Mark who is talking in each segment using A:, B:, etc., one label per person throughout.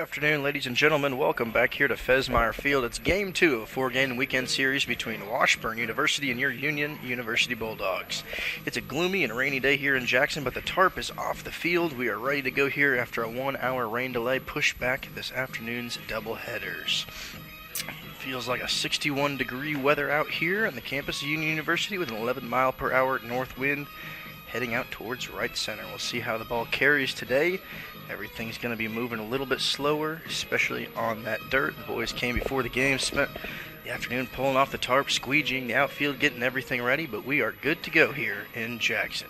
A: afternoon, ladies and gentlemen. Welcome back here to Fesmeyer Field. It's Game 2 of a 4-game weekend series between Washburn University and your Union University Bulldogs. It's a gloomy and rainy day here in Jackson, but the tarp is off the field. We are ready to go here after a 1-hour rain delay pushed back this afternoon's doubleheaders. Feels like a 61-degree weather out here on the campus of Union University with an 11-mile-per-hour north wind heading out towards right center. We'll see how the ball carries today. Everything's going to be moving a little bit slower, especially on that dirt. The boys came before the game, spent the afternoon pulling off the tarp, squeegeeing the outfield, getting everything ready, but we are good to go here in Jackson.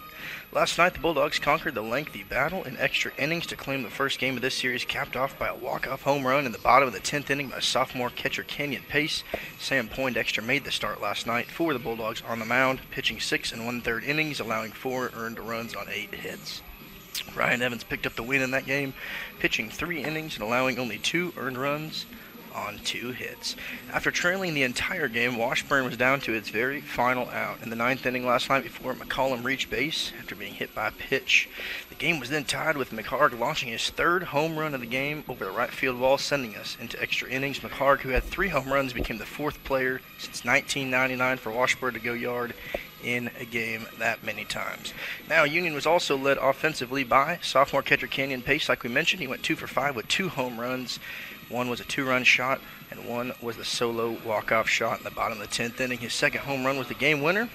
A: Last night, the Bulldogs conquered the lengthy battle in extra innings to claim the first game of this series, capped off by a walk-off home run in the bottom of the 10th inning by sophomore catcher Kenyon Pace. Sam Poindexter made the start last night for the Bulldogs on the mound, pitching 6 1/3 innings, allowing 4 earned runs on 8 hits. Ryan Evans picked up the win in that game, pitching 3 innings and allowing only 2 earned runs on 2 hits. After trailing the entire game, Washburn was down to its very final out in the 9th inning last night before McCollum reached base after being hit by a pitch. The game was then tied with McHarg launching his 3rd home run of the game over the right field wall, sending us into extra innings. McHarg, who had 3 home runs, became the 4th player since 1999 for Washburn to go yard in a game that many times. Now, Union was also led offensively by sophomore catcher Kenyon Pace. Like we mentioned, he went 2 for 5 with 2 home runs. One was a 2-run shot, and one was the solo walk-off shot in the bottom of the 10th inning. His second home run was the game winner.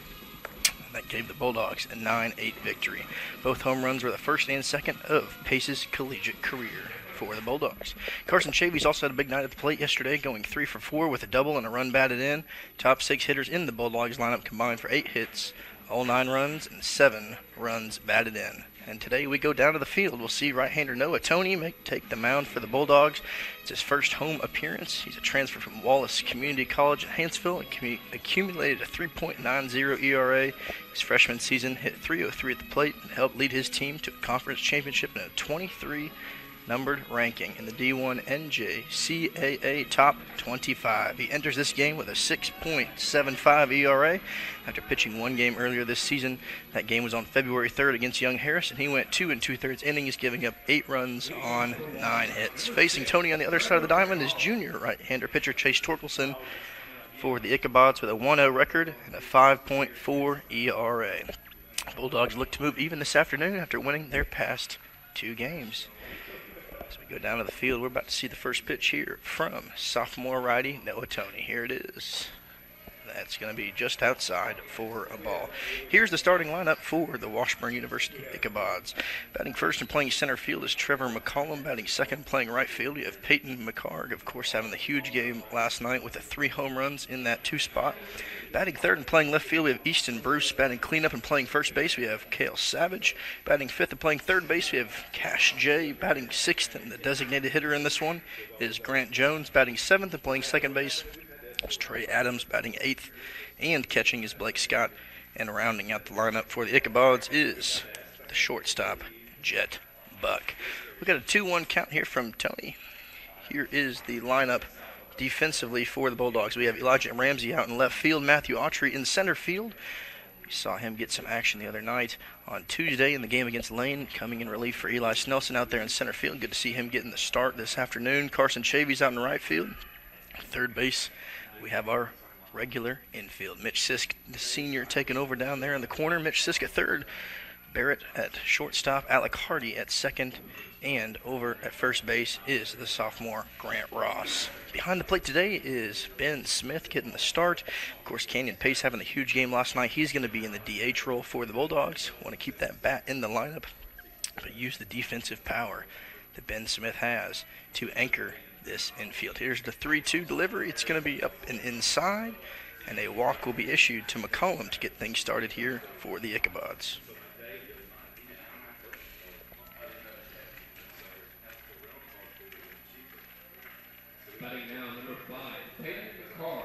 A: That gave the Bulldogs a 9-8 victory. Both home runs were the first and second of Pace's collegiate career for the Bulldogs. Carson Chavies also had a big night at the plate yesterday, going 3 for 4 with a double and a run batted in. Top 6 hitters in the Bulldogs lineup combined for 8 hits, all 9 runs, and 7 runs batted in. And today we go down to the field. We'll see right-hander Noah Toney take the mound for the Bulldogs. It's his first home appearance. He's a transfer from Wallace Community College in Hanceville and accumulated a 3.90 ERA. His freshman season hit .303 at the plate and helped lead his team to a conference championship in a 23 numbered ranking in the D1 NJCAA Top 25. He enters this game with a 6.75 ERA after pitching 1 game earlier this season. That game was on February 3rd against Young Harris, and he went 2 2/3 innings, giving up 8 runs on 9 hits. Facing Tony on the other side of the diamond is junior right-hander pitcher Chase Torkelson for the Ichabods with a 1-0 record and a 5.4 ERA. Bulldogs look to move even this afternoon after winning their past 2 games. As we go down to the field, we're about to see the first pitch here from sophomore righty Noah Toney. Here it is. That's going to be just outside for a ball. Here's the starting lineup for the Washburn University Ichabods. Batting first and playing center field is Trevor McCollum. Batting second, playing right field, you have Peyton McHarg, of course, having the huge game last night with the 3 home runs in that 2 spot. Batting third and playing left field, we have Easton Bruce. Batting cleanup and playing first base, we have Cale Savage. Batting fifth and playing third base, we have Cash J. Batting sixth, and the designated hitter in this one is Grant Jones. Batting seventh and playing second base, it's Trey Adams. Batting 8th and catching is Blake Scott. And rounding out the lineup for the Ichabods is the shortstop, Jet Buck. We got a 2-1 count here from Tony. Here is the lineup defensively for the Bulldogs. We have Elijah Ramsey out in left field, Matthew Autry in center field. We saw him get some action the other night on Tuesday in the game against Lane, coming in relief for Eli Snelson out there in center field. Good to see him getting the start this afternoon. Carson Chavies out in right field. Third base, we have our regular infield. Mitch Sisk, the senior, taking over down there in the corner. Mitch Sisk at third. Barrett at shortstop. Alec Hardy at second. And over at first base is the sophomore Grant Ross. Behind the plate today is Ben Smith getting the start. Of course, Kenyon Pace having the huge game last night. He's going to be in the DH role for the Bulldogs. Want to keep that bat in the lineup, but use the defensive power that Ben Smith has to anchor this infield. Here's the 3-2 delivery. It's going to be up and inside, and a walk will be issued to McCollum to get things started here for the Ichabods.
B: Batting now, number 5, Peyton McHarg.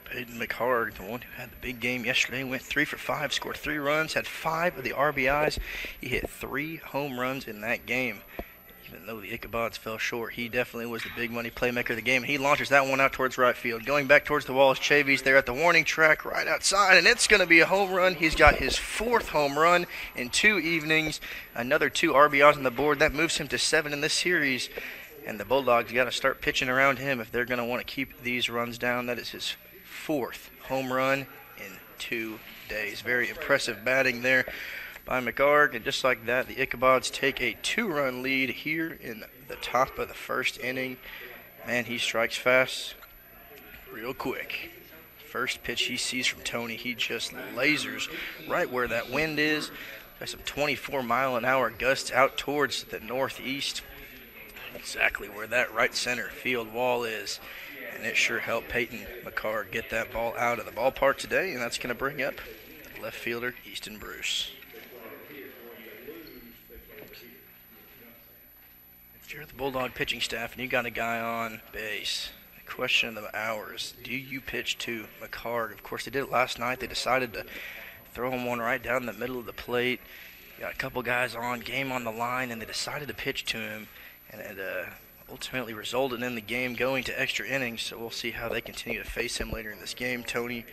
A: Peyton McHarg, the one who had the big game yesterday, went 3 for 5, scored 3 runs, had 5 of the RBIs. He hit 3 home runs in that game. Even though the Ichabods fell short, he definitely was the big money playmaker of the game. He launches that one out towards right field. Going back towards the wall is Chavis there at the warning track right outside, and it's going to be a home run. He's got his 4th home run in 2 evenings. Another 2 RBIs on the board. That moves him to 7 in this series. And the Bulldogs got to start pitching around him if they're going to want to keep these runs down. That is his 4th home run in 2 days. Very impressive batting there by McGarg, and just like that, the Ichabods take a 2-run lead here in the top of the 1st inning. Man, he strikes fast real quick. First pitch he sees from Tony, he just lasers right where that wind is. Got some 24-mile-an-hour gusts out towards the northeast, exactly where that right center field wall is. And it sure helped Peyton McCarr get that ball out of the ballpark today, and that's going to bring up left fielder Easton Bruce. If you're the Bulldog pitching staff and you got a guy on base, the question of the hour is, do you pitch to McCarr? Of course, they did it last night. They decided to throw him one right down the middle of the plate. Got a couple guys on, game on the line, and they decided to pitch to him, and it ultimately resulted in the game going to extra innings, so we'll see how they continue to face him later in this game. Tony,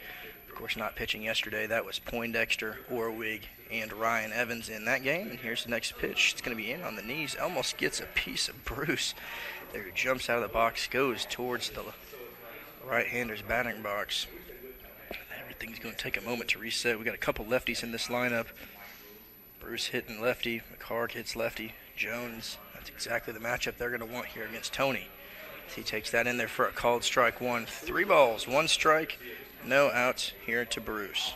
A: of course, not pitching yesterday. That was Poindexter, Orwig, and Ryan Evans in that game. And here's the next pitch. It's going to be in on the knees. Almost gets a piece of Bruce. There, jumps out of the box, goes towards the right-hander's batting box. Everything's going to take a moment to reset. We got a couple lefties in this lineup. Bruce hitting lefty. McCarr hits lefty. Jones, that's exactly the matchup they're going to want here against Tony. He takes that in there for a called strike one. 3 balls, 1 strike, no outs here to Bruce.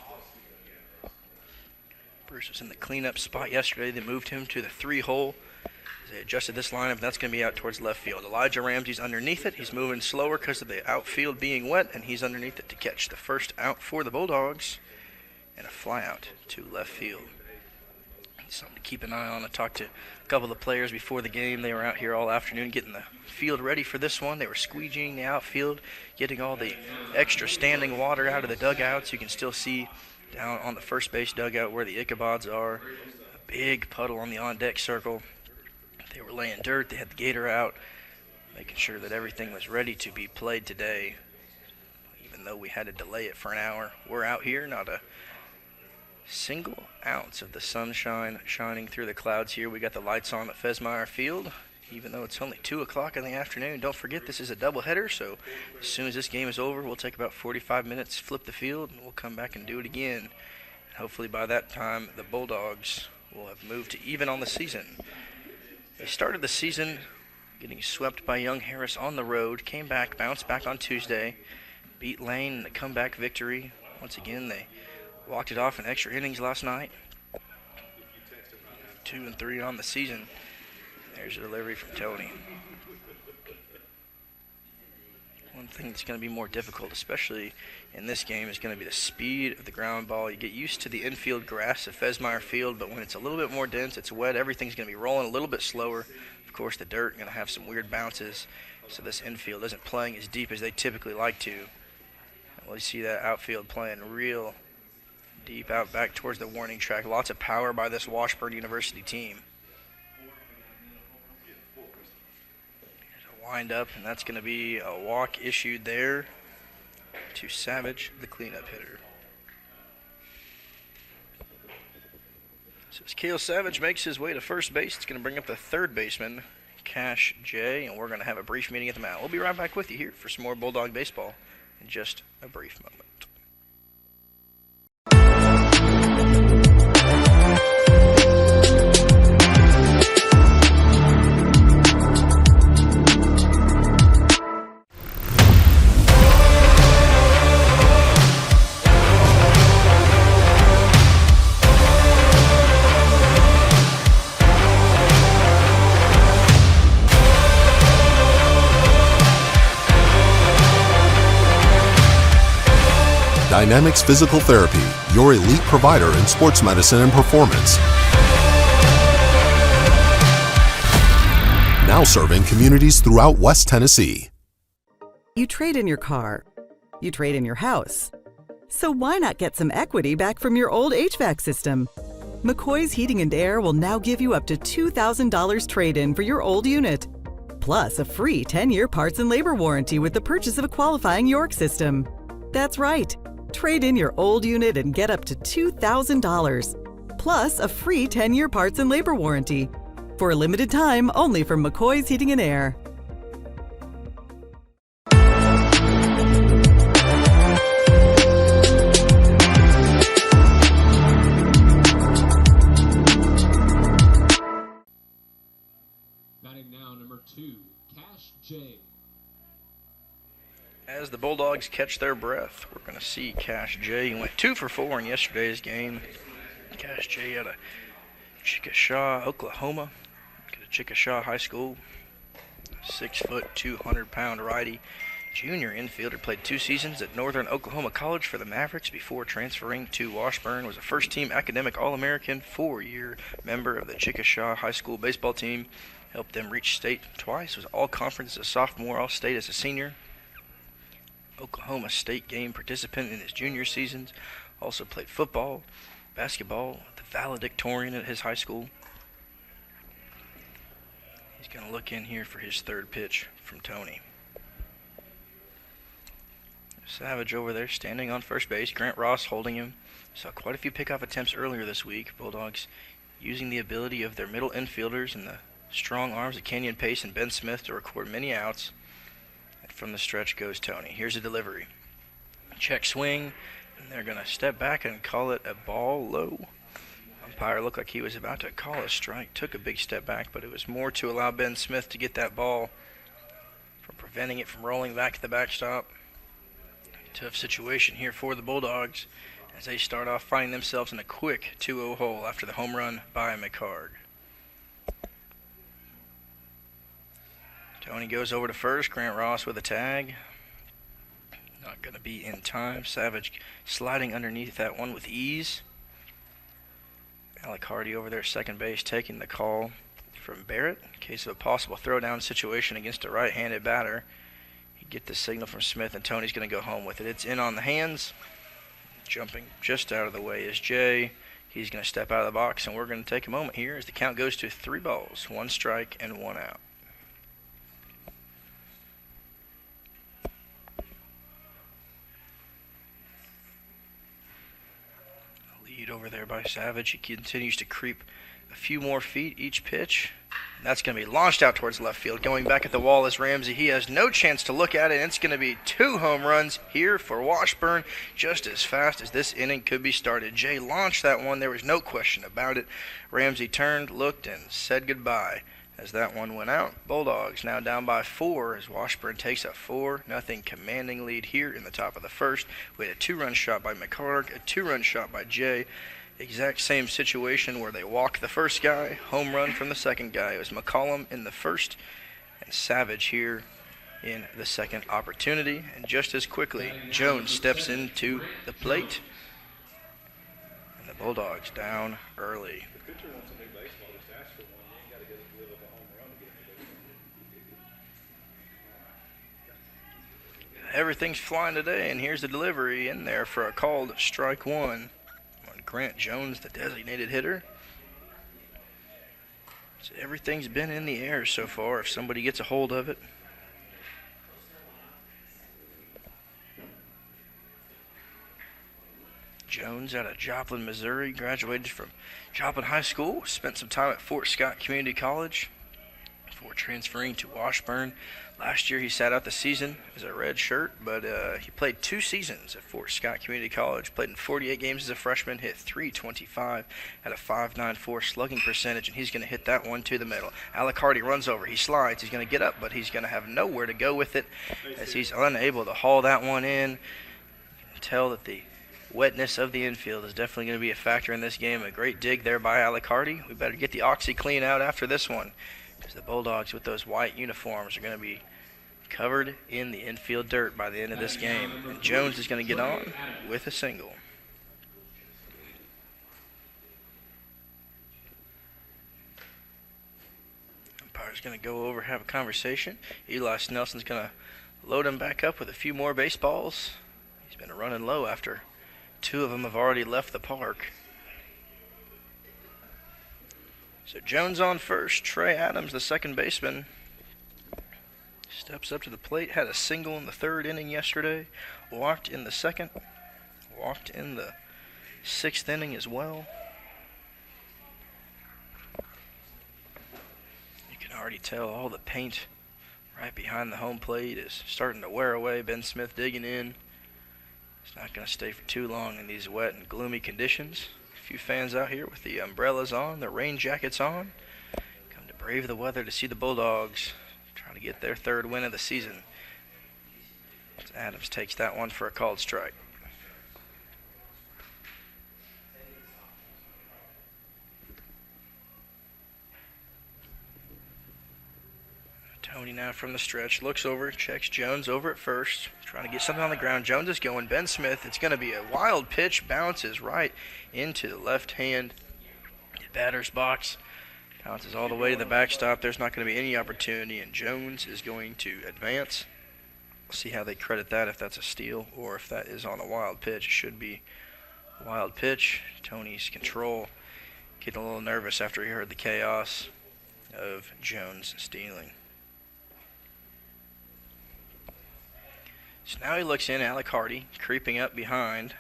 A: Bruce was in the cleanup spot yesterday. They moved him to the 3-hole. They adjusted this lineup, and that's going to be out towards left field. Elijah Ramsey's underneath it. He's moving slower because of the outfield being wet, and he's underneath it to catch the first out for the Bulldogs. And a fly out to left field. Something to keep an eye on. I talked to a couple of the players before the game. They were out here all afternoon getting the field ready for this one. They were squeegeeing the outfield, getting all the extra standing water out of the dugouts. You can still see down on the first base dugout where the Ichabods are. A big puddle on the on-deck circle. They were laying dirt. They had the gator out, making sure that everything was ready to be played today. Even though we had to delay it for an hour, we're out here, not a single ounce of the sunshine shining through the clouds here. We got the lights on at Fesmeyer Field, even though it's only 2 o'clock in the afternoon. Don't forget, this is a doubleheader, so as soon as this game is over, we'll take about 45 minutes, flip the field, and we'll come back and do it again. Hopefully by that time, the Bulldogs will have moved to even on the season. They started the season getting swept by Young Harris on the road, came back, bounced back on Tuesday, beat Lane in a comeback victory. Once again, they walked it off in extra innings last night. 2-3 on the season. There's a delivery from Tony. One thing that's going to be more difficult, especially in this game, is going to be the speed of the ground ball. You get used to the infield grass of Fesmeyer Field, but when it's a little bit more dense, it's wet, everything's going to be rolling a little bit slower. Of course, the dirt is going to have some weird bounces, so this infield isn't playing as deep as they typically like to. Well, you see that outfield playing real deep out back towards the warning track. Lots of power by this Washburn University team. There's a wind up, and that's going to be a walk issued there to Savage, the cleanup hitter. So as Cale Savage makes his way to first base, it's going to bring up the third baseman, Cash J, and we're going to have a brief meeting at the mound. We'll be right back with you here for some more Bulldog baseball in just a brief moment.
C: Dynamics Physical Therapy, your elite provider in sports medicine and performance. Now serving communities throughout West Tennessee.
D: You trade in your car. You trade in your house. So why not get some equity back from your old HVAC system? McCoy's Heating and Air will now give you up to $2,000 trade-in for your old unit. Plus, a free 10-year parts and labor warranty with the purchase of a qualifying York system. That's right. Trade in your old unit and get up to $2,000. Plus, a free 10-year parts and labor warranty. For a limited time, only from McCoy's Heating and Air.
B: Batting now, number 2, Cash J.
A: As the Bulldogs catch their breath, we're going to see Cash J. He went 2 for 4 in yesterday's game. Cash J out of Chickasha, Oklahoma. Chickasha High School. 6 foot, 200-pound righty. Junior infielder, played 2 seasons at Northern Oklahoma College for the Mavericks before transferring to Washburn. Was a first-team academic All-American, 4-year member of the Chickasha High School baseball team. Helped them reach state twice. Was all-conference as a sophomore, all-state as a senior. Oklahoma State game participant in his junior seasons. Also played football, basketball, the valedictorian at his high school. He's going to look in here for his third pitch from Tony. Savage over there standing on first base. Grant Ross holding him. Saw quite a few pickoff attempts earlier this week. Bulldogs using the ability of their middle infielders and the strong arms of Kenyon Pace and Ben Smith to record many outs. And from the stretch goes Tony. Here's a delivery. Check swing. And they're going to step back and call it a ball low. Umpire looked like he was about to call a strike. Took a big step back, but it was more to allow Ben Smith to get that ball from preventing it from rolling back to the backstop. Tough situation here for the Bulldogs as they start off finding themselves in a quick 2-0 hole after the home run by McHarg. Tony goes over to first. Grant Ross with a tag. Not going to be in time. Savage sliding underneath that one with ease. Alec Hardy over there, second base, taking the call from Barrett in case of a possible throwdown situation against a right-handed batter. You get the signal from Smith, and Tony's going to go home with it. It's in on the hands. Jumping just out of the way is Jay. He's going to step out of the box, and we're going to take a moment here as the count goes to 3 balls, 1 strike, and 1 out. Lead over there by Savage. He continues to creep a few more feet each pitch. And that's going to be launched out towards left field. Going back at the wall is Ramsey. He has no chance to look at it, and it's going to be 2 home runs here for Washburn just as fast as this inning could be started. Jay launched that one. There was no question about it. Ramsey turned, looked, and said goodbye as that one went out. Bulldogs now down by 4 as Washburn takes a 4-0 commanding lead here in the top of the first. We had a 2-run shot by McHarg, a 2-run shot by Jay. Exact same situation where they walk the first guy, home run from the second guy. It was McCollum in the first and Savage here in the second opportunity. And just as quickly, Jones steps into the plate. And the Bulldogs down early. Everything's flying today, and here's the delivery in there for a called strike 1. Grant Jones, the designated hitter. So everything's been in the air so far if somebody gets a hold of it. Jones out of Joplin, Missouri, graduated from Joplin High School, spent some time at Fort Scott Community College before transferring to Washburn. Last year he sat out the season as a red shirt, but he played 2 seasons at Fort Scott Community College, played in 48 games as a freshman, hit .325 at a .594 slugging percentage, and he's going to hit that one to the middle. Alec Hardy runs over, he slides, he's going to get up, but he's going to have nowhere to go with it as he's unable to haul that one in. You can tell that the wetness of the infield is definitely going to be a factor in this game. A great dig there by Alec Hardy. We better get the OxyClean out after this one, because the Bulldogs with those white uniforms are going to be covered in the infield dirt by the end of this game. And Jones is going to get on with a single. Umpire's going to go over, have a conversation. Eli Snelson's going to load him back up with a few more baseballs. He's been running low after 2 of them have already left the park. So Jones on first. Trey Adams, the second baseman, steps up to the plate. Had a single in the third inning yesterday. Walked in the second. Walked in the sixth inning as well. You can already tell all the paint right behind the home plate is starting to wear away. Ben Smith digging in. It's not going to stay for too long in these wet and gloomy conditions. A few fans out here with the umbrellas on, the rain jackets on, come to brave the weather to see the Bulldogs trying to get their third win of the season. As Adams takes that one for a called strike. Tony now from the stretch, looks over, checks Jones over at first, trying to get something on the ground. Jones is going. Ben Smith, it's going to be a wild pitch, bounces right into the left hand batter's box, bounces all the way to the backstop. There's not going to be any opportunity, and Jones is going to advance. We'll see how they credit that, if that's a steal or if that is on a wild pitch. It should be a wild pitch. Tony's control, getting a little nervous after he heard the chaos of Jones stealing. So now he looks in, Alec Hardy creeping up behind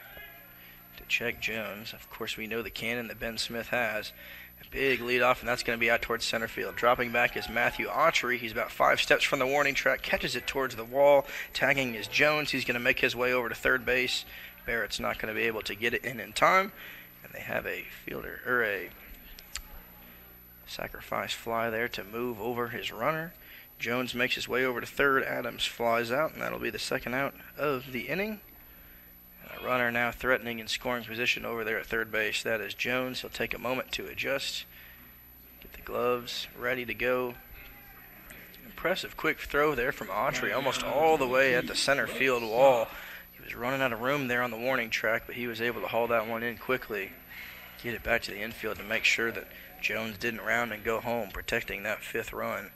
A: to check Jones. Of course, we know the cannon that Ben Smith has. A big leadoff, and that's going to be out towards center field. Dropping back is Matthew Autry. He's about 5 steps from the warning track, catches it towards the wall. Tagging is Jones. He's going to make his way over to third base. Barrett's not going to be able to get it in time, and they have a fielder or a sacrifice fly there to move over his runner. Jones makes his way over to third. Adams flies out, and that'll be the second out of the inning. And a runner now threatening in scoring position over there at third base. That is Jones. He'll take a moment to adjust, get the gloves ready to go. Impressive quick throw there from Autry, almost all the way at the center field wall. He was running out of room there on the warning track, but he was able to haul that one in quickly, get it back to the infield to make sure that Jones didn't round and go home, protecting that 5th run.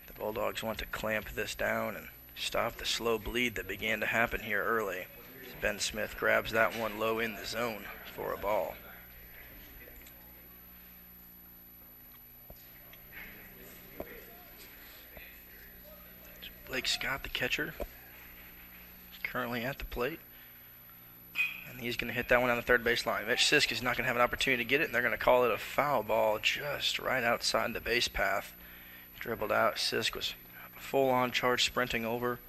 A: The Bulldogs want to clamp this down and stop the slow bleed that began to happen here early. Ben Smith grabs that one low in the zone for a ball. Blake Scott, the catcher, currently at the plate. And he's going to hit that one on the third base line. Mitch Sisk is not going to have an opportunity to get it, and they're going to call it a foul ball just right outside the base path. Dribbled out. Sisk was full-on charge sprinting over,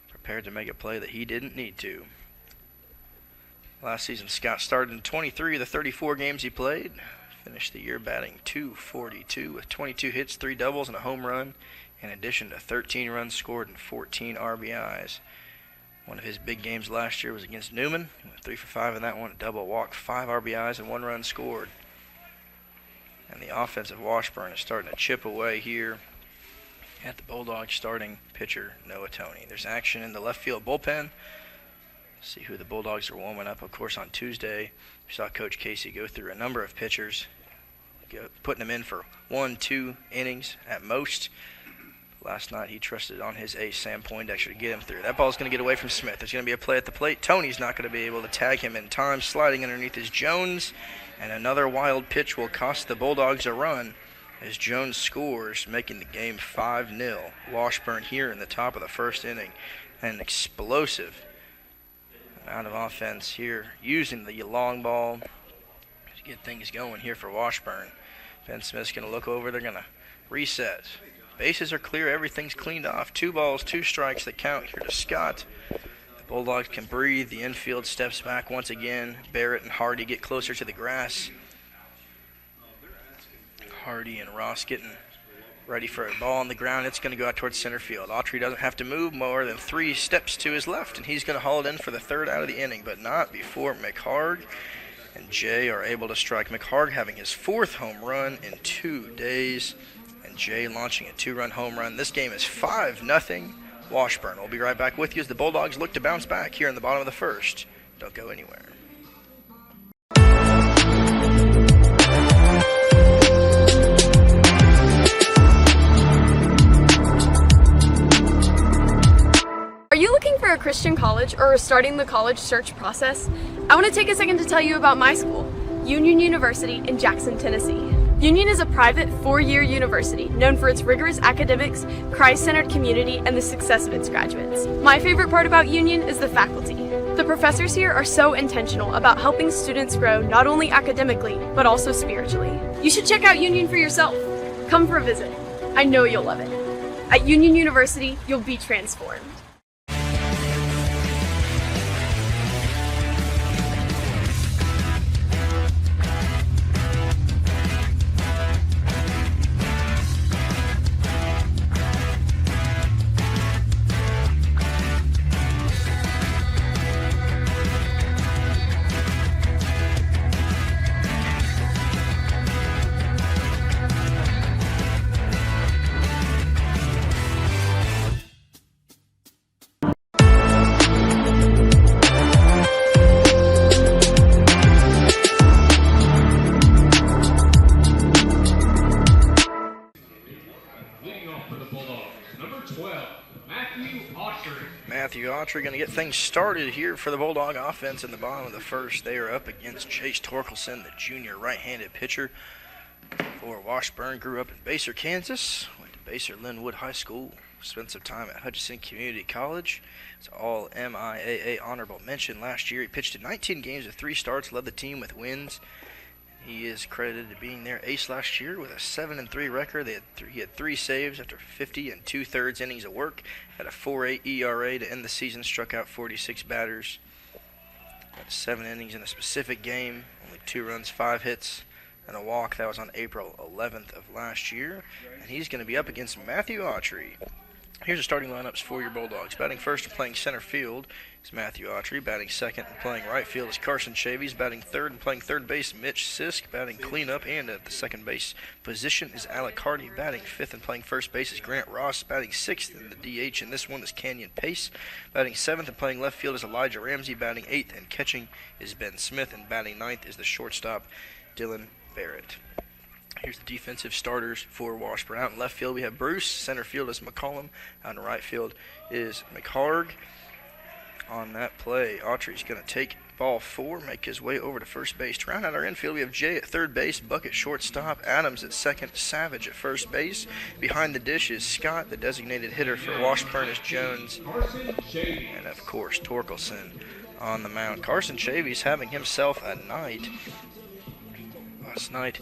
A: prepared to make a play that he didn't need to. Last season, Scott started in 23 of the 34 games he played. Finished the year batting .242 with 22 hits, 3 doubles, and a home run, in addition to 13 runs scored and 14 RBIs. One of his big games last year was against Newman. He went 3 for 5 in that one, a double walk, 5 RBIs, and 1 run scored. And the offense of Washburn is starting to chip away here at the Bulldogs starting pitcher, Noah Toney. There's action in the left field bullpen. See who the Bulldogs are warming up. Of course, on Tuesday, we saw Coach Casey go through a number of pitchers, putting them in for 1-2 innings at most. Last night, he trusted on his ace, Sam Poindexter, to get him through. That ball's going to get away from Smith. There's going to be a play at the plate. Toney's not going to be able to tag him in time. Sliding underneath is Jones, and another wild pitch will cost the Bulldogs a run as Jones scores, making the game 5-0. Washburn here in the top of the first inning. An explosive amount of offense here, using the long ball to get things going here for Washburn. Ben Smith's going to look over. They're going to reset. Bases are clear. Everything's cleaned off. 2 balls, 2 strikes that count here to Scott. The Bulldogs can breathe. The infield steps back once again. Barrett and Hardy get closer to the grass. Hardy and Ross getting ready for a ball on the ground. It's going to go out towards center field. Autry doesn't have to move more than 3 steps to his left, and he's going to haul it in for the 3rd out of the inning, but not before McHarg and Jay are able to strike. McHarg having his 4th home run in 2 days, and Jay launching a 2-run home run. This game is 5-0 Washburn. We'll be right back with you as the Bulldogs look to bounce back here in the bottom of the 1st. Don't go anywhere.
E: Are you looking for a Christian college or are starting the college search process? I want to take a second to tell you about my school, Union University in Jackson, Tennessee. Union is a private 4-year university known for its rigorous academics, Christ-centered community, and the success of its graduates. My favorite part about Union is the faculty. The professors here are so intentional about helping students grow not only academically, but also spiritually. You should check out Union for yourself. Come for a visit. I know you'll love it. At Union University, you'll be transformed.
A: Matthew Autry going to get things started here for the Bulldog offense in the bottom of the first. They are up against Chase Torkelson, the junior right-handed pitcher for Washburn. Grew up in Baser, Kansas. Went to Baser Linwood High School. Spent some time at Hutchinson Community College. It's all MIAA honorable mention last year. He pitched in 19 games with 3 starts, led the team with wins. He is credited to being their ace last year with a 7-3 record. He had 3 saves after 50 and 2/3 innings of work. Had a 4.8 ERA to end the season. Struck out 46 batters. Had 7 innings in a specific game. Only 2 runs, 5 hits, and a walk. That was on April 11th of last year. And he's going to be up against Matthew Autry. Here's the starting lineups for your Bulldogs. Batting first and playing center field is Matthew Autry. Batting second and playing right field is Carson Chavies. Batting third and playing third base, Mitch Sisk. Batting cleanup and at the second base position is Alec Hardy. Batting fifth and playing first base is Grant Ross. Batting sixth in the DH, and this one is Canyon Pace. Batting seventh and playing left field is Elijah Ramsey. Batting eighth and catching is Ben Smith. And batting ninth is the shortstop, Dylan Barrett. Here's the defensive starters for Washburn. Out in left field, we have Bruce. Center field is McCollum. Out in right field is McHarg. On that play, Autry's going to take ball 4, make his way over to first base. To round out our infield, we have Jay at third base, Buck at shortstop, Adams at second, Savage at first base. Behind the dish is Scott. The designated hitter for Washburn is Jones. And, of course, Torkelson on the mound. Carson Chavies having himself a night. Last night,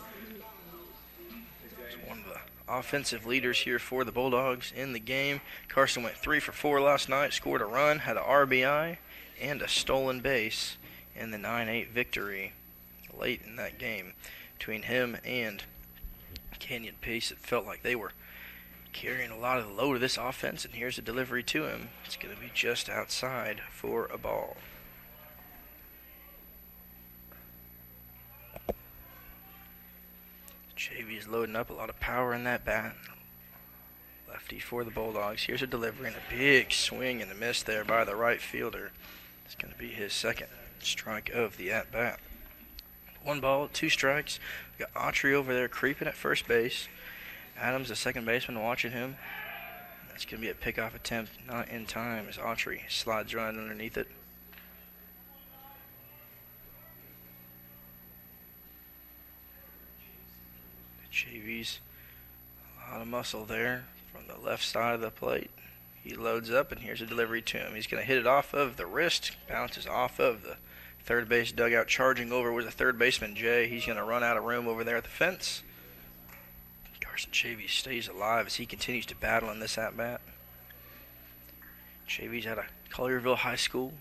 A: offensive leaders here for the Bulldogs in the game. Carson went 3 for 4 last night, scored a run, had an RBI, and a stolen base in the 9-8 victory late in that game. Between him and Canyon Pace, it felt like they were carrying a lot of the load of this offense, and here's a delivery to him. It's going to be just outside for a ball. Chavies loading up, a lot of power in that bat. Lefty for the Bulldogs. Here's a delivery and a big swing and a miss there by the right fielder. It's going to be his second strike of the at-bat. 1 ball, 2 strikes. We got Autry over there creeping at first base. Adams, the second baseman, watching him. That's going to be a pickoff attempt, not in time as Autry slides right underneath it. Chavies, a lot of muscle there from the left side of the plate. He loads up, and here's a delivery to him. He's going to hit it off of the wrist, bounces off of the third base dugout. Charging over was the third baseman, Jay. He's going to run out of room over there at the fence. Carson Chavies stays alive as he continues to battle in this at-bat. Chavies out of Collierville High School.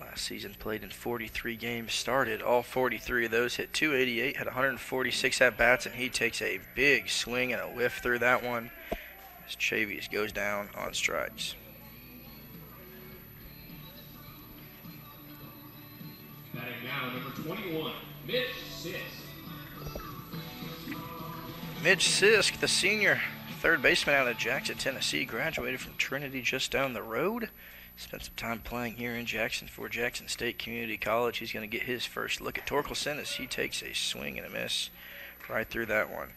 A: Last season played in 43 games, started all 43 of those, hit .288, had 146 at-bats, and he takes a big swing and a whiff through that one as Chavies goes down on strikes.
B: Batting now, number 21, Mitch Sisk.
A: Mitch Sisk, the senior third baseman out of Jackson, Tennessee, graduated from Trinity just down the road. Spent some time playing here in Jackson for Jackson State Community College. He's going to get his first look at Torkelson as he takes a swing and a miss right through that one.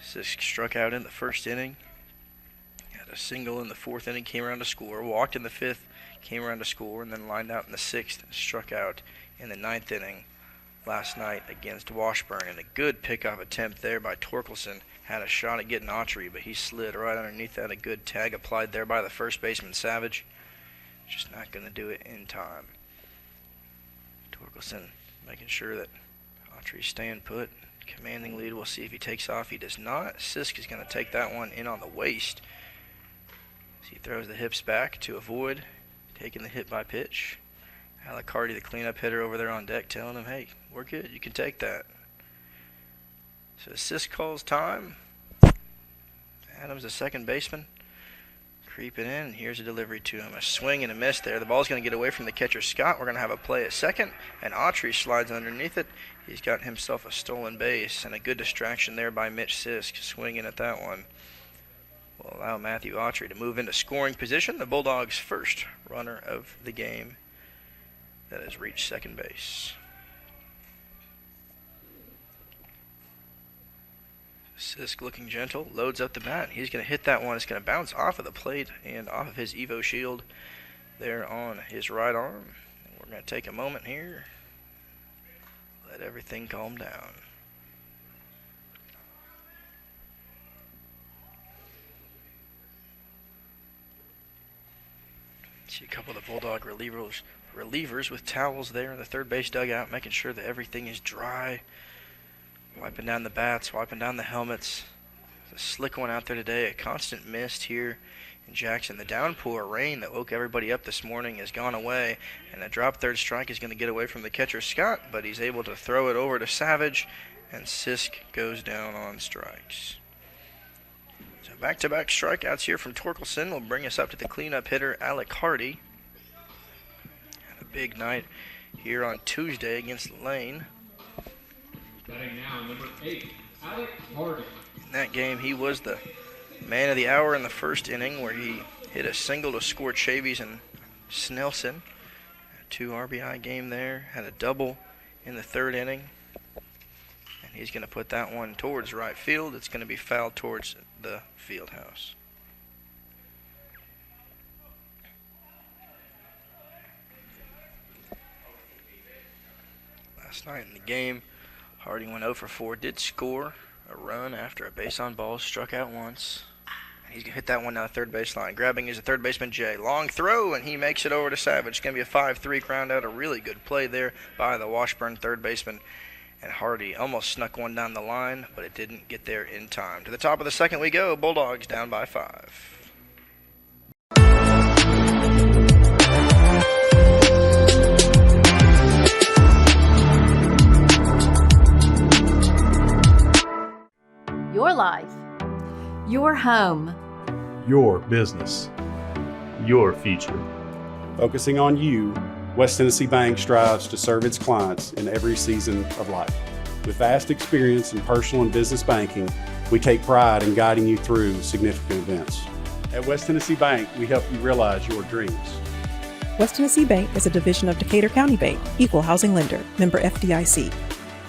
A: Sisk struck out in the first inning. Had a single in the 4th inning, came around to score. Walked in the 5th, came around to score, and then lined out in the 6th and struck out in the 9th inning last night against Washburn. And a good pickoff attempt there by Torkelson. Had a shot at getting Autry, but he slid right underneath that. A good tag applied there by the first baseman, Savage. Just not going to do it in time. Torkelson making sure that Autry's staying put. Commanding lead. We'll see if he takes off. He does not. Sisk is going to take that one in on the waist. So he throws the hips back to avoid taking the hit by pitch. Alicardi, the cleanup hitter over there on deck, telling him, hey, we're good. You can take that. So Sisk calls time. Adams, the second baseman, creeping in, and here's a delivery to him. A swing and a miss there. The ball's going to get away from the catcher, Scott. We're going to have a play at second, and Autry slides underneath it. He's got himself a stolen base, and a good distraction there by Mitch Sisk, swinging at that one. Will allow Matthew Autry to move into scoring position. The Bulldogs' first runner of the game that has reached second base. Sisk looking gentle, loads up the bat. He's going to hit that one. It's going to bounce off of the plate and off of his Evo shield there on his right arm. And we're going to take a moment here. Let everything calm down. See a couple of the Bulldog relievers with towels there in the third base dugout, making sure that everything is dry. Wiping down the bats, wiping down the helmets. It's a slick one out there today. A constant mist here in Jackson. The downpour rain that woke everybody up this morning has gone away, and a drop third strike is going to get away from the catcher, Scott, but he's able to throw it over to Savage, and Sisk goes down on strikes. So back-to-back strikeouts here from Torkelson will bring us up to the cleanup hitter, Alicardi. Had a big night here on Tuesday against Lane.
B: Batting now, number 8, Alec Hardy.
A: In that game, he was the man of the hour in the first inning, where he hit a single to score Chavies and Snelson. A 2 RBI game there. Had a double in the third inning. And he's going to put that one towards right field. It's going to be fouled towards the field house. Last night in the game, Hardy went 0 for 4, did score a run after a base on ball, struck out once. He's going to hit that one down the third baseline. Grabbing is the third baseman, Jay. Long throw, and he makes it over to Savage. It's going to be a 5-3 ground out. A really good play there by the Washburn third baseman. And Hardy almost snuck one down the line, but it didn't get there in time. To the top of the second we go. Bulldogs down by 5.
F: Your life, your home,
G: your business, your future.
H: Focusing on you, West Tennessee Bank strives to serve its clients in every season of life. With vast experience in personal and business banking, we take pride in guiding you through significant events. At West Tennessee Bank, we help you realize your dreams.
I: West Tennessee Bank is a division of Decatur County Bank, equal housing lender, member FDIC.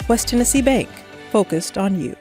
I: West Tennessee Bank, focused on you.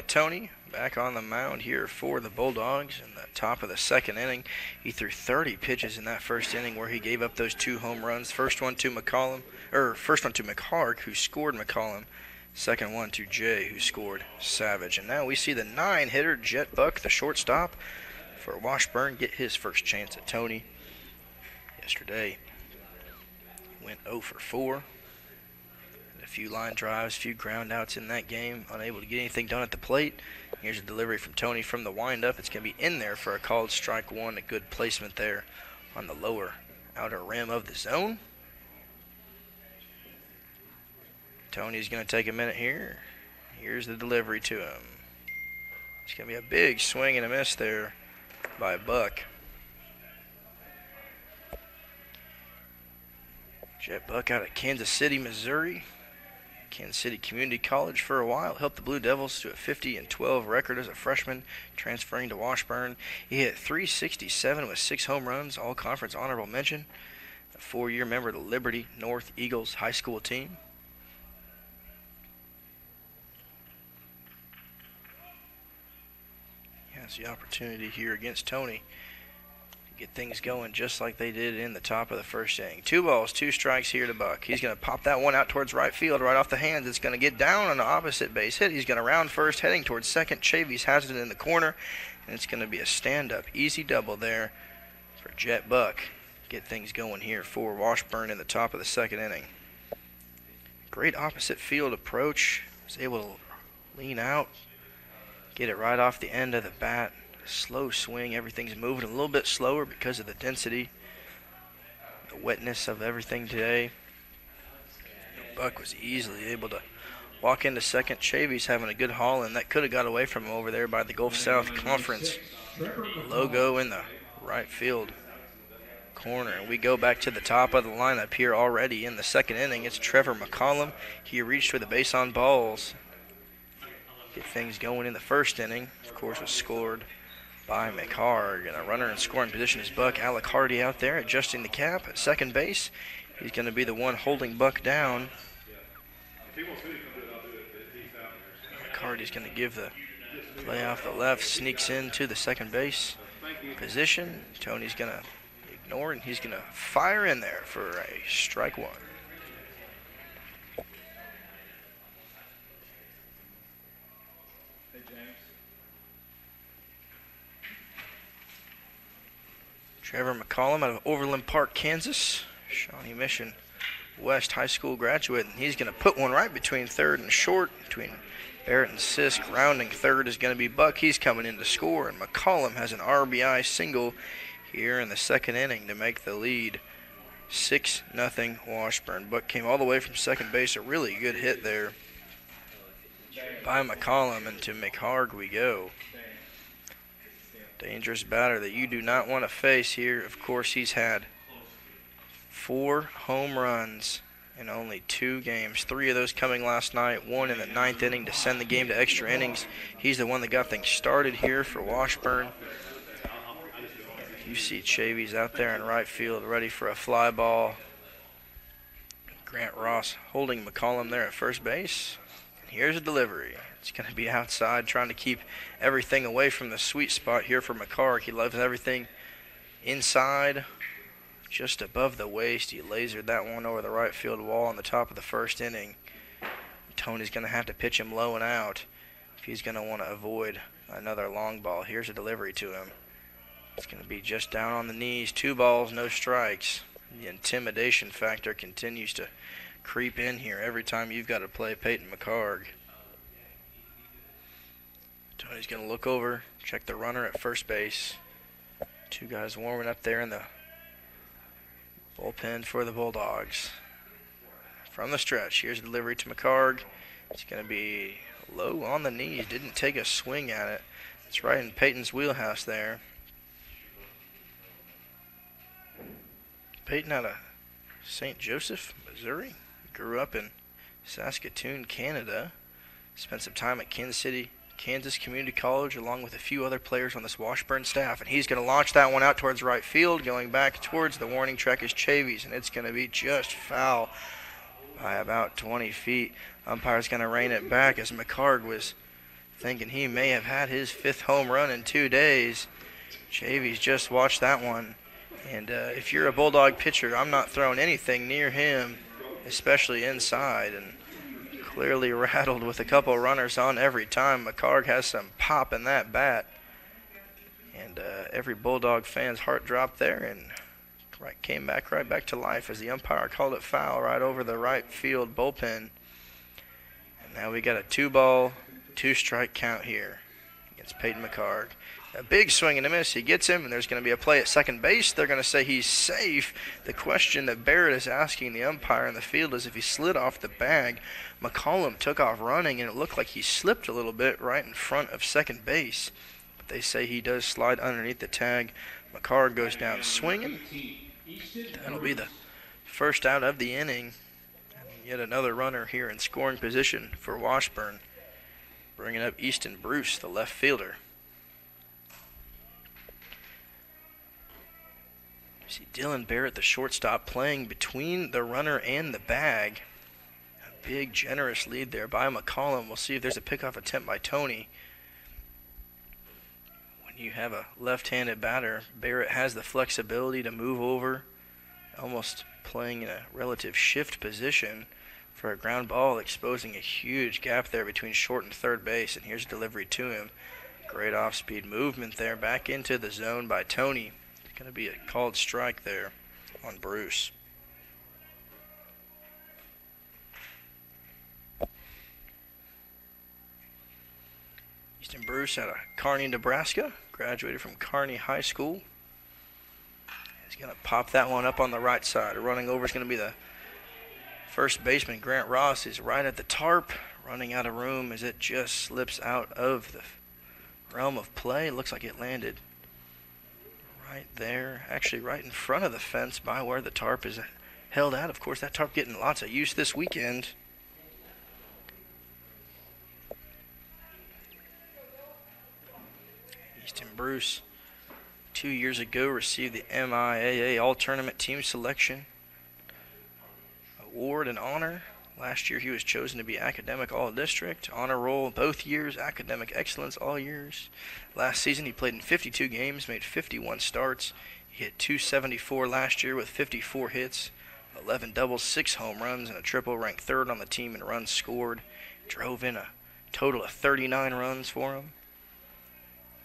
A: Tony back on the mound here for the Bulldogs in the top of the second inning. He threw 30 pitches in that first inning, where he gave up those 2 home runs. First one to McHarg, who scored McCollum. Second one to Jay, who scored Savage. And now we see the 9-hitter, Jet Buck, the shortstop for Washburn, get his first chance at Tony. Yesterday, he went 0 for 4. A few line drives, a few ground outs in that game, unable to get anything done at the plate. Here's a delivery from Tony from the windup. It's going to be in there for a called strike one. A good placement there on the lower outer rim of the zone. Tony's going to take a minute here. Here's the delivery to him. It's going to be a big swing and a miss there by Buck. Jet Buck out of Kansas City, Missouri. Kansas City Community College for a while. Helped the Blue Devils to a 50-12 record as a freshman, transferring to Washburn. He hit .367 with 6 home runs, all-conference honorable mention. A 4-year member of the Liberty North Eagles high school team. He has the opportunity here against Tony to get things going just like they did in the top of the first inning. 2 balls, 2 strikes here to Buck. He's going to pop that one out towards right field, right off the hands. It's going to get down on the opposite base hit. He's going to round first, heading towards second. Chavies has it in the corner, and it's going to be a stand-up, easy double there for Jet Buck. Get things going here for Washburn in the top of the second inning. Great opposite field approach. Was able to lean out, get it right off the end of the bat. Slow swing. Everything's moving a little bit slower because of the density, the wetness of everything today. Buck was easily able to walk into second. Chavies having a good haul, and that could have got away from him over there by the Gulf South Conference logo in the right field corner. And we go back to the top of the lineup here already in the second inning. It's Trevor McCollum. He reached for the base on balls. Get things going in the first inning. Of course, was scored by McHarg. And a runner in scoring position is Buck. Alec Hardy out there adjusting the cap at second base. He's going to be the one holding Buck down. Alec Hardy's going to give the play off the left. Sneaks into the second base position. Tony's going to ignore it, and he's going to fire in there for a strike one. Trevor McCollum out of Overland Park, Kansas. Shawnee Mission West High School graduate. And he's going to put one right between third and short. Between Barrett and Sisk. Rounding third is going to be Buck. He's coming in to score. And McCollum has an RBI single here in the second inning to make the lead. 6-0 Washburn. Buck came all the way from second base. A really good hit there by McCollum. And to McHarg we go. Dangerous batter that you do not want to face here. Of course, he's had 4 home runs in only 2 games. 3 of those coming last night, 1 in the 9th inning to send the game to extra innings. He's the one that got things started here for Washburn. You see Chavies out there in right field ready for a fly ball. Grant Ross holding McCollum there at first base. And here's a delivery. It's going to be outside, trying to keep everything away from the sweet spot here for McHarg. He loves everything inside, just above the waist. He lasered that one over the right field wall on the top of the first inning. Tony's going to have to pitch him low and out if he's going to want to avoid another long ball. Here's a delivery to him. It's going to be just down on the knees. 2 balls, no strikes. The intimidation factor continues to creep in here every time you've got to play Peyton McHarg. Tony's going to look over, check the runner at first base. 2 guys warming up there in the bullpen for the Bulldogs. From the stretch, here's a delivery to McHarg. It's going to be low on the knees. Didn't take a swing at it. It's right in Peyton's wheelhouse there. Peyton out of St. Joseph, Missouri. Grew up in Saskatoon, Canada. Spent some time at Kansas City, Kansas Community College, along with a few other players on this Washburn staff. And he's going to launch that one out towards right field. Going back towards the warning track is Chavies, and it's going to be just foul by about 20 feet. Umpire's going to rein it back as McHarg was thinking he may have had his 5th home run in 2 days. Chavies just watched that one. And if you're a Bulldog pitcher, I'm not throwing anything near him, especially inside. And clearly rattled with a couple runners on every time. McHarg has some pop in that bat. And every Bulldog fan's heart dropped there and came back right back to life as the umpire called it foul right over the right field bullpen. And now we got a 2-ball, 2-strike count here against Peyton McHarg. A big swing and a miss. He gets him, and there's going to be a play at second base. They're going to say he's safe. The question that Barrett is asking the umpire in the field is if he slid off the bag. McCollum took off running, and it looked like he slipped a little bit right in front of second base. But they say he does slide underneath the tag. McCarr goes down swinging. That'll be the first out of the inning. And yet another runner here in scoring position for Washburn. Bringing up Easton Bruce, the left fielder. See Dylan Barrett, the shortstop, playing between the runner and the bag. A big, generous lead there by McCollum. We'll see if there's a pickoff attempt by Tony. When you have a left-handed batter, Barrett has the flexibility to move over, almost playing in a relative shift position for a ground ball, exposing a huge gap there between short and third base. And here's a delivery to him. Great off-speed movement there, back into the zone by Tony. Going to be a called strike there on Bruce. Easton Bruce out of Kearney, Nebraska. Graduated from Kearney High School. He's going to pop that one up on the right side. Running over is going to be the first baseman, Grant Ross. Is right at the tarp, running out of room as it just slips out of the realm of play. It looks like it landed right there, actually right in front of the fence by where the tarp is held out. Of course, that tarp getting lots of use this weekend. Easton Bruce, 2 years ago, received the MIAA All-Tournament Team Selection Award and honor. Last year, he was chosen to be Academic All-District, Honor Roll both years, Academic Excellence all years. Last season, he played in 52 games, made 51 starts. He hit .274 last year with 54 hits, 11 doubles, 6 home runs, and a triple, ranked third on the team in runs scored. Drove in a total of 39 runs for him.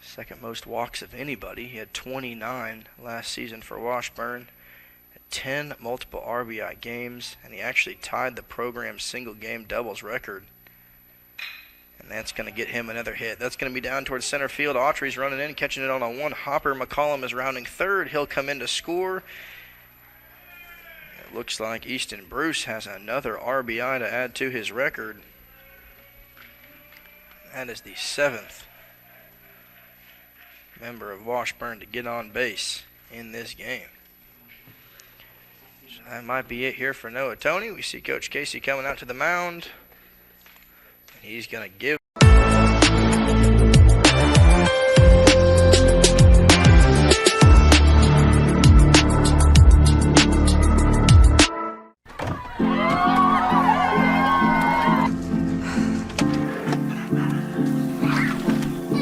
A: Second most walks of anybody. He had 29 last season for Washburn. 10 multiple RBI games, and he actually tied the program's single-game doubles record. And that's going to get him another hit. That's going to be down towards center field. Autry's running in, catching it on a one-hopper. McCollum is rounding third. He'll come in to score. It looks like Easton Bruce has another RBI to add to his record. That is the 7th member of Washburn to get on base in this game. That might be it here for Noah Tony. We see Coach Casey coming out to the mound. And he's going to give.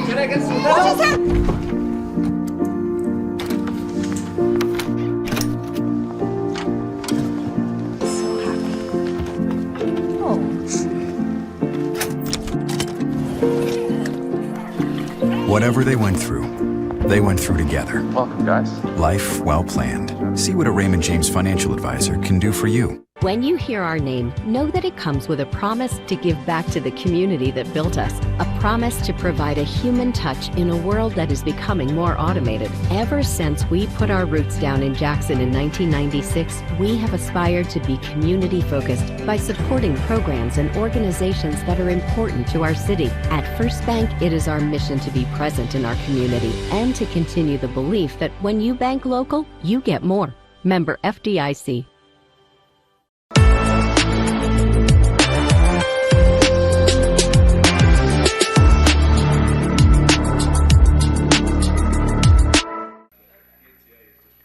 J: Can I get some help?
K: Whatever they went through together.
J: Welcome, guys.
K: Life well planned. See what a Raymond James financial advisor can do for you.
L: When you hear our name, know that it comes with a promise to give back to the community that built us. A promise to provide a human touch in a world that is becoming more automated. Ever since we put our roots down in Jackson in 1996, we have aspired to be community-focused by supporting programs and organizations that are important to our city. At First Bank, it is our mission to be present in our community and to continue the belief that when you bank local, you get more. Member FDIC.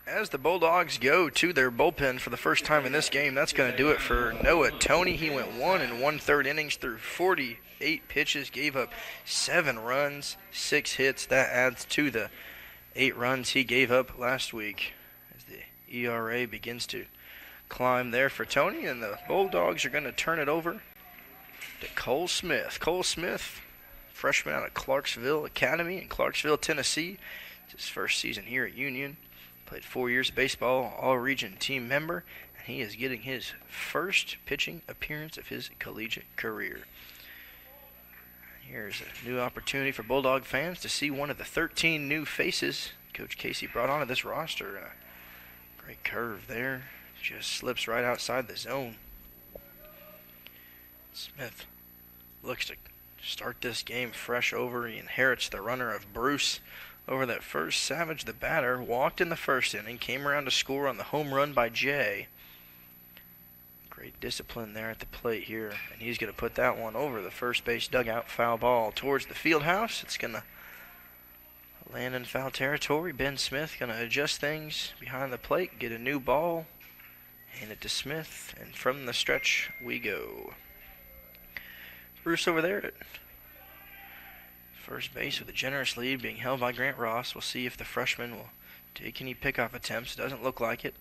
A: As the Bulldogs go to their bullpen for the first time in this game, that's going to do it for Noah Tony. He went 1 1/3 innings through 48 pitches, gave up 7 runs, 6 hits. That adds to the 8 runs he gave up last week as the ERA begins to climb there for Tony, and the Bulldogs are going to turn it over to Cole Smith. Cole Smith, freshman out of Clarksville Academy in Clarksville, Tennessee. It's his first season here at Union. Played 4 years of baseball, all-region team member, and he is getting his first pitching appearance of his collegiate career. Here's a new opportunity for Bulldog fans to see one of the 13 new faces Coach Casey brought onto this roster. Great curve there. Just slips right outside the zone. Smith looks to start this game fresh over. He inherits the runner of Bruce over that first. Savage, the batter, walked in the first inning, came around to score on the home run by Jay. Great discipline there at the plate here, and he's going to put that one over the first base dugout. Foul ball towards the field house. It's going to land in foul territory. Ben Smith going to adjust things behind the plate, get a new ball, hand it to Smith, and from the stretch we go. Bruce over there at first base with a generous lead being held by Grant Ross. We'll see if the freshman will take any pickoff attempts. Doesn't look like it.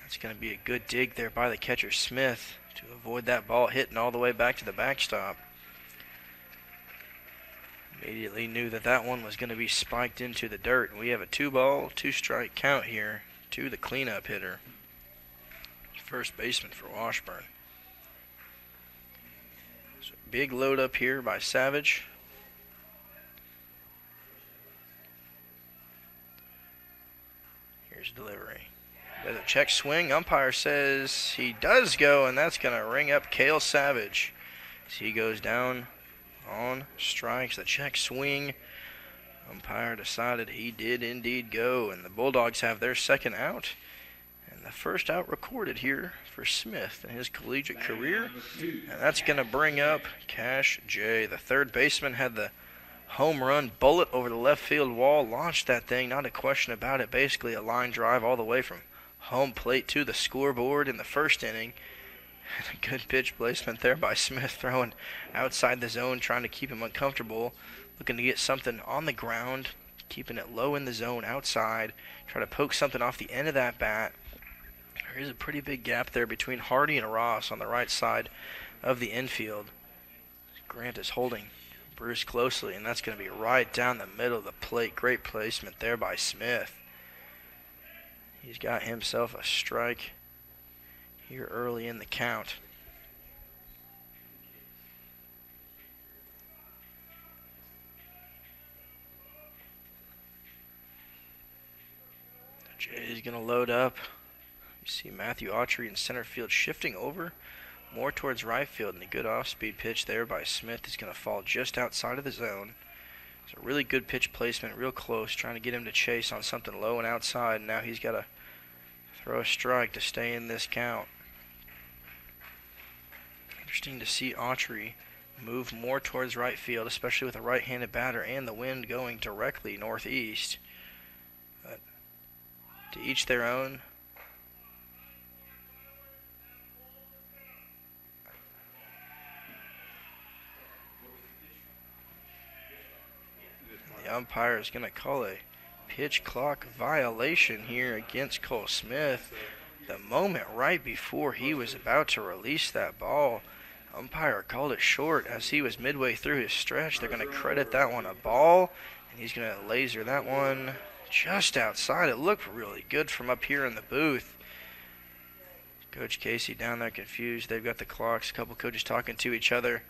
A: That's going to be a good dig there by the catcher Smith to avoid that ball hitting all the way back to the backstop. Immediately knew that that one was going to be spiked into the dirt. And we have a 2-ball, 2-strike count here to the cleanup hitter, first baseman for Washburn. So big load up here by Savage. Here's delivery. There's a check swing. Umpire says he does go, and that's going to ring up Cale Savage as he goes down on strikes. The check swing. Umpire decided he did indeed go, and the Bulldogs have their second out. And the first out recorded here for Smith in his collegiate career. And that's going to bring up Cash J. The third baseman had the home run bullet over the left field wall. Launched that thing, not a question about it. Basically a line drive all the way from home plate to the scoreboard in the first inning. And a good pitch placement there by Smith, throwing outside the zone, trying to keep him uncomfortable. Looking to get something on the ground, keeping it low in the zone outside. Try to poke something off the end of that bat. There is a pretty big gap there between Hardy and Ross on the right side of the infield. Grant is holding Bruce closely, and that's going to be right down the middle of the plate. Great placement there by Smith. He's got himself a strike here early in the count. Jay's going to load up. You see Matthew Autry in center field shifting over more towards right field, and a good off-speed pitch there by Smith is going to fall just outside of the zone. It's a really good pitch placement, real close, trying to get him to chase on something low and outside. Now he's got to throw a strike to stay in this count. Interesting to see Autry move more towards right field, especially with a right-handed batter and the wind going directly northeast. But to each their own. The umpire is going to call a pitch clock violation here against Cole Smith. The moment right before he was about to release that ball, umpire called it short as he was midway through his stretch. They're going to credit that one a ball, and he's going to laser that one just outside. It looked really good from up here in the booth. Coach Casey down there confused. They've got the clocks, a couple coaches talking to each other.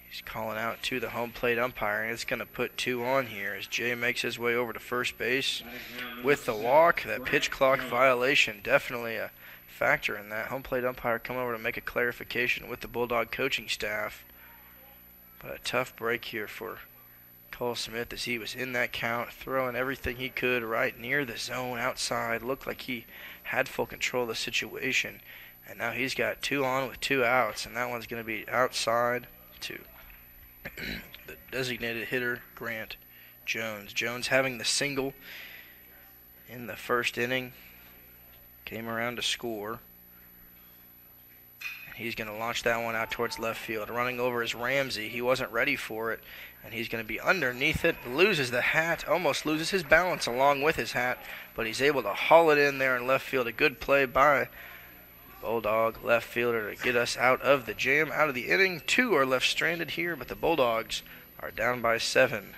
A: He's calling out to the home plate umpire, and it's going to put 2 on here as Jay makes his way over to first base with the walk. That pitch clock violation, definitely a factor in that. Home plate umpire come over to make a clarification with the Bulldog coaching staff. But a tough break here for Cole Smith as he was in that count, throwing everything he could right near the zone outside. Looked like he had full control of the situation. And now he's got 2 on with 2 outs, and that one's going to be outside to the designated hitter, Grant Jones. Jones having the single in the first inning. Came around to score. He's going to launch that one out towards left field. Running over is Ramsey. He wasn't ready for it, and he's going to be underneath it. Loses the hat, almost loses his balance along with his hat, but he's able to haul it in there in left field. A good play by Bulldog left fielder to get us out of the jam, out of the inning. 2 are left stranded here, but the Bulldogs are down by 7.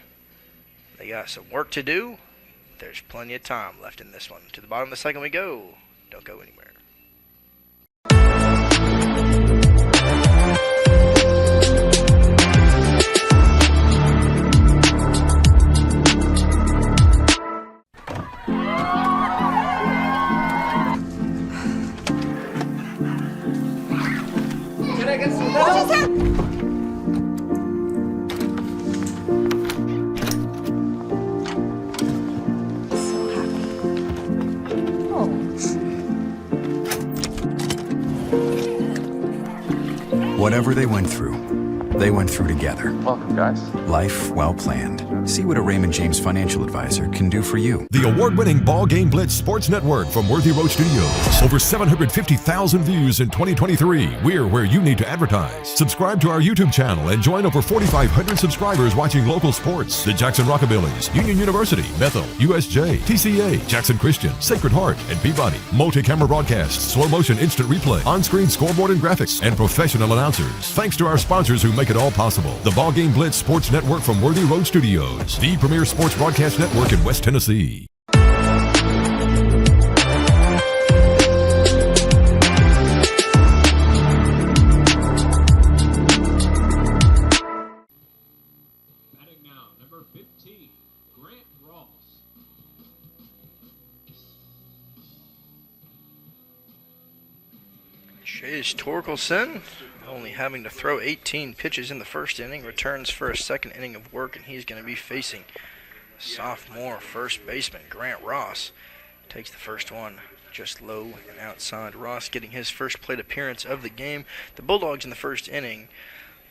A: They got some work to do. There's plenty of time left in this one. To the bottom of the second we go. Don't go anywhere.
J: I get some help?
K: Whatever they went through together.
M: Welcome, guys.
K: Life well planned. See what a Raymond James financial advisor can do for you.
N: The award-winning BallGame Blitz Sports Network from Worthy Road Studios. Over 750,000 views in 2023. We're where you need to advertise. Subscribe to our YouTube channel and join over 4,500 subscribers watching local sports. The Jackson Rockabillys, Union University, Bethel, USJ, TCA, Jackson Christian, Sacred Heart, and Peabody. Multi-camera broadcasts, slow motion instant replay, on-screen scoreboard and graphics, and professional announcers. Thanks to our sponsors who make it all possible. The BallGame Blitz Sports Network from Worthy Road Studios, the premier sports broadcast network in West Tennessee.
B: Batting now, number 15, Grant Ross.
A: Chase Torkelson, only having to throw 18 pitches in the first inning, returns for a second inning of work, and he's going to be facing sophomore first baseman Grant Ross. Takes the first one just low and outside. Ross getting his first plate appearance of the game. The Bulldogs in the first inning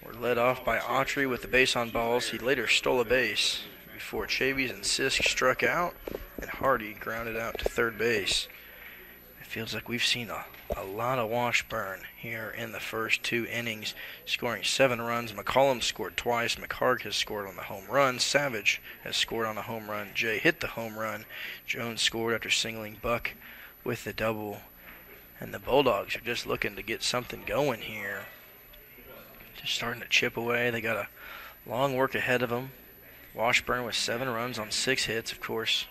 A: were led off by Autry with the base on balls. He later stole a base before Chavies and Sisk struck out, and Hardy grounded out to third base. It feels like we've seen a lot of Washburn here in the first two innings, scoring 7 runs. McCollum scored twice. McHarg has scored on the home run. Savage has scored on the home run. Jay hit the home run. Jones scored after singling Buck with the double. And the Bulldogs are just looking to get something going here. Just starting to chip away. They got a long work ahead of them. Washburn with 7 runs on 6 hits, of course.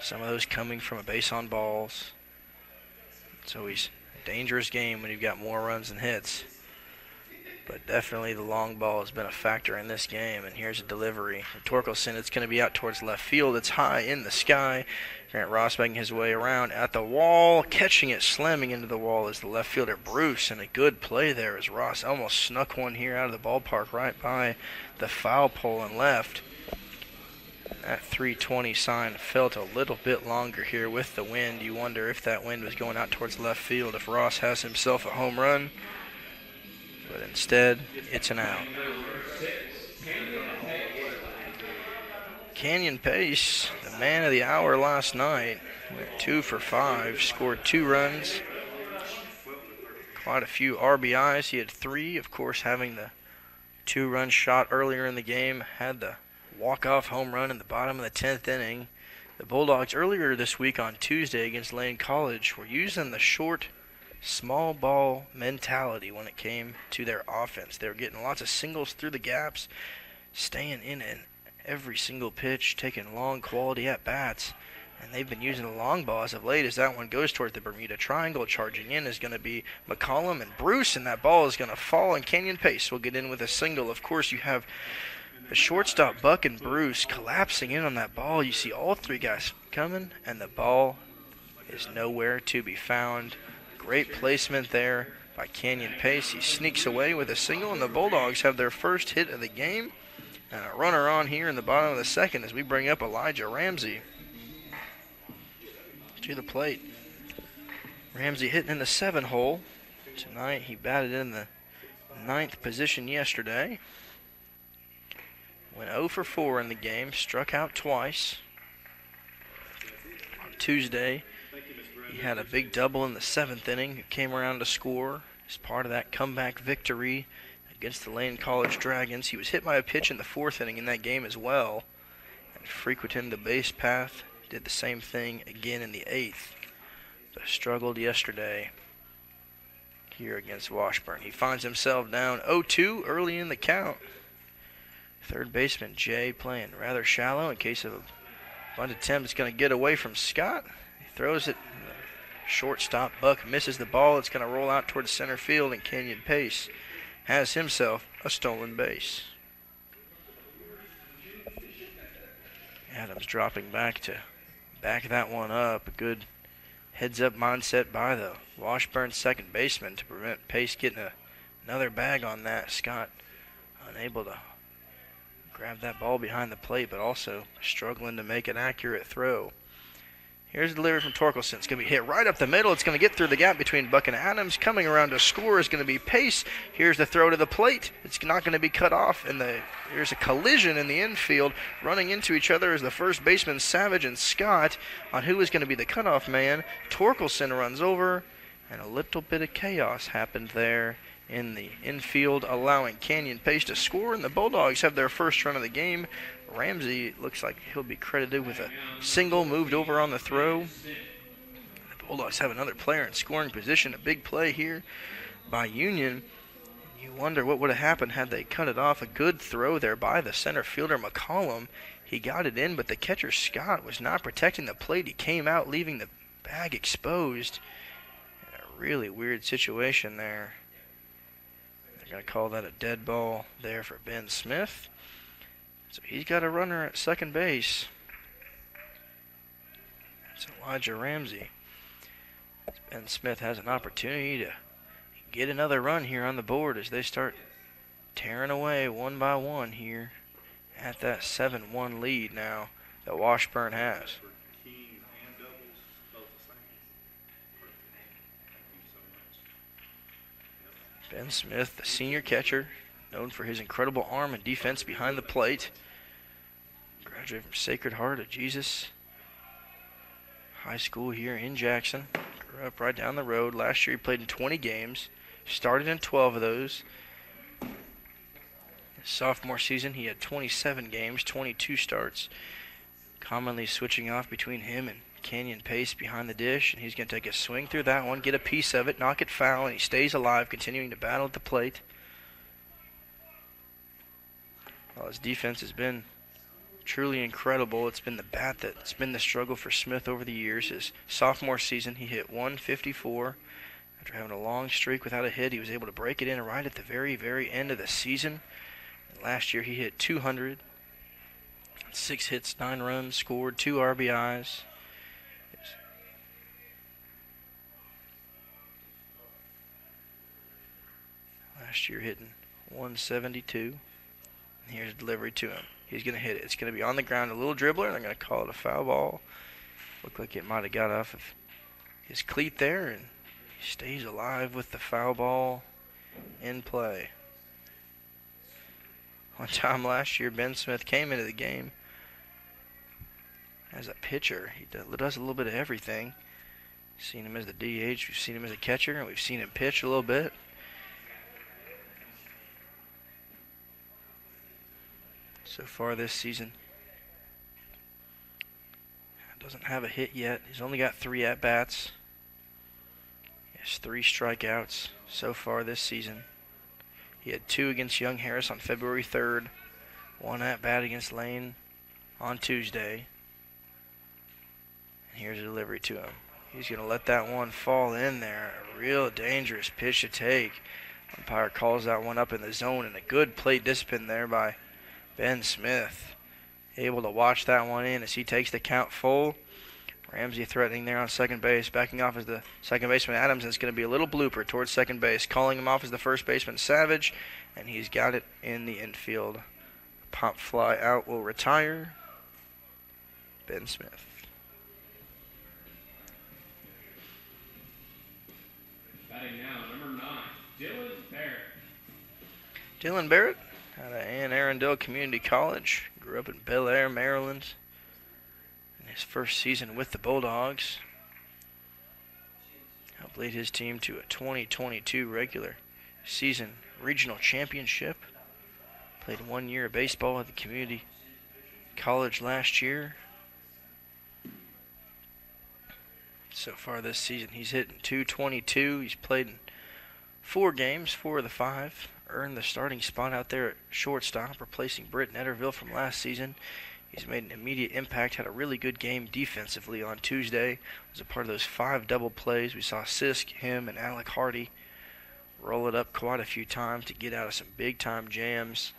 A: Some of those coming from a base on balls. It's always a dangerous game when you've got more runs than hits. But definitely the long ball has been a factor in this game. And here's a delivery. Torkelson, it's going to be out towards left field. It's high in the sky. Grant Ross making his way around at the wall. Catching it, slamming into the wall is the left fielder Bruce. And a good play there as Ross almost snuck one here out of the ballpark right by the foul pole and left. That 320 sign felt a little bit longer here with the wind. You wonder if that wind was going out towards left field, if Ross has himself a home run. But instead, it's an out. Canyon Pace, the man of the hour last night, went 2 for 5, scored 2 runs. Quite a few RBIs. He had 3, of course, having the 2-run shot earlier in the game, had the walk-off home run in the bottom of the 10th inning. The Bulldogs earlier this week on Tuesday against Lane College were using the short, small ball mentality when it came to their offense. They were getting lots of singles through the gaps, staying in every single pitch, taking long quality at-bats. And they've been using the long ball as of late as that one goes towards the Bermuda Triangle. Charging in is going to be McCollum and Bruce, and that ball is going to fall, and Canyon Pace will get in with a single. Of course, you have the shortstop, Buck and Bruce, collapsing in on that ball. You see all 3 guys coming, and the ball is nowhere to be found. Great placement there by Canyon Pace. He sneaks away with a single, and the Bulldogs have their first hit of the game. And a runner on here in the bottom of the second as we bring up Elijah Ramsey to the plate. Ramsey hitting in the 7-hole. Tonight he batted in the 9th position yesterday. Went 0 for 4 in the game, struck out twice. On Tuesday, he had a big double in the 7th inning, came around to score as part of that comeback victory against the Lane College Dragons. He was hit by a pitch in the 4th inning in that game as well, and frequented the base path, did the same thing again in the 8th, but struggled yesterday here against Washburn. He finds himself down 0-2 early in the count. Third baseman Jay playing rather shallow in case of a bunt attempt. It's going to get away from Scott. He throws it. Shortstop Buck misses the ball. It's going to roll out towards center field, and Canyon Pace has himself a stolen base. Adams dropping back to back that one up. A good heads-up mindset by the Washburn second baseman to prevent Pace getting Another bag on that. Scott unable to grab that ball behind the plate, but also struggling to make an accurate throw. Here's a delivery from Torkelson. It's going to be hit right up the middle. It's going to get through the gap between Buck and Adams. Coming around to score is going to be Pace. Here's the throw to the plate. It's not going to be cut off, and there's a collision in the infield. Running into each other is the first baseman, Savage and Scott, on who is going to be the cutoff man. Torkelson runs over, and a little bit of chaos happened there in the infield, allowing Canyon Pace to score, and the Bulldogs have their first run of the game. Ramsey looks like he'll be credited with a single moved over on the throw. The Bulldogs have another player in scoring position. A big play here by Union. You wonder what would have happened had they cut it off. A good throw there by the center fielder, McCollum. He got it in, but the catcher, Scott, was not protecting the plate. He came out, leaving the bag exposed. In a really weird situation there. They're going to call that a dead ball there for Ben Smith. So he's got a runner at second base. It's Elijah Ramsey. Ben Smith has an opportunity to get another run here on the board as they start tearing away one by one here at that 7-1 lead now that Washburn has. Ben Smith, the senior catcher, known for his incredible arm and defense behind the plate. Graduated from Sacred Heart of Jesus High School here in Jackson. Grew up right down the road. Last year he played in 20 games. Started in 12 of those. His sophomore season he had 27 games, 22 starts. Commonly switching off between him and Canyon Pace behind the dish. And he's going to take a swing through that one, get a piece of it, knock it foul, and he stays alive, continuing to battle at the plate. Well, his defense has been truly incredible. It's been the bat that's been the struggle for Smith over the years. His sophomore season, he hit 154. After having a long streak without a hit, he was able to break it in right at the very, very end of the season. And last year, he hit 200. 6 hits, 9 runs, scored 2 RBIs. Last year, hitting 172. And here's a delivery to him. He's going to hit it. It's going to be on the ground, a little dribbler, and they're going to call it a foul ball. Looked like it might have got off of his cleat there, and he stays alive with the foul ball in play. One time last year, Ben Smith came into the game as a pitcher. He does a little bit of everything. We've seen him as the DH, we've seen him as a catcher, and we've seen him pitch a little bit. So far this season, doesn't have a hit yet. He's only got 3 at-bats. He has 3 strikeouts so far this season. He had 2 against Young Harris on February 3rd, 1 at-bat against Lane on Tuesday. And here's a delivery to him. He's going to let that one fall in there. A real dangerous pitch to take. Umpire calls that one up in the zone, and a good plate discipline there by Ben Smith. Able to watch that one in as he takes the count full. Ramsey threatening there on second base. Backing off as the second baseman Adams, and it's going to be a little blooper towards second base. Calling him off as the first baseman Savage, and he's got it in the infield. Pop fly out will retire Ben Smith.
B: Batting now, number 9, Dylan Barrett.
A: Dylan Barrett out of Ann Arundel Community College. Grew up in Bel Air, Maryland. In his first season with the Bulldogs, helped lead his team to a 2022 regular season regional championship. Played 1 year of baseball at the community college last year. So far this season, he's hitting .222. He's played in 4 games, 4 of the 5. Earned the starting spot out there at shortstop, replacing Britt Netterville from last season. He's made an immediate impact, had a really good game defensively on Tuesday. Was a part of those 5 double plays. We saw Sisk, him, and Alec Hardy roll it up quite a few times to get out of some big-time jams.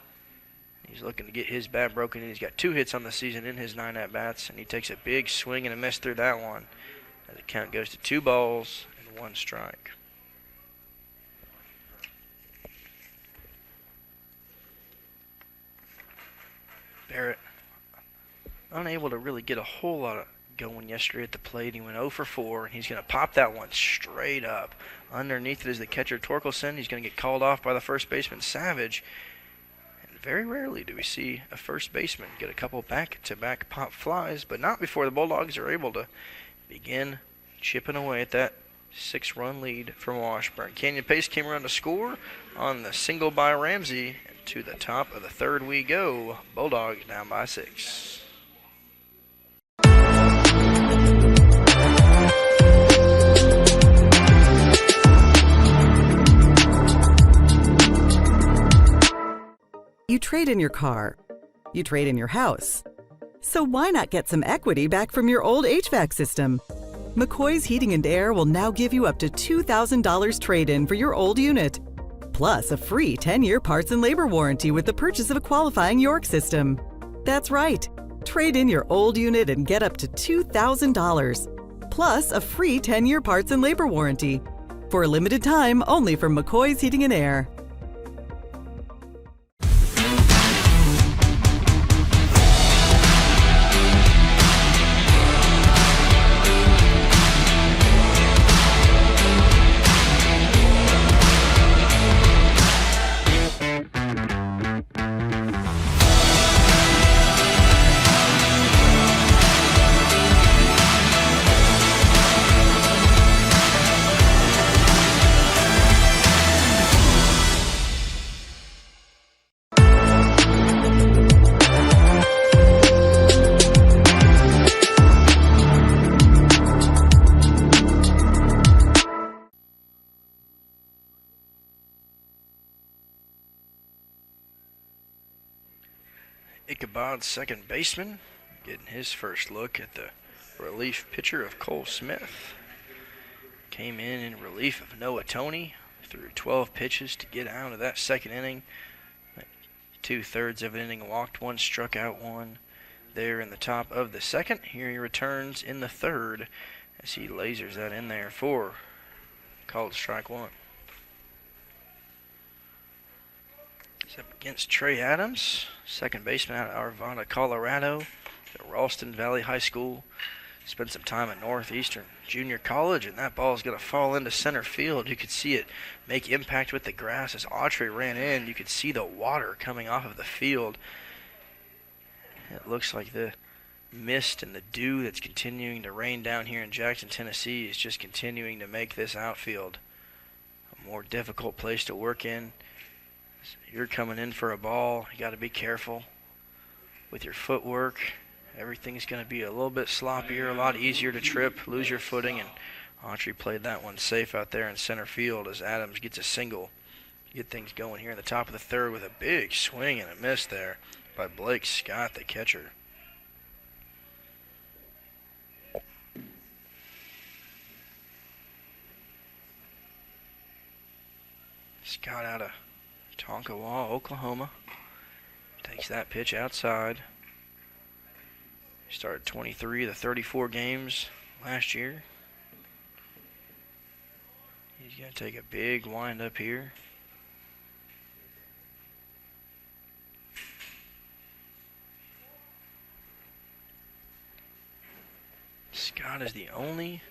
A: He's looking to get his bat broken in. He's got 2 hits on the season in his 9 at-bats, and he takes a big swing and a miss through that one. As the count goes to 2 balls and 1 strike. Barrett unable to really get a whole lot of going yesterday at the plate. He went 0 for 4, and he's going to pop that one straight up. Underneath it is the catcher, Torkelson. He's going to get called off by the first baseman, Savage. And very rarely do we see a first baseman get a couple back-to-back pop flies, but not before the Bulldogs are able to begin chipping away at that 6-run lead from Washburn. Canyon Pace came around to score on the single by Ramsey. And to the top of the third we go. Bulldogs down by 6.
D: You trade in your car. You trade in your house. So why not get some equity back from your old HVAC system? McCoy's Heating and Air will now give you up to $2,000 trade-in for your old unit. Plus a free 10-year parts and labor warranty with the purchase of a qualifying York system. That's right. Trade in your old unit and get up to $2,000. Plus a free 10-year parts and labor warranty. For a limited time, only from McCoy's Heating and Air. Ichabod's second baseman getting his first look at the relief pitcher of Cole Smith. Came in relief of Noah Toney, threw 12 pitches to get out of that second inning. 2/3 of an inning, walked one, struck out one there in the top of the second. Here he returns in the third as he lasers that in there for called strike one. He's up against Trey Adams, second baseman out of Arvada, Colorado, at Ralston Valley High School. Spent some time at Northeastern Junior College, and that ball is going to fall into center field. You could see it make impact with the grass as Autry ran in. You could see the water coming off of the field. It looks like the mist and the dew that's continuing to rain down here in Jackson, Tennessee is just continuing to make this outfield a more difficult place to work in. You're coming in for a ball, you got to be careful with your footwork. Everything's going to be a little bit sloppier, a lot easier to trip, lose your footing, and Autry played that one safe out there in center field as Adams gets a single. Get things going here in the top of the third with a big swing and a miss there by Blake Scott, the catcher. Scott out of Tonkawa, Oklahoma. Takes that pitch outside. He started 23 of the 34 games last year. He's going to take a big wind-up here. Scott is the only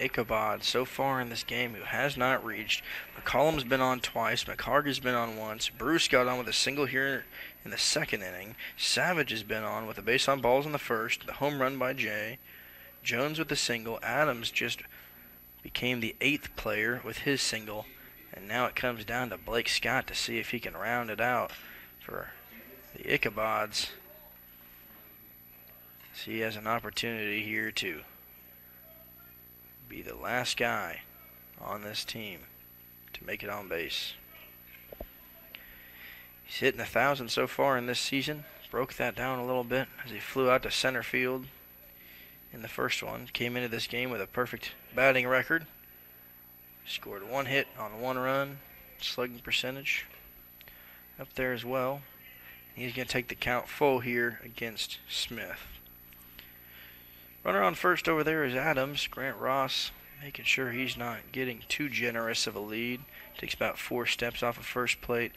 D: Ichabod so far in this game who has not reached. McCollum's been on twice. McHarg's been on once. Bruce got on with a single here in the second inning. Savage has been on with a base on balls in the first. The home run by Jay. Jones with the single. Adams just became the 8th player with his single. And now it comes down to Blake Scott to see if he can round it out for the Ichabods. So he has an opportunity here to be the last guy on this team to make it on base. He's hitting 1,000 so far in this season. Broke that down a little bit as he flew out to center field in the first one. Came into this game with a perfect batting record. Scored 1 hit on 1 run. Slugging percentage up there as well. He's going to take the count full here against Smith. Runner on first over there is Adams. Grant Ross making sure he's not getting too generous of a lead. Takes about 4 steps off of first plate.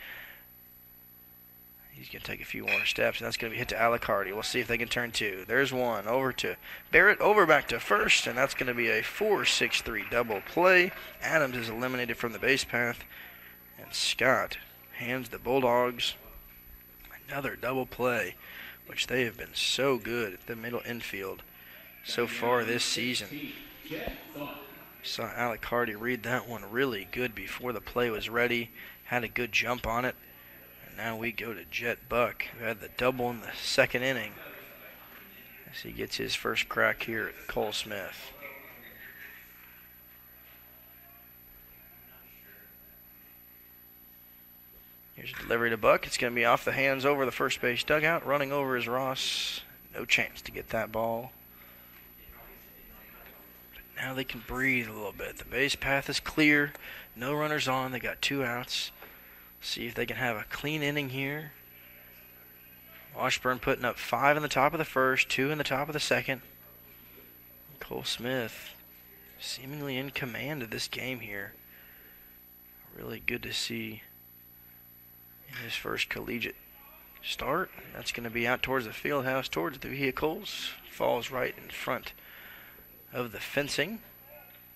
A: He's going to take a few more steps, and that's going to be hit to Alicardi. We'll see if they can turn two. There's one. Over to Barrett. Over back to first, and that's going to be a 4-6-3 double play. Adams is eliminated from the base path, and Scott hands the Bulldogs another double play, which they have been so good at the middle infield so far this season. Saw Alicardi read that one really good before the play was ready. Had a good jump on it. Now we go to Jet Buck, who had the double in the second inning, as he gets his first crack here at Cole Smith. Here's a delivery to Buck. It's going to be off the hands over the first base dugout. Running over is Ross. No chance to get that ball. But now they can breathe a little bit. The base path is clear. No runners on. They got 2 outs. See if they can have a clean inning here. Washburn putting up 5 in the top of the first, 2 in the top of the second. Cole Smith seemingly in command of this game here. Really good to see in his first collegiate start. That's going to be out towards the field house, towards the vehicles. Falls right in front of the fencing,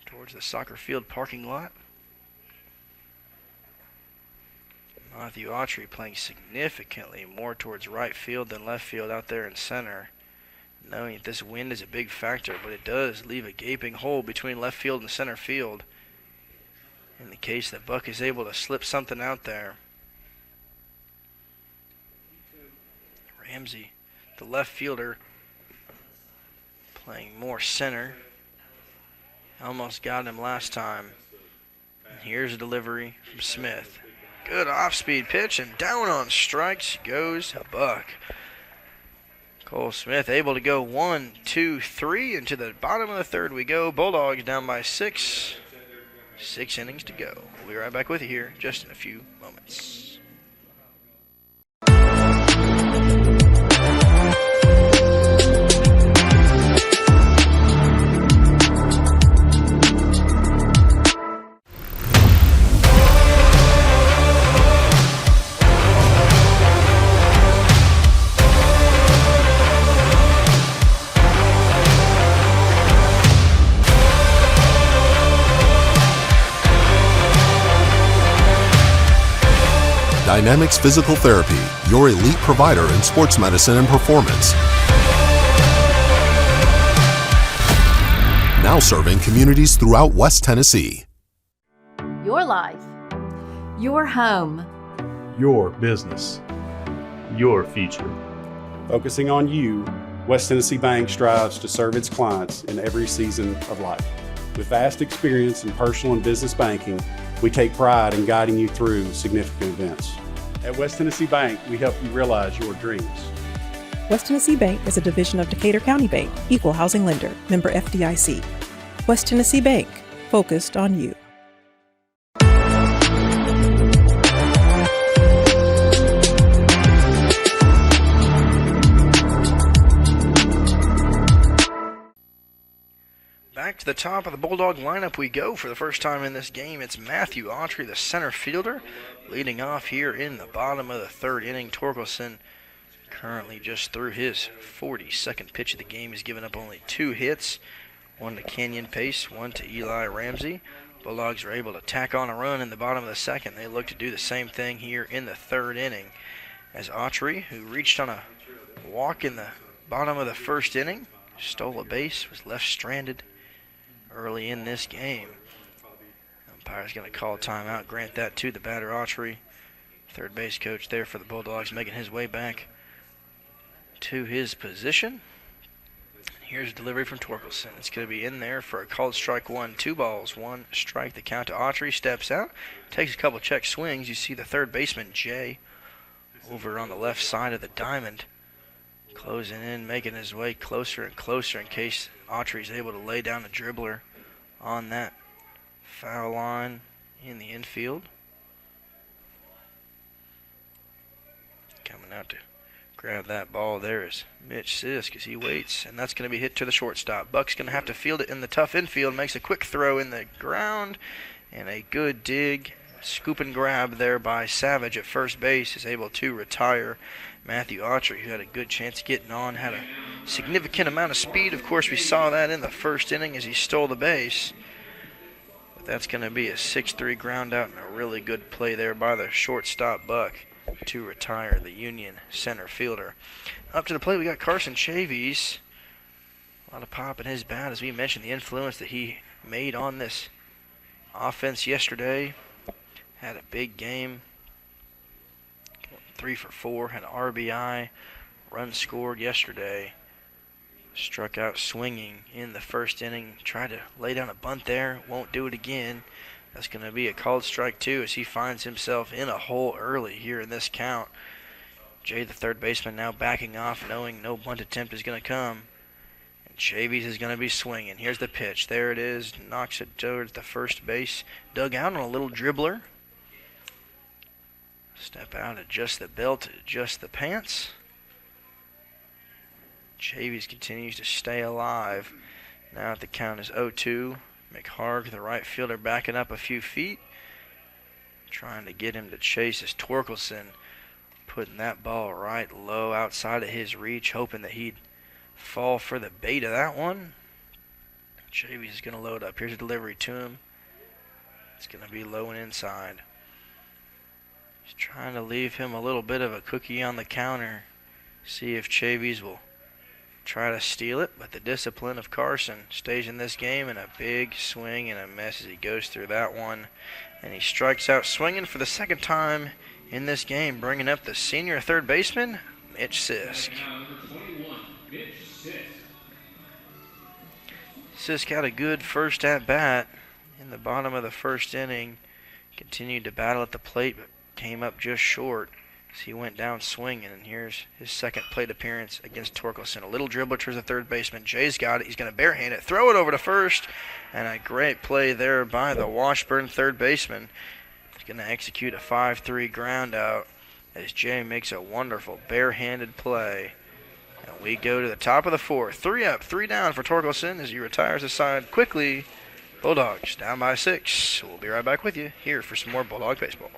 A: towards the soccer field parking lot. Matthew Autry playing significantly more towards right field than left field out there in center. Knowing that this wind is a big factor, but it does leave a gaping hole between left field and center field in the case that Buck is able to slip something out there. Ramsey, the left fielder, playing more center. Almost got him last time. And here's a delivery from Smith. Good off-speed pitch, and down on strikes goes Buck. Cole Smith able to go 1, 2, 3, and to the bottom of the third we go. Bulldogs down by 6. 6 innings to go. We'll be right back with you here just in a few moments.
C: Dynamics Physical Therapy, your elite provider in sports medicine and performance. Now serving communities throughout West Tennessee.
F: Your life. Your home.
G: Your business. Your future.
H: Focusing on you, West Tennessee Bank strives to serve its clients in every season of life. With vast experience in personal and business banking, we take pride in guiding you through significant events. At West Tennessee Bank, we help you realize your dreams.
I: West Tennessee Bank is a division of Decatur County Bank, equal housing lender, member FDIC. West Tennessee Bank, focused on you.
A: Back to the top of the Bulldog lineup we go for the first time in this game. It's Matthew Autry, the center fielder, leading off here in the bottom of the third inning. Torkelson currently just threw his 42nd pitch of the game. He's given up only 2 hits, 1 to Kenyon Pace, 1 to Eli Ramsey. Bulldogs are able to tack on a run in the bottom of the second. They look to do the same thing here in the third inning, as Autry, who reached on a walk in the bottom of the first inning, stole a base, was left stranded early in this game. Umpire's going to call a timeout, grant that to the batter, Autry. Third base coach there for the Bulldogs, making his way back to his position. Here's a delivery from Torkelson. It's going to be in there for a called strike 1. 2 balls, 1 strike. The count to Autry. Steps out, takes a couple check swings. You see the third baseman, Jay, over on the left side of the diamond, closing in, making his way closer and closer in case Autry's able to lay down a dribbler on that foul line in the infield. Coming out to grab that ball there is Mitch Sisk as he waits, and that's going to be hit to the shortstop. Buck's going to have to field it in the tough infield, makes a quick throw in the ground, and a good dig. scoop and grab there by Savage at first base is able to retire. Matthew Autry, who had a good chance of getting on, had a significant amount of speed. Of course, we saw that in the first inning as he stole the base. But that's going to be a 6-3 ground out and a really good play there by the shortstop Buck to retire the Union center fielder. Up to the plate, we got Carson Chavies. A lot of pop in his bat, as we mentioned, the influence that he made on this offense yesterday. Had a big game. 3 for 4, had an RBI, run scored yesterday. Struck out swinging in the first inning. Tried to lay down a bunt there, won't do it again. That's going to be a called strike 2 as he finds himself in a hole early here in this count. Jay, the third baseman, now backing off, knowing no bunt attempt is going to come. And Chavies is going to be swinging. Here's the pitch. There it is. Knocks it towards the first base dugout on a little dribbler. Step out, adjust the belt, adjust the pants. Chavies continues to stay alive. Now the count is 0-2. McHarg, the right fielder, backing up a few feet. Trying to get him to chase as Torkelson putting that ball right low outside of his reach, hoping that he'd fall for the bait of that one. Chavies is going to load up. Here's a delivery to him. It's going to be low and inside. He's trying to leave him a little bit of a cookie on the counter. See if Chavies will try to steal it, but the discipline of Carson stays in this game, and a big swing and a miss as he goes through that one. And he strikes out swinging for the second time in this game, bringing up the senior third baseman, Mitch Sisk. Sisk had a good first at-bat in the bottom of the first inning. Continued to battle at the plate, but came up just short as he went down swinging. And here's his second plate appearance against Torkelson. A little dribbler towards the third baseman. Jay's got it. He's going to barehand it, throw it over to first, and a great play there by the Washburn third baseman. He's going to execute a 5-3 ground out as Jay makes a wonderful barehanded play. And we go to the top of the fourth. 3 up, 3 down for Torkelson as he retires the side quickly. Bulldogs down by 6. We'll be right back with you here for some more Bulldog baseball.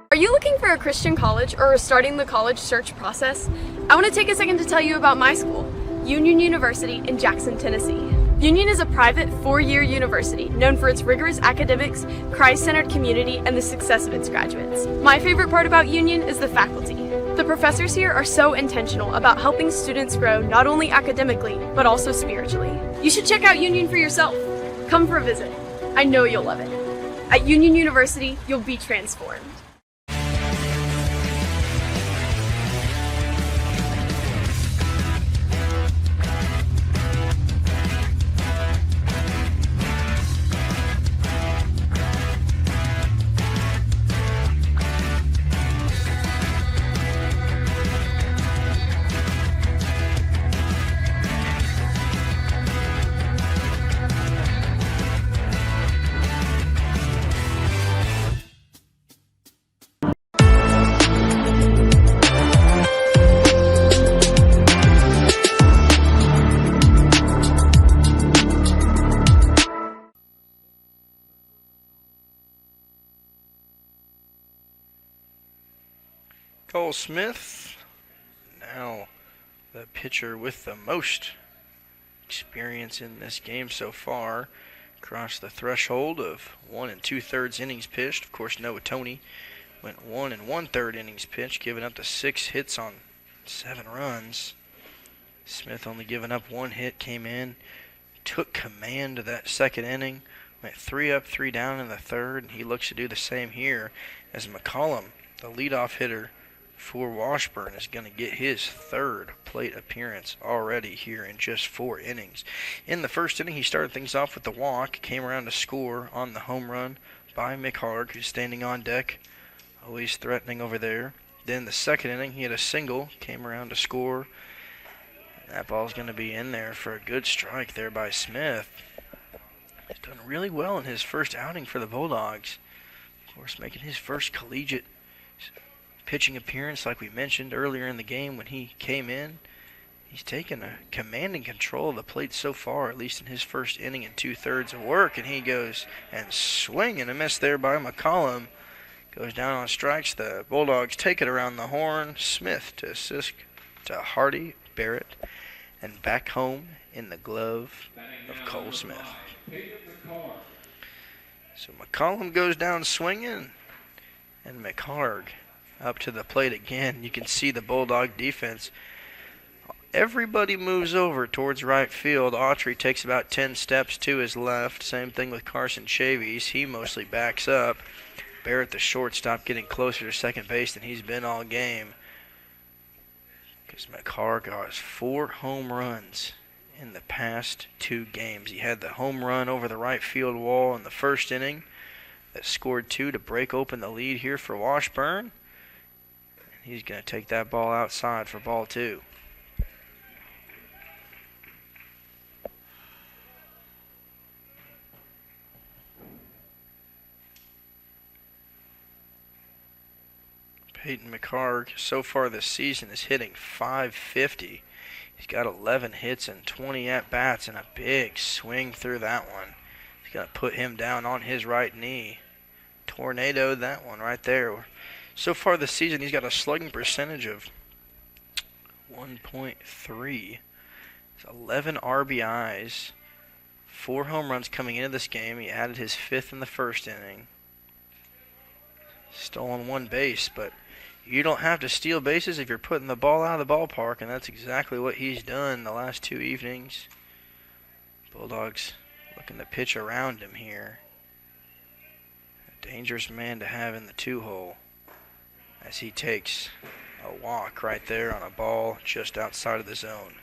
E: Are you looking for a Christian college or are starting the college search process? I want to take a second to tell you about my school, Union University in Jackson, Tennessee. Union is a private 4-year university known for its rigorous academics, Christ-centered community, and the success of its graduates. My favorite part about Union is the faculty. The professors here are so intentional about helping students grow not only academically, but also spiritually. You should check out Union for yourself. Come for a visit. I know you'll love it. At Union University, you'll be transformed.
A: Cole Smith, now the pitcher with the most experience in this game so far, crossed the threshold of 1 2/3 innings pitched. Of course, Noah Toney went 1 1/3 innings pitched, giving up to 6 hits on 7 runs. Smith only giving up 1 hit, came in, took command of that second inning, went 3 up, 3 down in the third, and he looks to do the same here as McCollum, the leadoff hitter for Washburn, is going to get his 3rd plate appearance already here in just 4 innings. In the first inning, he started things off with the walk, came around to score on the home run by McHarg, who's standing on deck, always threatening over there. Then the second inning, he had a single, came around to score. That ball's going to be in there for a good strike there by Smith. He's done really well in his first outing for the Bulldogs. Of course, making his first collegiate pitching appearance like we mentioned earlier in the game when he came in. He's taken a commanding control of the plate so far, at least in his first inning and 2/3 of work, and he goes and swing and a miss there by McCollum. Goes down on strikes. The Bulldogs take it around the horn. Smith to Sisk to Hardy, Barrett, and back home in the glove of Cole Smith. So McCollum goes down swinging, and McHarg up to the plate again. You can see the Bulldog defense. Everybody moves over towards right field. Autry takes about 10 steps to his left. Same thing with Carson Chavis. He mostly backs up. Barrett, the shortstop, getting closer to second base than he's been all game. Because McHarg has 4 home runs in the past 2 games. He had the home run over the right field wall in the first inning that scored 2 to break open the lead here for Washburn. And he's going to take that ball outside for ball 2. Peyton McHarg so far this season is hitting .550. He's got 11 hits and 20 at-bats and a big swing through that one. He's going to put him down on his right knee. Tornadoed that one right there. So far this season, he's got a slugging percentage of 1.3. 11 RBIs, 4 home runs coming into this game. He added his 5th in the first inning. Stolen 1 base, but you don't have to steal bases if you're putting the ball out of the ballpark, and that's exactly what he's done the last 2 evenings. Bulldogs looking to pitch around him here. A dangerous man to have in the 2-hole as he takes a walk right there on a ball just outside of the zone.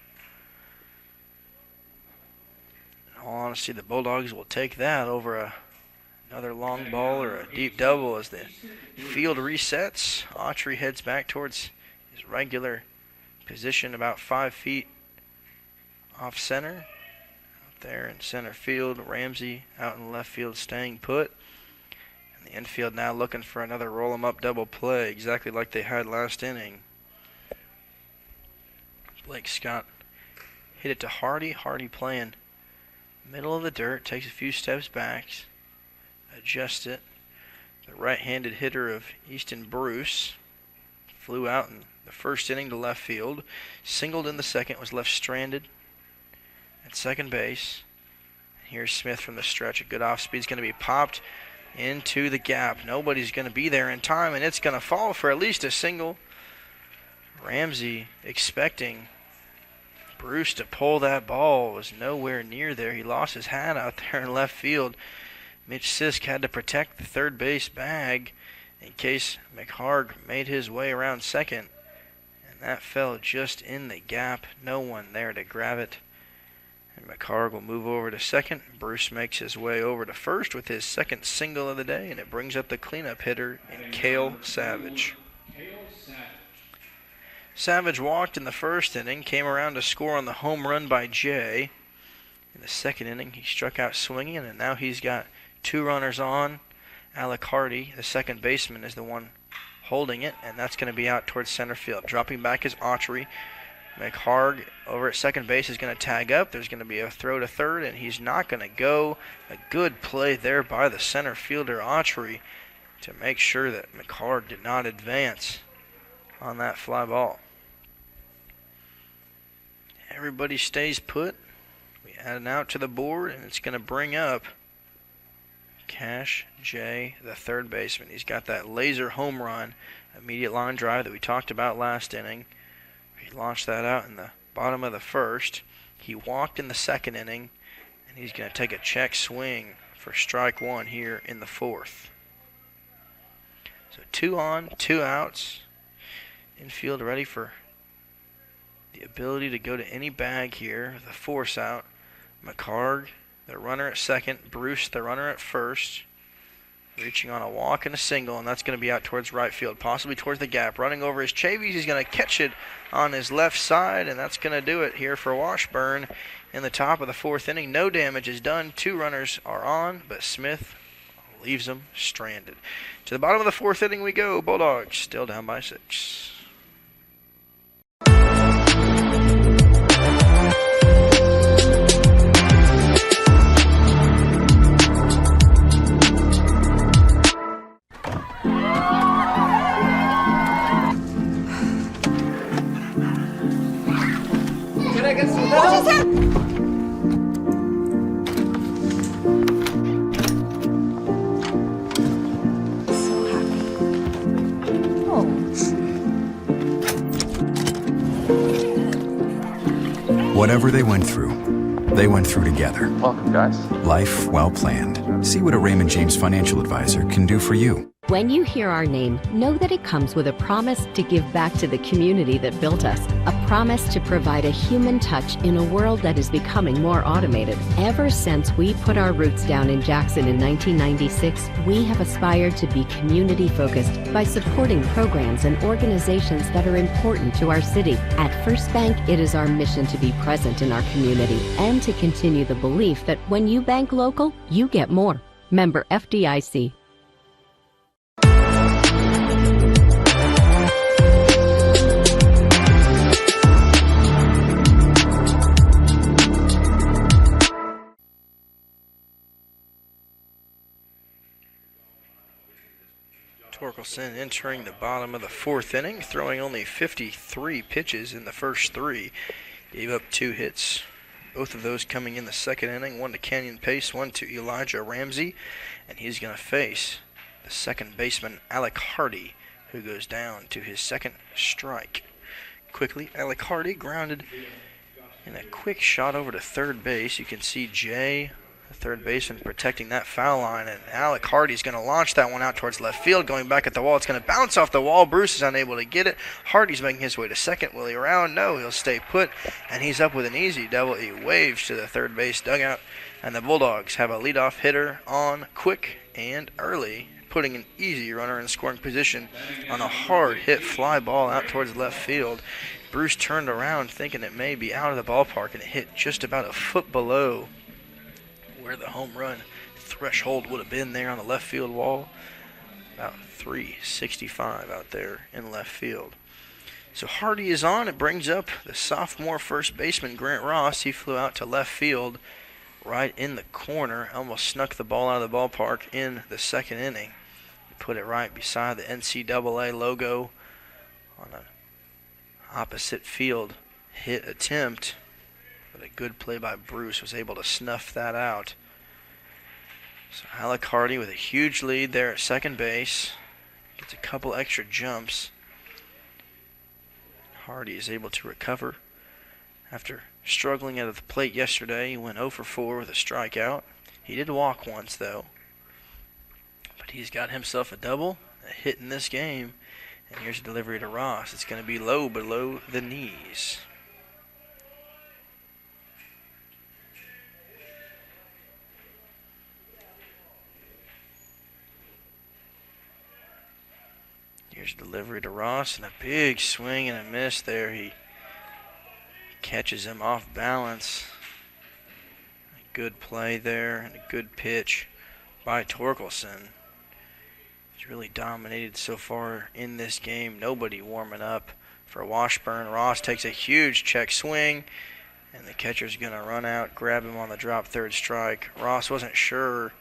A: In all honesty, the Bulldogs will take that over another long ball or a deep double as the field resets. Autry heads back towards his regular position about 5 feet off center. Out there in center field, Ramsey out in left field staying put. And the infield now looking for another roll-em-up double play, exactly like they had last inning. Blake Scott hit it to Hardy. Hardy playing middle of the dirt, takes a few steps back. Adjust it. The right-handed hitter of Easton Bruce flew out in the first inning to left field, singled in the second, was left stranded at second base. And here's Smith from the stretch. A good off-speed is going to be popped into the gap. Nobody's going to be there in time, and it's going to fall for at least a single. Ramsey expecting Bruce to pull that ball, was nowhere near there. He lost his hat out there in left field. Mitch Sisk had to protect the third base bag in case McHarg made his way around second. And that fell just in the gap. No one there to grab it. And McHarg will move over to second. Bruce makes his way over to first with his second single of the day, and it brings up the cleanup hitter in Cale Savage. Savage walked in the first inning, came around to score on the home run by Jay. In the second inning, he struck out swinging, and now he's got 2 runners on. Alec Hardy, the second baseman, is the one holding it, and that's going to be out towards center field. Dropping back is Autry. McHarg over at second base is going to tag up. There's going to be a throw to third, and he's not going to go. A good play there by the center fielder, Autry, to make sure that McHarg did not advance on that fly ball. Everybody stays put. We add an out to the board, and it's going to bring up Cash J, the third baseman. He's got that laser home run, immediate line drive that we talked about last inning. He launched that out in the bottom of the first. He walked in the second inning, and he's going to take a check swing for strike 1 here in the 4th. So 2 on, 2 outs. Infield ready for the ability to go to any bag here. The force out. McHarg, the runner at second. Bruce, the runner at first. Reaching on a walk and a single, and that's going to be out towards right field, possibly towards the gap. Running over is Chavis. He's going to catch it on his left side, and that's going to do it here for Washburn in the top of the 4th inning. No damage is done. 2 runners are on, but Smith leaves them stranded. To the bottom of the fourth inning we go. Bulldogs still down by 6.
J: Can I get some help?
K: Whatever they went through together.
M: Welcome, guys.
K: Life well planned. See what a Raymond James financial advisor can do for you.
L: When you hear our name, know that it comes with a promise to give back to the community that built us. A promise to provide a human touch in a world that is becoming more automated. Ever since we put our roots down in Jackson in 1996, we have aspired to be community-focused by supporting programs and organizations that are important to our city. At First Bank, it is our mission to be present in our community and to continue the belief that when you bank local, you get more. Member FDIC.
A: Torkelson entering the bottom of the fourth inning, throwing only 53 pitches in the first 3. Gave up 2 hits, both of those coming in the second inning, one to Canyon Pace, one to Elijah Ramsey, and he's going to face the second baseman, Alec Hardy, who goes down to his second strike. Quickly, Alec Hardy grounded in a quick shot over to third base. You can see Jay, the third baseman, protecting that foul line, and Alec Hardy's going to launch that one out towards left field, going back at the wall. It's going to bounce off the wall. Bruce is unable to get it. Hardy's making his way to second. Will he round? No, he'll stay put, and he's up with an easy double. He waves to the third base dugout, and the Bulldogs have a leadoff hitter on quick and early, putting an easy runner in scoring position on a hard hit fly ball out towards left field. Bruce turned around thinking it may be out of the ballpark, and it hit just about a foot below where the home run threshold would have been there on the left field wall. About 365 out there in left field. So Hardy is on. It brings up the sophomore first baseman, Grant Ross. He flew out to left field right in the corner. Almost snuck the ball out of the ballpark in the second inning. He put it right beside the NCAA logo on an opposite field hit attempt. But a good play by Bruce was able to snuff that out. So Alec Hardy with a huge lead there at second base. Gets a couple extra jumps. Hardy is able to recover. After struggling out of the plate yesterday, he went 0 for 4 with a strikeout. He did walk once, though. But he's got himself a double, a hit in this game. And here's a delivery to Ross. It's going to be low below the knees. Here's delivery to Ross, and a big swing and a miss there. He catches him off balance. A good play there, and a good pitch by Torkelson. He's really dominated so far in this game. Nobody warming up for Washburn. Ross takes a huge check swing, and the catcher's going to run out, grab him on the drop, third strike. Ross wasn't sure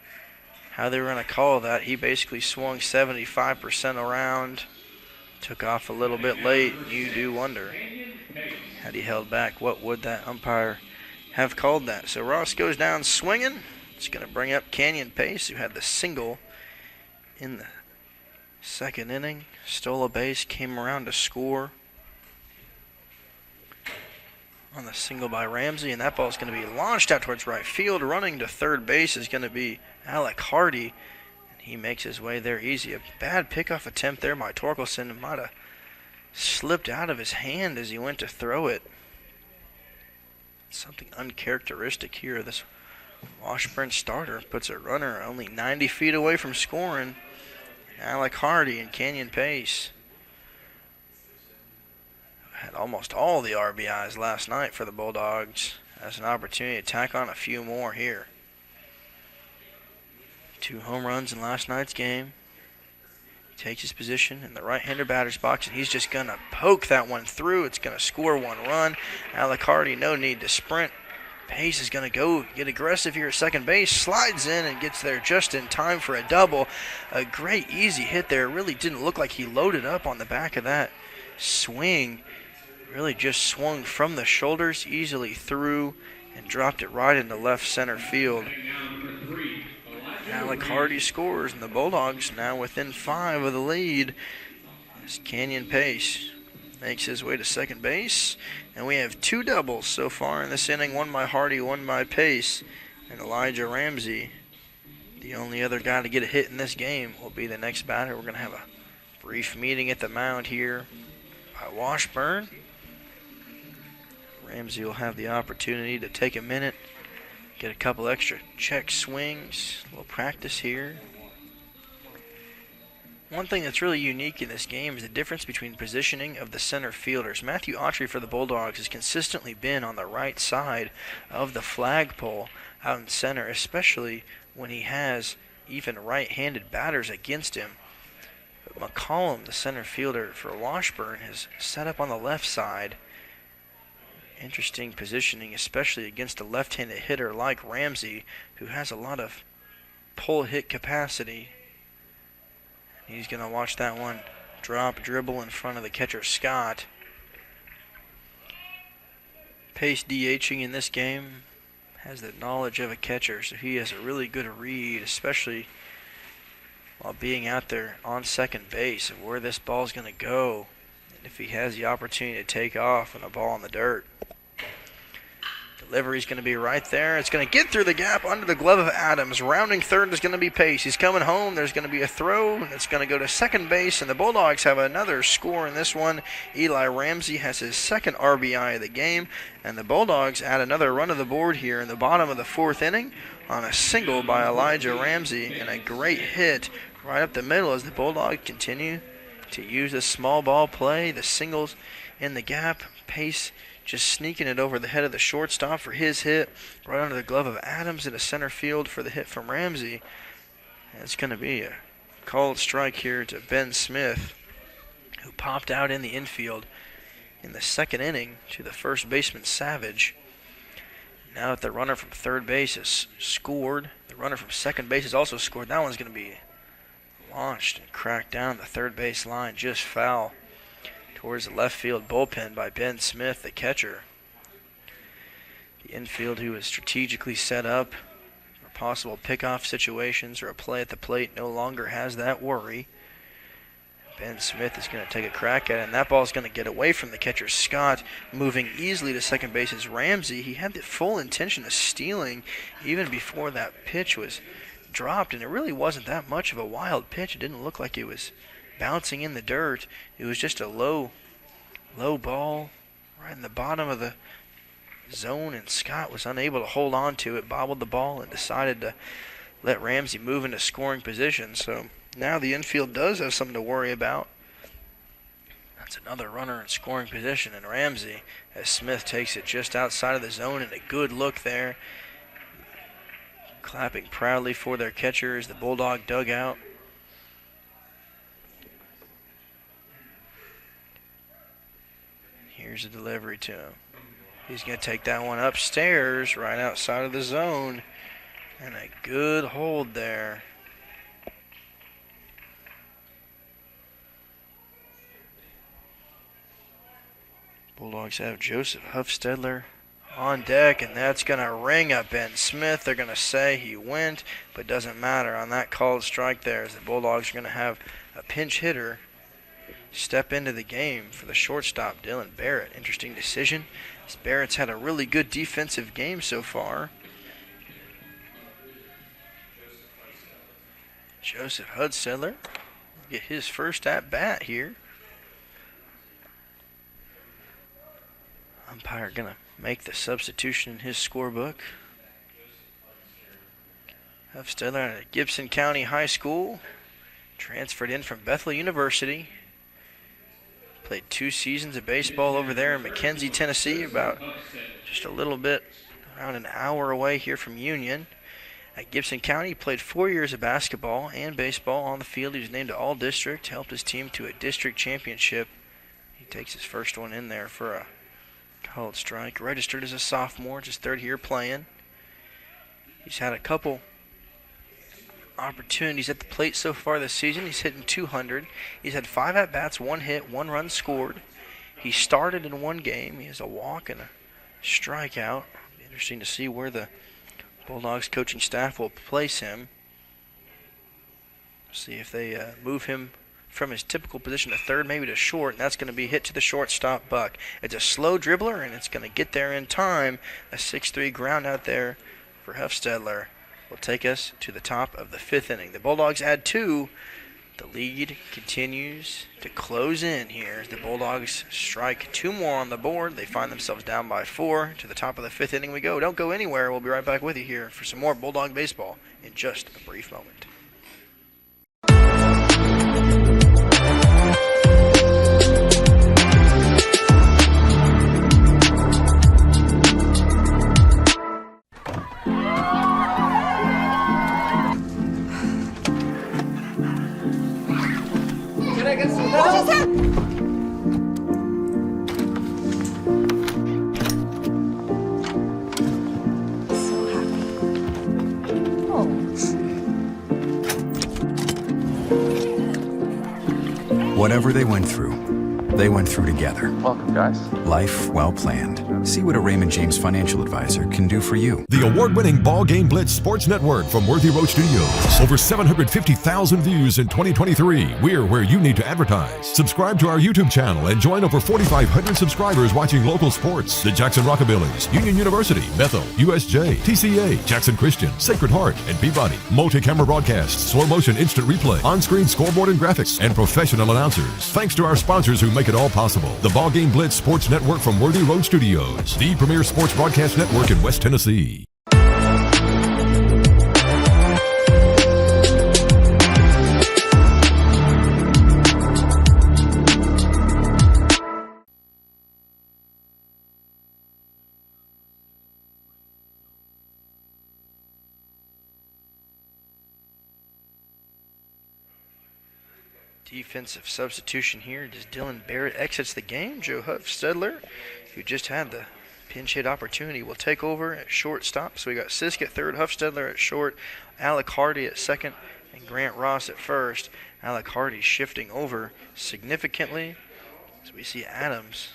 A: how they were going to call that. He basically swung 75% around, took off a little bit late. You do wonder, had he held back, what would that umpire have called that? So Ross goes down swinging. It's going to bring up Canyon Pace, who had the single in the second inning. Stole a base, came around to score on the single by Ramsey, and that ball is going to be launched out towards right field. Running to third base is going to be Alec Hardy, and he makes his way there easy. A bad pickoff attempt there by Torkelson. It might have slipped out of his hand as he went to throw it. Something uncharacteristic here. This Washburn starter puts a runner only 90 feet away from scoring. Alec Hardy and Canyon Pace had almost all the RBIs last night for the Bulldogs. Has an opportunity to tack on a few more here. 2 home runs in last night's game. Takes his position in the right-hander batter's box, and he's just going to poke that one through. It's going to score 1 run. Alicardi, no need to sprint. Pace is going to go get aggressive here at second base, slides in and gets there just in time for a double. A great easy hit there. Really didn't look like he loaded up on the back of that swing. Really just swung from the shoulders easily through and dropped it right into left center field. Alicardi scores, and the Bulldogs now within 5 of the lead as Canyon Pace makes his way to second base. And we have 2 doubles so far in this inning, 1 by Hardy, 1 by Pace. And Elijah Ramsey, the only other guy to get a hit in this game, will be the next batter. We're going to have a brief meeting at the mound here by Washburn. Ramsey will have the opportunity to take a minute, get a couple extra check swings, a little practice here. One thing that's really unique in this game is the difference between positioning of the center fielders. Matthew Autry for the Bulldogs has consistently been on the right side of the flagpole out in center, especially when he has even right-handed batters against him. But McCollum, the center fielder for Washburn, has set up on the left side. Interesting positioning, especially against a left-handed hitter like Ramsey, who has a lot of pull hit capacity. He's going to watch that one dribble in front of the catcher, Scott. Pace DHing in this game has the knowledge of a catcher, so he has a really good read, especially while being out there on second base of where this ball is going to go, and if he has the opportunity to take off on a ball in the dirt. Delivery's going to be right there. It's going to get through the gap under the glove of Adams. Rounding third is going to be Pace. He's coming home. There's going to be a throw, and it's going to go to second base, and the Bulldogs have another score in this one. Eli Ramsey has his second RBI of the game, and the Bulldogs add another run to the board here in the bottom of the 4th inning on a single by Elijah Ramsey, and a great hit right up the middle as the Bulldogs continue to use the small ball play, the singles in the gap. Pace just sneaking it over the head of the shortstop for his hit, right under the glove of Adams into center field for the hit from Ramsey. And it's going to be a called strike here to Ben Smith, who popped out in the infield in the 2nd inning to the first baseman, Savage. Now that the runner from third base has scored, the runner from second base has also scored. That one's going to be launched and cracked down the third base line, just foul towards the left field bullpen by Ben Smith, the catcher. The infield, who is strategically set up for possible pickoff situations or a play at the plate, no longer has that worry. Ben Smith is going to take a crack at it, and that ball is going to get away from the catcher, Scott. Moving easily to second base is Ramsey. He had the full intention of stealing even before that pitch was dropped, and it really wasn't that much of a wild pitch. It didn't look like it was bouncing in the dirt. It was just a low ball right in the bottom of the zone, and Scott was unable to hold on to it, bobbled the ball, and decided to let Ramsey move into scoring position. So now the infield does have something to worry about. That's another runner in scoring position, and Ramsey, as Smith takes it just outside of the zone, and a good look there. Clapping proudly for their catcher as the Bulldog dugout. Here's a delivery to him. He's going to take that one upstairs, right outside of the zone. And a good hold there. Bulldogs have Joseph Huffstedler on deck, and that's going to ring up Ben Smith. They're going to say he went, but doesn't matter on that called strike there, as the Bulldogs are going to have a pinch hitter step into the game for the shortstop, Dylan Barrett. Interesting decision, as Barrett's had a really good defensive game so far. Joseph Huffstedler will get his first at-bat here. Umpire going to make the substitution in his scorebook. Huffstedler at Gibson County High School, transferred in from Bethel University. Played 2 seasons of baseball over there in McKenzie, Tennessee, about just a little bit, around an hour away here from Union. At Gibson County, he played 4 years of basketball and baseball on the field. He was named to All-District, helped his team to a district championship. He takes his first one in there for a college strike. Registered as a sophomore, just third year playing. He's had a couple opportunities at the plate so far this season. He's hitting .200. He's had 5 at-bats, 1 hit, 1 run scored. He started in 1 game. He has a walk and a strikeout. Interesting to see where the Bulldogs coaching staff will place him. See if they move him from his typical position to third, maybe to short, and that's going to be hit to the shortstop, Buck. It's a slow dribbler, and it's going to get there in time. A 6-3 ground out there for Huffstedler will take us to the top of the 5th inning. The Bulldogs add 2. The lead continues to close in here as the Bulldogs strike 2 more on the board. They find themselves down by 4. To the top of the 5th inning we go. Don't go anywhere. We'll be right back with you here for some more Bulldog baseball in just a brief moment.
K: Whatever they went through together.
M: Welcome, guys.
K: Life well planned. See what a Raymond James financial advisor can do for you.
N: The award-winning BallGame Blitz Sports Network from Worthy Road Studios. Over 750,000 views in 2023. We're where you need to advertise. Subscribe to our YouTube channel and join over 4,500 subscribers watching local sports. The Jackson Rockabillys, Union University, Bethel, USJ, TCA, Jackson Christian, Sacred Heart, and Peabody. Multi-camera broadcasts, slow motion instant replay, on-screen scoreboard and graphics, and professional announcers. Thanks to our sponsors who make it all possible. The BallGame Blitz Sports Network from Worthy Road Studios, the premier sports broadcast network in West Tennessee. Defensive substitution here as Dylan Barrett exits the game. Joe Huffstedler, who just had the pinch hit opportunity, will take over at shortstop. So we got Sisk at third, Huffstedler at short, Alec Hardy at second, and Grant Ross at first. Alec Hardy shifting over significantly. So we see Adams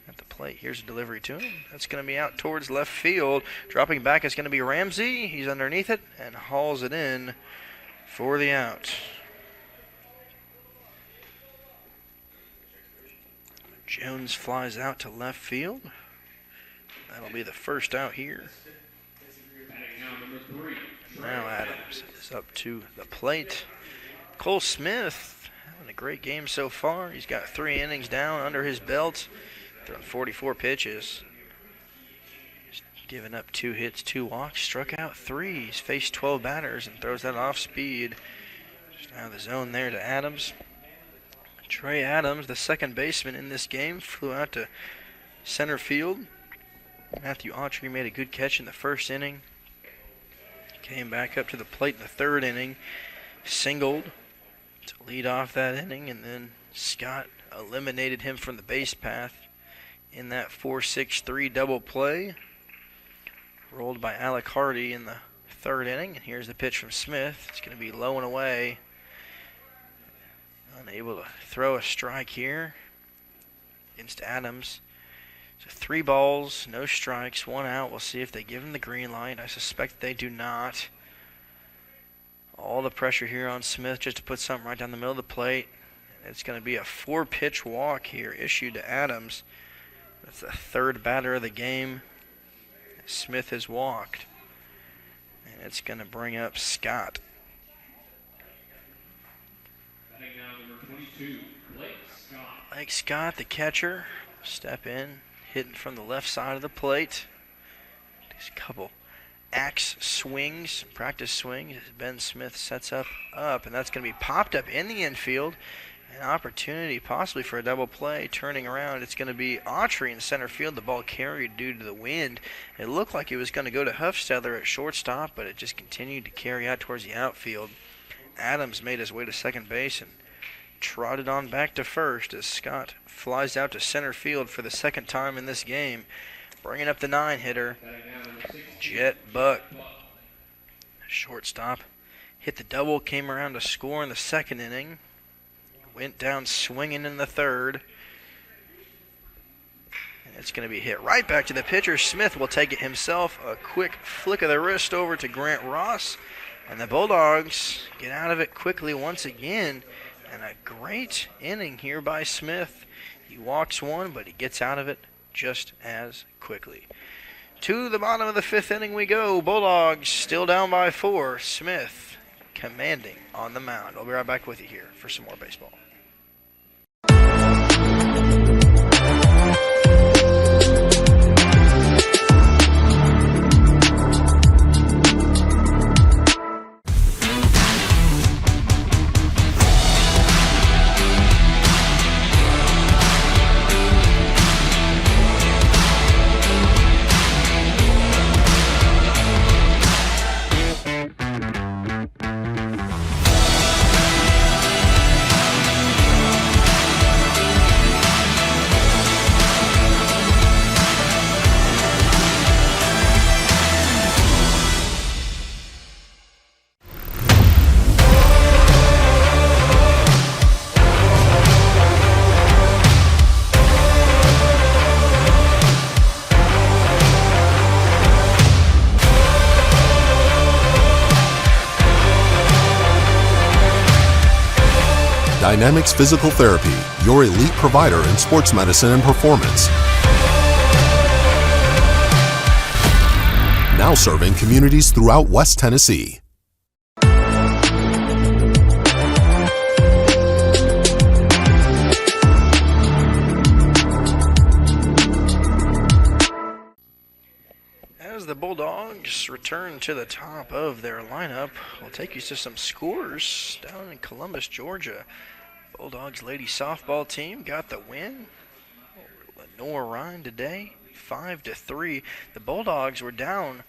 N: at the plate. Here's a delivery to him. That's going to be out towards left field. Dropping back is going to be Ramsey. He's underneath it and hauls it in for the out. Jones flies out to left field. That'll be the first out here. Now Adams is up to the plate. Cole Smith having a great game so far. He's got 3 innings down under his belt. Throwing 44 pitches. He's given up 2 hits, 2 walks, struck out 3. He's faced 12 batters and throws that off speed. Just out of the zone there to Adams. Trey Adams, the second baseman in this game, flew out to center field. Matthew Autry made a good catch in the first inning. Came back up to the plate in the third inning. Singled to lead off that inning, and then Scott eliminated him from the base path in that 4-6-3 double play. Rolled by Alec Hardy in the third inning, and here's the pitch from Smith. It's going to be low and away. Unable to throw a strike here against Adams. So 3 balls, no strikes, 1 out. We'll see if they give him the green light. I suspect they do not. All the pressure here on Smith just to put something right down the middle of the plate. It's going to be a 4-pitch walk here issued to Adams. That's the 3rd batter of the game. Smith has walked. And it's going to bring up Scott. Blake Scott, the catcher, step in, hitting from the left side of the plate. Just a couple axe swings, practice swings, as Ben Smith sets up, and that's going to be popped up in the infield.
A: An opportunity possibly for a double play. Turning around, it's going to be Autry in center field. The ball carried due to the wind. It looked like it was going to go to Huffstetter at shortstop, but it just continued to carry out towards the outfield. Adams made his way to second base and trotted on back to first as Scott flies out to center field for the second time in this game. Bringing up the 9-hitter, Jet Buck. Shortstop hit the double, came around to score in the second inning. Went down swinging in the third. And it's going to be hit right back to the pitcher. Smith will take it himself. A quick flick of the wrist over to Grant Ross. And the Bulldogs get out of it quickly once again. And a great inning here by Smith. He walks one, but he gets out of it just as quickly. To the bottom of the fifth inning we go. Bulldogs still down by 4. Smith commanding on the mound. I'll be right back with you here for some more baseball.
C: Dynamics Physical Therapy, your elite provider in sports medicine and performance. Now serving communities throughout West Tennessee.
A: As the Bulldogs return to the top of their lineup, we'll take you to some scores down in Columbus, Georgia. Bulldogs lady softball team got the win over Lenore Rhine today, 5-3. The Bulldogs were down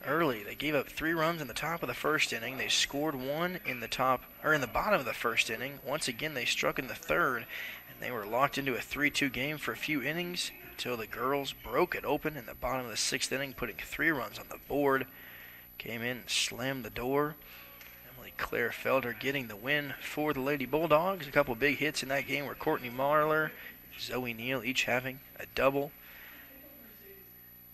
A: early. They gave up 3 runs in the top of the first inning. They scored 1 in the bottom of the first inning. Once again, they struck in the third, and they were locked into a 3-2 game for a few innings until the girls broke it open in the bottom of the 6th inning, putting 3 runs on the board. Came in and slammed the door. Claire Felder getting the win for the Lady Bulldogs. A couple big hits in that game were Courtney Marler, Zoe Neal each having a double.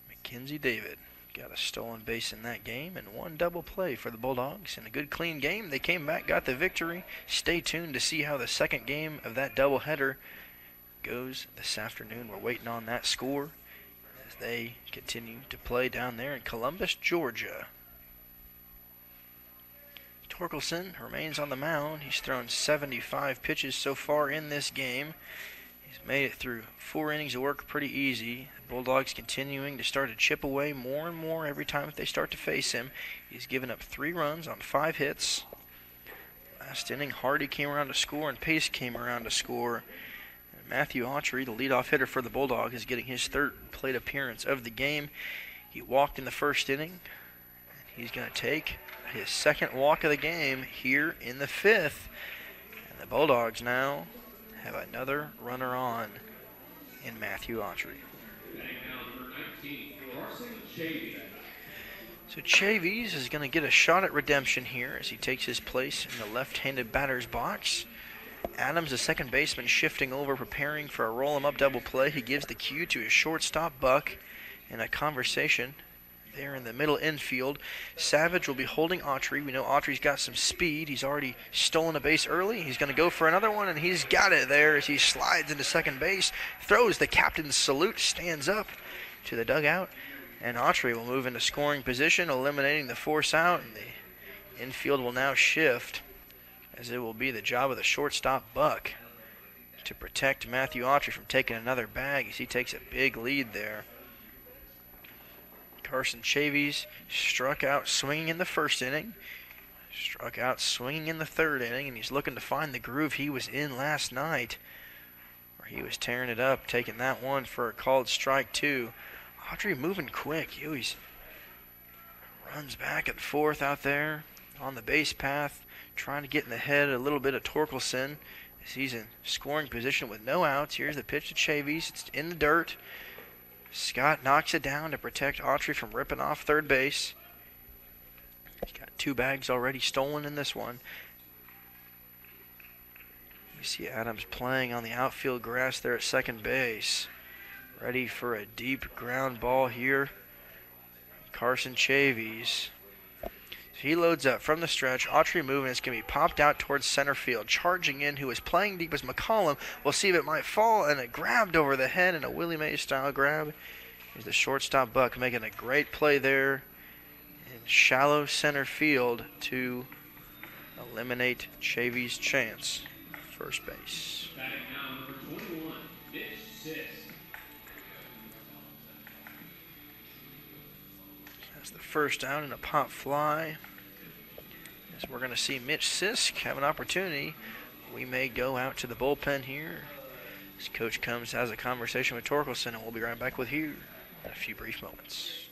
A: Mackenzie David got a stolen base in that game and 1 double play for the Bulldogs. In a good clean game, they came back, got the victory. Stay tuned to see how the second game of that doubleheader goes this afternoon. We're waiting on that score as they continue to play down there in Columbus, Georgia. Torkelson remains on the mound. He's thrown 75 pitches so far in this game. He's made it through 4 innings of work pretty easy. The Bulldogs continuing to start to chip away more and more every time that they start to face him. He's given up 3 runs on 5 hits. Last inning, Hardy came around to score and Pace came around to score. And Matthew Autry, the leadoff hitter for the Bulldogs, is getting his 3rd plate appearance of the game. He walked in the first inning. And he's going to take his 2nd walk of the game here in the 5th. And the Bulldogs now have another runner on in Matthew Autry. So Chavies is going to get a shot at redemption here as he takes his place in the left-handed batter's box. Adams, the second baseman, shifting over, preparing for a roll-em-up double play. He gives the cue to his shortstop, Buck, in a conversation there in the middle infield. Savage will be holding Autry. We know Autry's got some speed. He's already stolen a base early. He's going to go for another one, and he's got it there as he slides into second base, throws the captain's salute, stands up to the dugout, and Autry will move into scoring position, eliminating the force out, and the infield will now shift as it will be the job of the shortstop, Buck, to protect Matthew Autry from taking another bag as he takes a big lead there. Carson Chavies struck out swinging in the first inning. Struck out swinging in the third inning, and he's looking to find the groove he was in last night, where he was tearing it up, taking that one for a called strike two. Autry moving quick. He's runs back and forth out there on the base path, trying to get in the head a little bit of Torkelson as he's in scoring position with no outs. Here's the pitch to Chavis. It's in the dirt. Scott knocks it down to protect Autry from ripping off third base. He's got 2 bags already stolen in this one. You see Adams playing on the outfield grass there at second base. Ready for a deep ground ball here. Carson Chavis. He loads up from the stretch. Autry moving. It's going to be popped out towards center field. Charging in, who is playing deep, as McCollum. We'll see if it might fall, and it grabbed over the head in a Willie Mays style grab. Here's the shortstop Buck making a great play there in shallow center field to eliminate Chavis' chance. First base.
B: Batting now, number 21, Mitch Sisk.
A: That's the first down and a pop fly. As we're going to see Mitch Sisk have an opportunity. We may go out to the bullpen here. As coach comes, has a conversation with Torkelson, and we'll be right back with you in a few brief moments.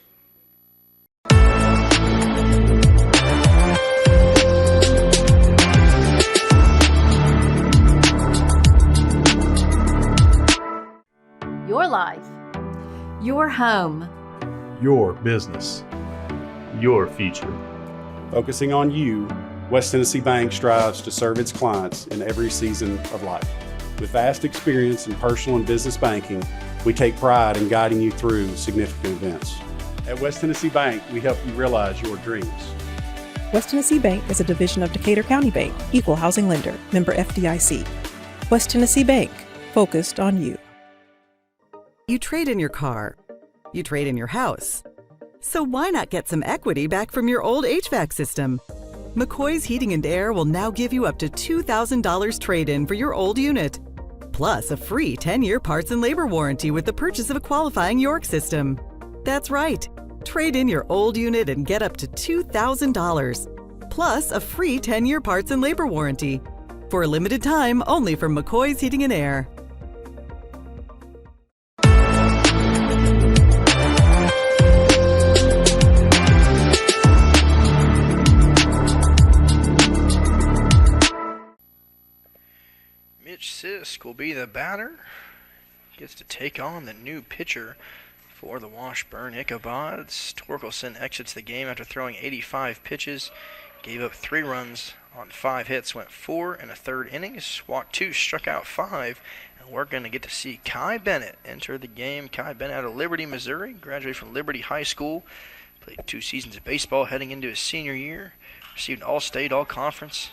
F: Your life. Your home.
G: Your business. Your future.
H: Focusing on you, West Tennessee Bank strives to serve its clients in every season of life. With vast experience in personal and business banking, we take pride in guiding you through significant events. At West Tennessee Bank, we help you realize your dreams.
I: West Tennessee Bank is a division of Decatur County Bank, equal housing lender, member FDIC. West Tennessee Bank, focused on you.
D: You trade in your car. You trade in your house. So why not get some equity back from your old HVAC system? McCoy's Heating and Air will now give you up to $2,000 trade-in for your old unit. Plus a free 10-year parts and labor warranty with the purchase of a qualifying York system. That's right. Trade in your old unit and get up to $2,000. Plus a free 10-year parts and labor warranty. For a limited time, only from McCoy's Heating and Air.
A: Mitch Sisk will be the batter. Gets to take on the new pitcher for the Washburn Ichabods. Torkelson exits the game after throwing 85 pitches. Gave up 3 runs on 5 hits. Went 4 1/3 innings. Walked 2, struck out 5. And we're going to get to see Kai Bennett enter the game. Kai Bennett out of Liberty, Missouri. Graduated from Liberty High School. Played 2 seasons of baseball heading into his senior year. Received an all-state, all-conference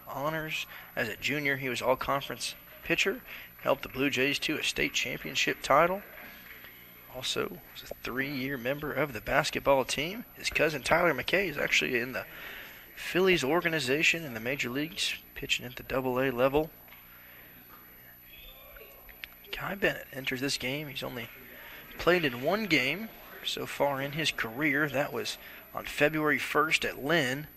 A: honors. As a junior, he was all-conference pitcher. Helped the Blue Jays to a state championship title. Also was a 3-year member of the basketball team. His cousin Tyler McKay is actually in the Phillies organization in the major leagues, pitching at the AA level. Kai Bennett enters this game. He's only played in 1 game so far in his career. That was on February 1st at Lynn,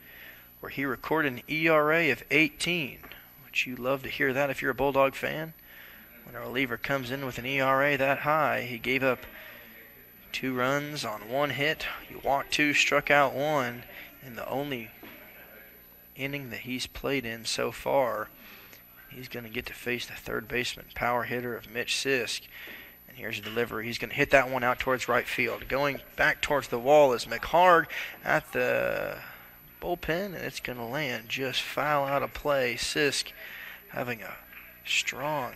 A: where he recorded an ERA of 18, which you love to hear that if you're a Bulldog fan. When a reliever comes in with an ERA that high, he gave up 2 runs on 1 hit. He walked 2, struck out 1 in the only inning that he's played in so far. He's going to get to face the third baseman, power hitter of Mitch Sisk. And here's a delivery. He's going to hit that one out towards right field. Going back towards the wall is McHarg at the bullpen, and it's going to land just foul out of play. Sisk having a strong,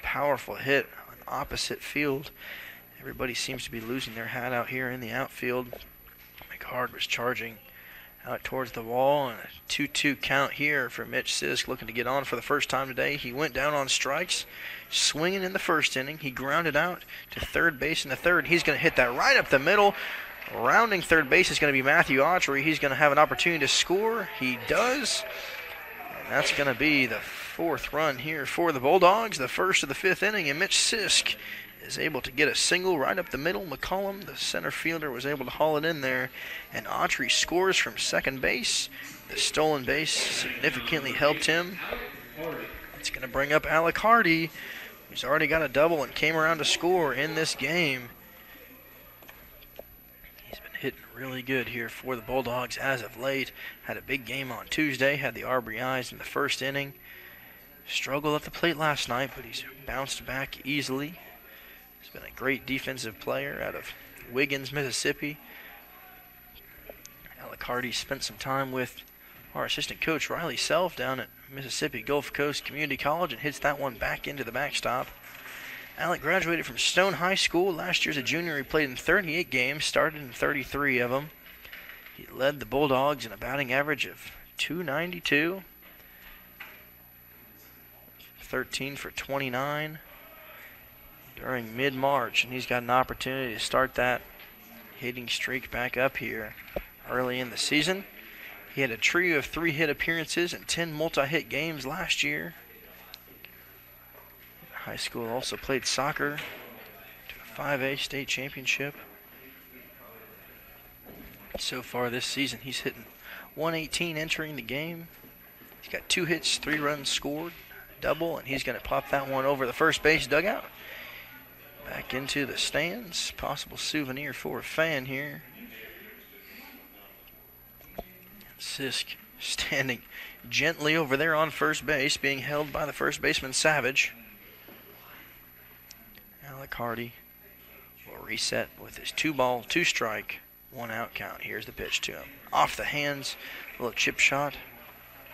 A: powerful hit on opposite field. Everybody seems to be losing their hat out here in the outfield. McHarg was charging out towards the wall, and a 2-2 count here for Mitch Sisk, looking to get on for the first time today. He went down on strikes, swinging in the first inning. He grounded out to third base in the third. He's going to hit that right up the middle. Rounding third base is going to be Matthew Autry. He's going to have an opportunity to score. He does. And that's going to be the 4th run here for the Bulldogs, the first of the 5th inning, and Mitch Sisk is able to get a single right up the middle. McCollum, the center fielder, was able to haul it in there, and Autry scores from second base. The stolen base significantly helped him. It's going to bring up Alec Hardy, who's already got a double and came around to score in this game. He's been hitting really good here for the Bulldogs as of late. Had a big game on Tuesday, had the RBIs in the first inning. Struggled at the plate last night, but he's bounced back easily. He's been a great defensive player out of Wiggins, Mississippi. Alec Hardy spent some time with our assistant coach Riley Self down at Mississippi Gulf Coast Community College and hits that one back into the backstop. Alec graduated from Stone High School. Last year as a junior, he played in 38 games, started in 33 of them. He led the Bulldogs in a batting average of .292. 13 for 29 during mid-March, and he's got an opportunity to start that hitting streak back up here early in the season. He had a trio of 3 hit appearances and 10 multi-hit games last year. High school also played soccer to a 5A state championship. So far this season, he's hitting .118 entering the game. He's got 2 hits, 3 runs scored, double, and he's going to pop that one over the first base dugout. Back into the stands. Possible souvenir for a fan here. Sisk standing gently over there on first base, being held by the first baseman Savage. Alec Hardy will reset with his 2-ball, 2-strike, 1-out count. Here's the pitch to him. Off the hands, a little chip shot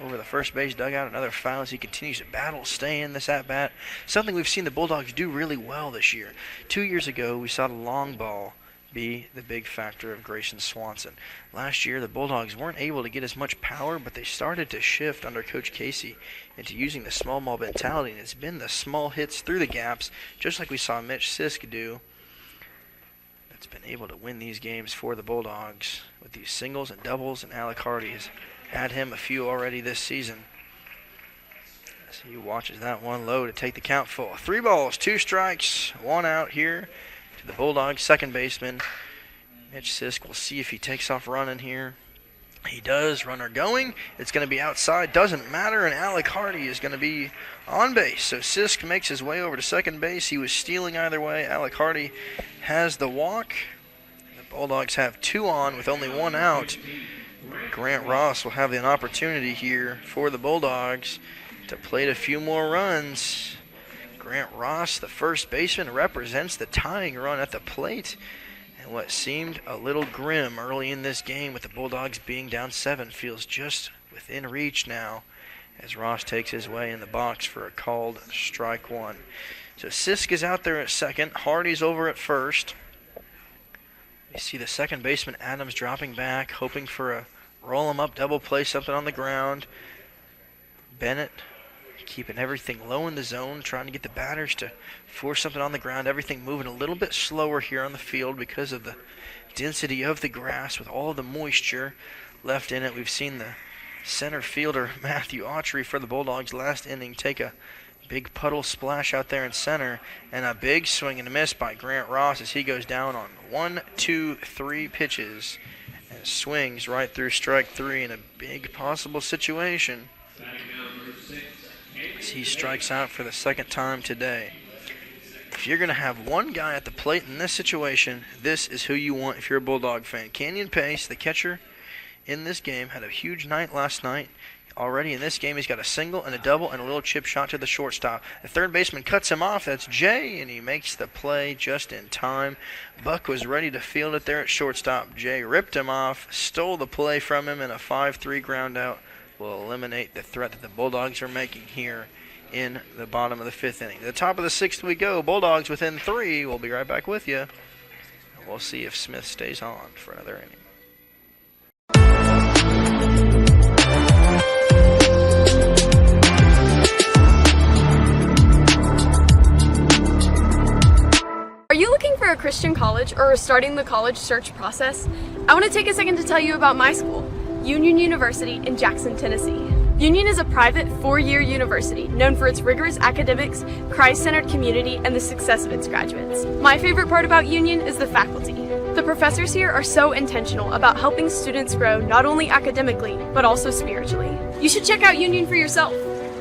A: over the first base dugout. Another foul as he continues to battle, stay in this at-bat. Something we've seen the Bulldogs do really well this year. 2 years ago, we saw the long ball be the big factor of Grayson Swanson. Last year, the Bulldogs weren't able to get as much power, but they started to shift under Coach Casey into using the small ball mentality, and it's been the small hits through the gaps, just like we saw Mitch Sisk do, that's been able to win these games for the Bulldogs with these singles and doubles, and Alec Hardy has had him a few already this season. As he watches that one low to take the count full. 3 balls, 2 strikes, 1 out here to the Bulldogs second baseman. Mitch Sisk will see if he takes off running here. He does. Runner going. It's going to be outside. Doesn't matter, and Alec Hardy is going to be on base. So Sisk makes his way over to second base. He was stealing either way. Alec Hardy has the walk. The Bulldogs have 2 on with only 1 out. Grant Ross will have an opportunity here for the Bulldogs to plate a few more runs. Grant Ross, the first baseman, represents the tying run at the plate. And what seemed a little grim early in this game with the Bulldogs being down 7 feels just within reach now as Ross takes his way in the box for a called strike 1. So Sisk is out there at second. Hardy's over at first. You see the second baseman Adams dropping back, hoping for a roll him up, double play, something on the ground. Bennett keeping everything low in the zone, trying to get the batters to force something on the ground. Everything moving a little bit slower here on the field because of the density of the grass with all of the moisture left in it. We've seen the center fielder Matthew Autry for the Bulldogs last inning take a big puddle splash out there in center, and a big swing and a miss by Grant Ross as he goes down on 1, 2, 3 pitches and swings right through strike 3 in a big possible situation as he strikes out for the second time today. If you're going to have one guy at the plate in this situation, this is who you want if you're a Bulldog fan. Canyon Pace, the catcher in this game, had a huge night last night. Already in this game, he's got a single and a double and a little chip shot to the shortstop. The third baseman cuts him off. That's Jay, and he makes the play just in time. Buck was ready to field it there at shortstop. Jay ripped him off, stole the play from him, and a 5-3 ground out will eliminate the threat that the Bulldogs are making here in the bottom of the 5th inning. To the top of the 6th we go. Bulldogs within 3. We'll be right back with you. We'll see if Smith stays on for another inning.
E: Are you looking for a Christian college or are starting the college search process? I want to take a second to tell you about my school, Union University in Jackson, Tennessee. Union is a private, 4-year university known for its rigorous academics, Christ-centered community, and the success of its graduates. My favorite part about Union is the faculty. The professors here are so intentional about helping students grow not only academically, but also spiritually. You should check out Union for yourself.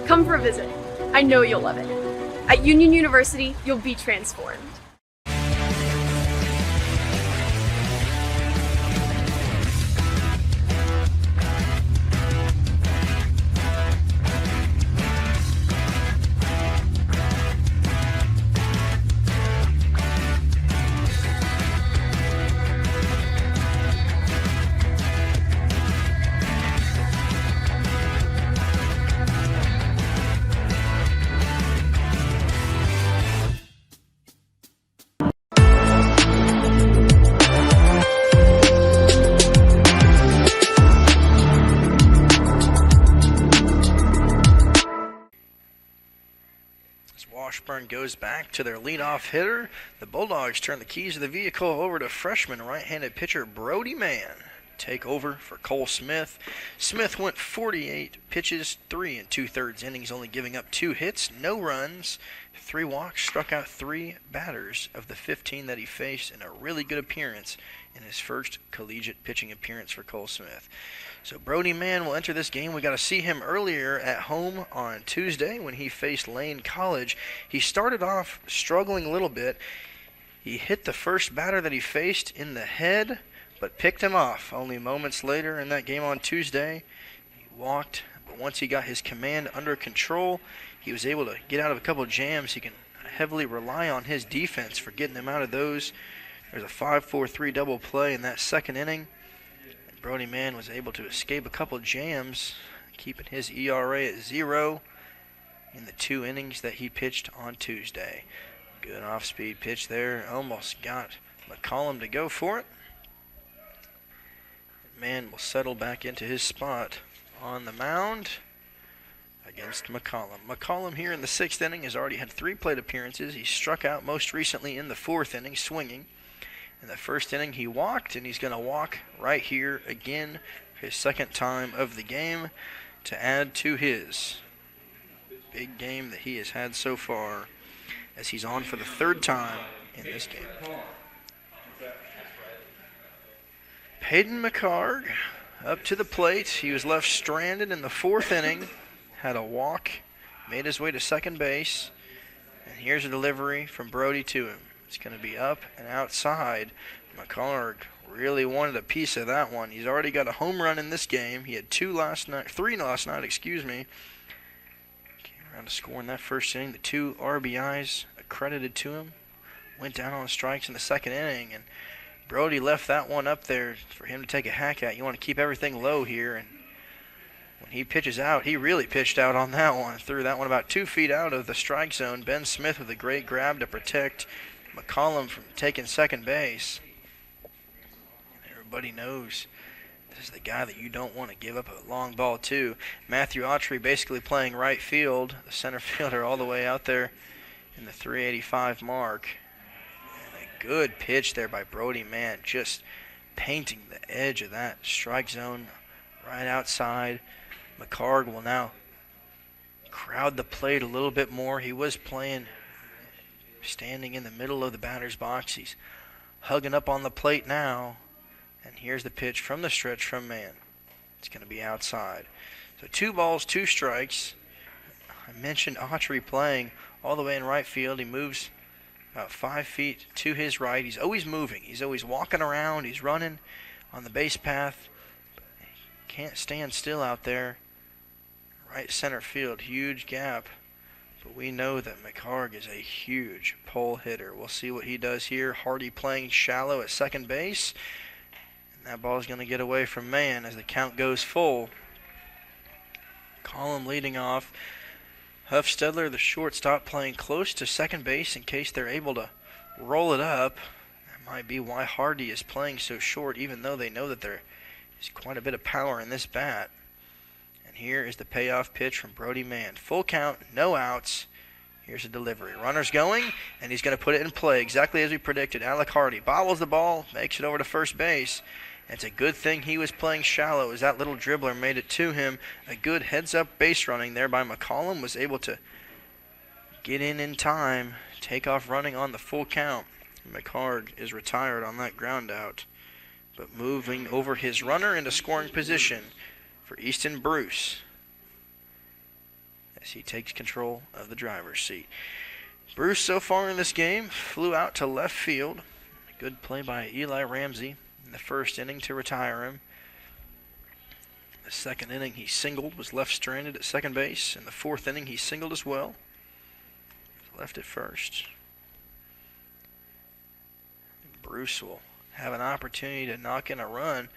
E: Come for a visit. I know you'll love it. At Union University, you'll be transformed.
A: Washburn goes back to their leadoff hitter. The Bulldogs turn the keys of the vehicle over to freshman right-handed pitcher Brody Mann. Take over for Cole Smith. Smith went 48 pitches, 3 2/3 innings, only giving up 2 hits, no runs, 3 walks, struck out 3 batters of the 15 that he faced in a really good appearance in his first collegiate pitching appearance for Cole Smith. So Brody Mann will enter this game. We got to see him earlier at home on Tuesday when he faced Lane College. He started off struggling a little bit. He hit the first batter that he faced in the head, but picked him off. Only moments later in that game on Tuesday, he walked, but once he got his command under control, he was able to get out of a couple of jams. He can heavily rely on his defense for getting him out of those. There's a 5-4-3 double play in that second inning. And Brody Mann was able to escape a couple of jams, keeping his ERA at 0 in the 2 innings that he pitched on Tuesday. Good off-speed pitch there. Almost got McCollum to go for it. Mann will settle back into his spot on the mound against McCollum. McCollum here in the 6th inning has already had 3 plate appearances. He struck out most recently in the 4th inning, swinging. In the 1st inning, he walked, and he's going to walk right here again for his 2nd time of the game to add to his big game that he has had so far, as he's on for the 3rd time in this game. Hayden McCarg up to the plate. He was left stranded in the 4th inning, had a walk, made his way to second base, and here's a delivery from Brody to him. It's going to be up and outside. McCarg really wanted a piece of that one. He's already got a home run in this game. He had 3 last night, Came around to score in that 1st inning. The 2 RBIs accredited to him. Went down on strikes in the 2nd inning, and Brody left that one up there for him to take a hack at. You want to keep everything low here, and when he pitches out, he really pitched out on that one. Threw that one about 2 feet out of the strike zone. Ben Smith with a great grab to protect McCollum from taking second base. Everybody knows this is the guy that you don't want to give up a long ball to. Matthew Autry basically playing right field, the center fielder all the way out there in the 385 mark. Good pitch there by Brody Mann, just painting the edge of that strike zone right outside. McCarg will now crowd the plate a little bit more. He was playing standing in the middle of the batter's box. He's hugging up on the plate now. And here's the pitch from the stretch from Mann. It's going to be outside. So 2 balls, 2 strikes. I mentioned Autry playing all the way in right field. He moves about 5 feet to his right. He's always moving. He's always walking around. He's running on the base path. Can't stand still out there. Right center field, huge gap. But we know that McCarg is a huge pole hitter. We'll see what he does here. Hardy playing shallow at second base. And that ball is going to get away from Mann as the count goes full. Collum leading off. Huffstedler, the shortstop, playing close to second base in case they're able to roll it up. That might be why Hardy is playing so short, even though they know that there is quite a bit of power in this bat. And here is the payoff pitch from Brody Mann. Full count, no outs. Here's a delivery. Runner's going, and he's going to put it in play exactly as we predicted. Alec Hardy bobbles the ball, makes it over to first base. It's a good thing he was playing shallow, as that little dribbler made it to him. A good heads-up base running there by McCollum was able to get in time, take off running on the full count. McHarg is retired on that ground out, but moving over his runner into scoring position for Easton Bruce as he takes control of the driver's seat. Bruce, so far in this game, flew out to left field. A good play by Eli Ramsey in the first inning to retire him. The second inning he singled, was left stranded at second base. In the fourth inning he singled as well, left at first. Bruce will have an opportunity to knock in a run.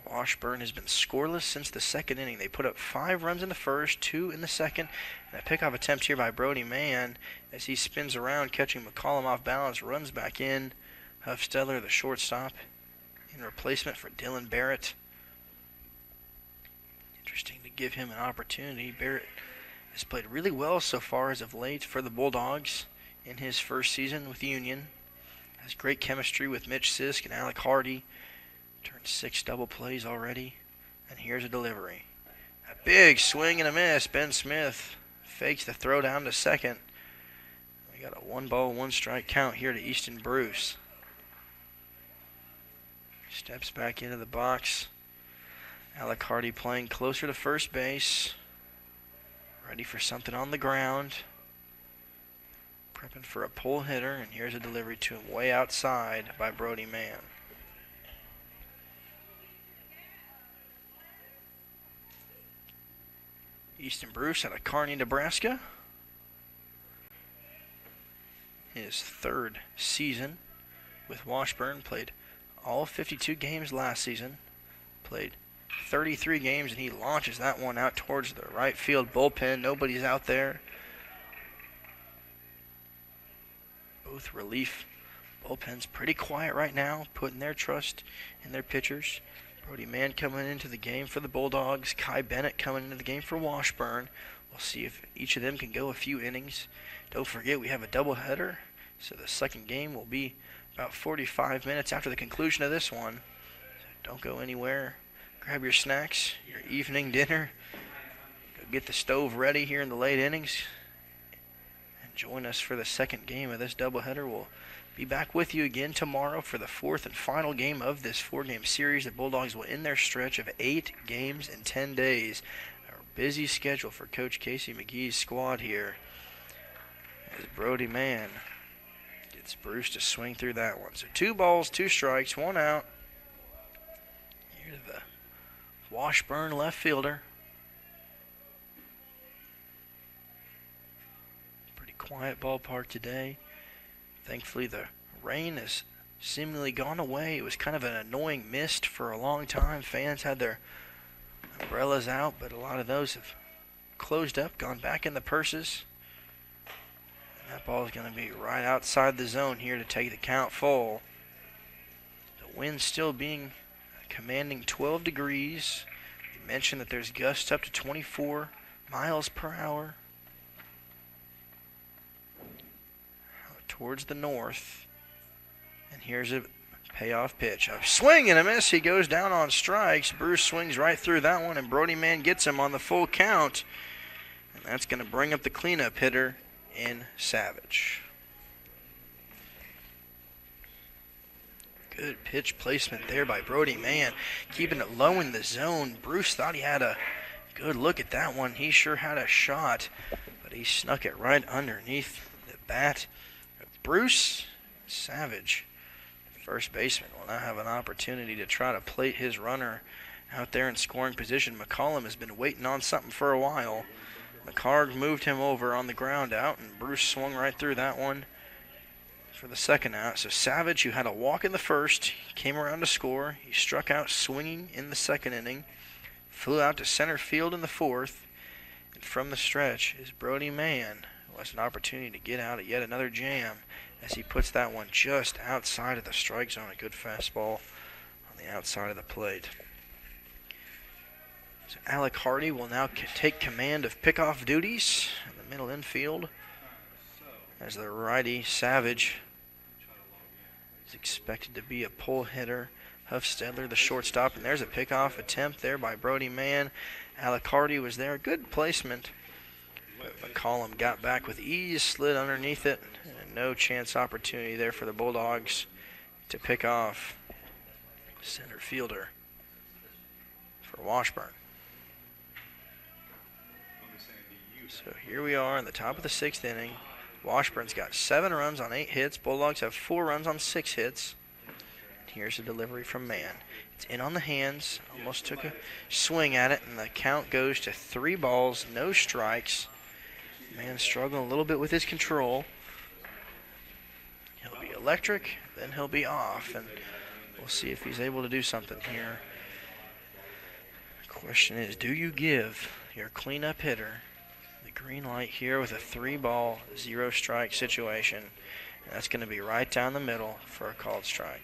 A: Washburn has been scoreless since the second inning. They put up 5 runs in the first, 2 in the second, and a pickoff attempt here by Brody Mann as he spins around, catching McCollum off balance, runs back in. Huffsteller, the shortstop, in replacement for Dylan Barrett. Interesting to give him an opportunity. Barrett has played really well so far as of late for the Bulldogs in his first season with Union. Has great chemistry with Mitch Sisk and Alec Hardy. Turned 6 double plays already. And here's a delivery. A big swing and a miss. Ben Smith fakes the throw down to second. We got a 1-ball, 1-strike count here to Easton Bruce. Steps back into the box. Alec Hardy playing closer to first base. Ready for something on the ground. Prepping for a pull hitter, and here's a delivery to him way outside by Brody Mann. Easton Bruce out of Kearney, Nebraska. His third season with Washburn. Played all 52 games last season. Played 33 games, and he launches that one out towards the right field bullpen. Nobody's out there. Both relief bullpens pretty quiet right now, putting their trust in their pitchers. Brody Mann coming into the game for the Bulldogs. Kai Bennett coming into the game for Washburn. We'll see if each of them can go a few innings. Don't forget we have a doubleheader, so the second game will be about 45 minutes after the conclusion of this one. So don't go anywhere. Grab your snacks, your evening dinner. Go get the stove ready here in the late innings. Join us for the second game of this doubleheader. We'll be back with you again tomorrow for the 4th and final game of this 4-game series. The Bulldogs will end their stretch of 8 games in 10 days. A busy schedule for Coach Casey McGee's squad here, as Brody Mann gets Bruce to swing through that one. So 2 balls, 2 strikes, 1 out. Here to the Washburn left fielder. Quiet ballpark today. Thankfully the rain has seemingly gone away. It was kind of an annoying mist for a long time. Fans had their umbrellas out, but a lot of those have closed up, gone back in the purses. And that ball is going to be right outside the zone here to take the count full. The wind still being commanding 12 degrees. We mentioned that there's gusts up to 24 miles per hour. Towards the north, and here's a payoff pitch. A swing and a miss. He goes down on strikes. Bruce swings right through that one, and Brody Mann gets him on the full count, and that's going to bring up the cleanup hitter in Savage. Good pitch placement there by Brody Mann, keeping it low in the zone. Bruce thought he had a good look at that one. He sure had a shot, but he snuck it right underneath the bat. Bruce Savage, first baseman, will now have an opportunity to try to plate his runner out there in scoring position. McCollum has been waiting on something for a while. McHarg moved him over on the ground out, and Bruce swung right through that one for the second out. So Savage, who had a walk in the first, came around to score. He struck out swinging in the second inning, flew out to center field in the fourth, and from the stretch is Brody Mann, who has an opportunity to get out at yet another jam as he puts that one just outside of the strike zone. A good fastball on the outside of the plate. So Alec Hardy will now take command of pickoff duties in the middle infield, as the righty Savage is expected to be a pull hitter Huffstedler, the shortstop, and there's a pickoff attempt there by Brody Mann. Alicardi was there. Good placement. But McCollum got back with ease, slid underneath it, and no chance opportunity there for the Bulldogs to pick off center fielder for Washburn. So here we are in the top of the 6th inning. Washburn's got 7 runs on 8 hits. Bulldogs have 4 runs on 6 hits. Here's a delivery from Mann. It's in on the hands. Almost took a swing at it, and the count goes to 3 balls, no strikes. Mann struggling a little bit with his control. He'll be electric, then he'll be off, and we'll see if he's able to do something here. The question is, do you give your cleanup hitter the green light here with a 3-ball, 0-strike situation? And that's going to be right down the middle for a called strike.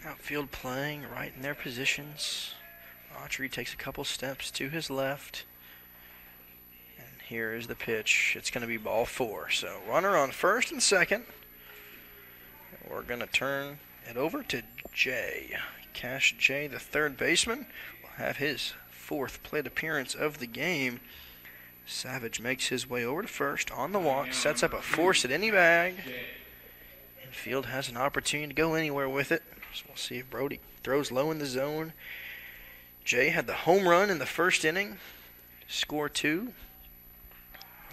A: Outfield playing right in their positions. Autry takes a couple steps to his left. And here is the pitch. It's going to be ball 4. So runner on first and second. We're going to turn it over to Jay. Cash Jay, the third baseman, will have his 4th plate appearance of the game. Savage makes his way over to first on the walk, sets up a force at any bag. Infield has an opportunity to go anywhere with it. So we'll see if Brody throws low in the zone. Jay had the home run in the first inning. Score 2.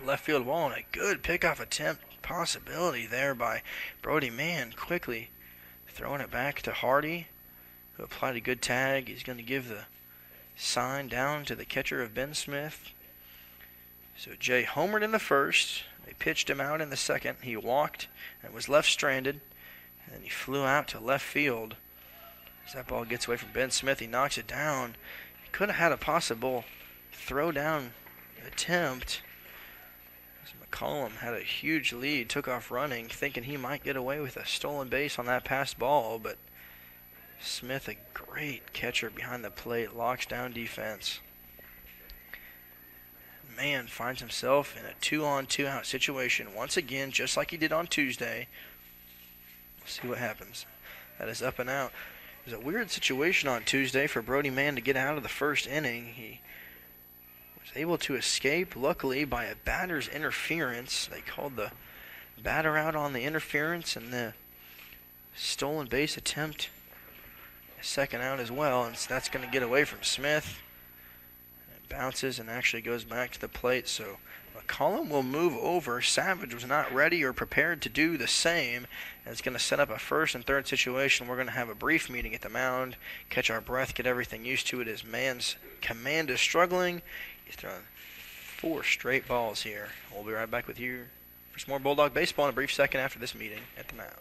A: Left field wall and a good pickoff attempt possibility there by Brody Mann. Quickly throwing it back to Hardy, who applied a good tag. He's going to give the sign down to the catcher of Ben Smith. So Jay homered in the first. They pitched him out in the second. He walked and was left stranded. And he flew out to left field. As that ball gets away from Ben Smith, he knocks it down. He could have had a possible throw down attempt. As McCollum had a huge lead, took off running, thinking he might get away with a stolen base on that passed ball, but Smith, a great catcher behind the plate, locks down defense. Mann finds himself in a 2-on-2 out situation once again, just like he did on Tuesday. We'll see what happens. That is up and out. It was a weird situation on Tuesday for Brody Mann to get out of the first inning. He was able to escape, luckily, by a batter's interference. They called the batter out on the interference, and the stolen base attempt a second out as well. And so that's going to get away from Smith. It bounces and actually goes back to the plate. So McCollum will move over. Savage was not ready or prepared to do the same. And it's going to set up a first and third situation. We're going to have a brief meeting at the mound, catch our breath, get everything used to it as Mann's command is struggling. He's thrown 4 straight balls here. We'll be right back with you for some more Bulldog baseball in a brief second after this meeting at the mound.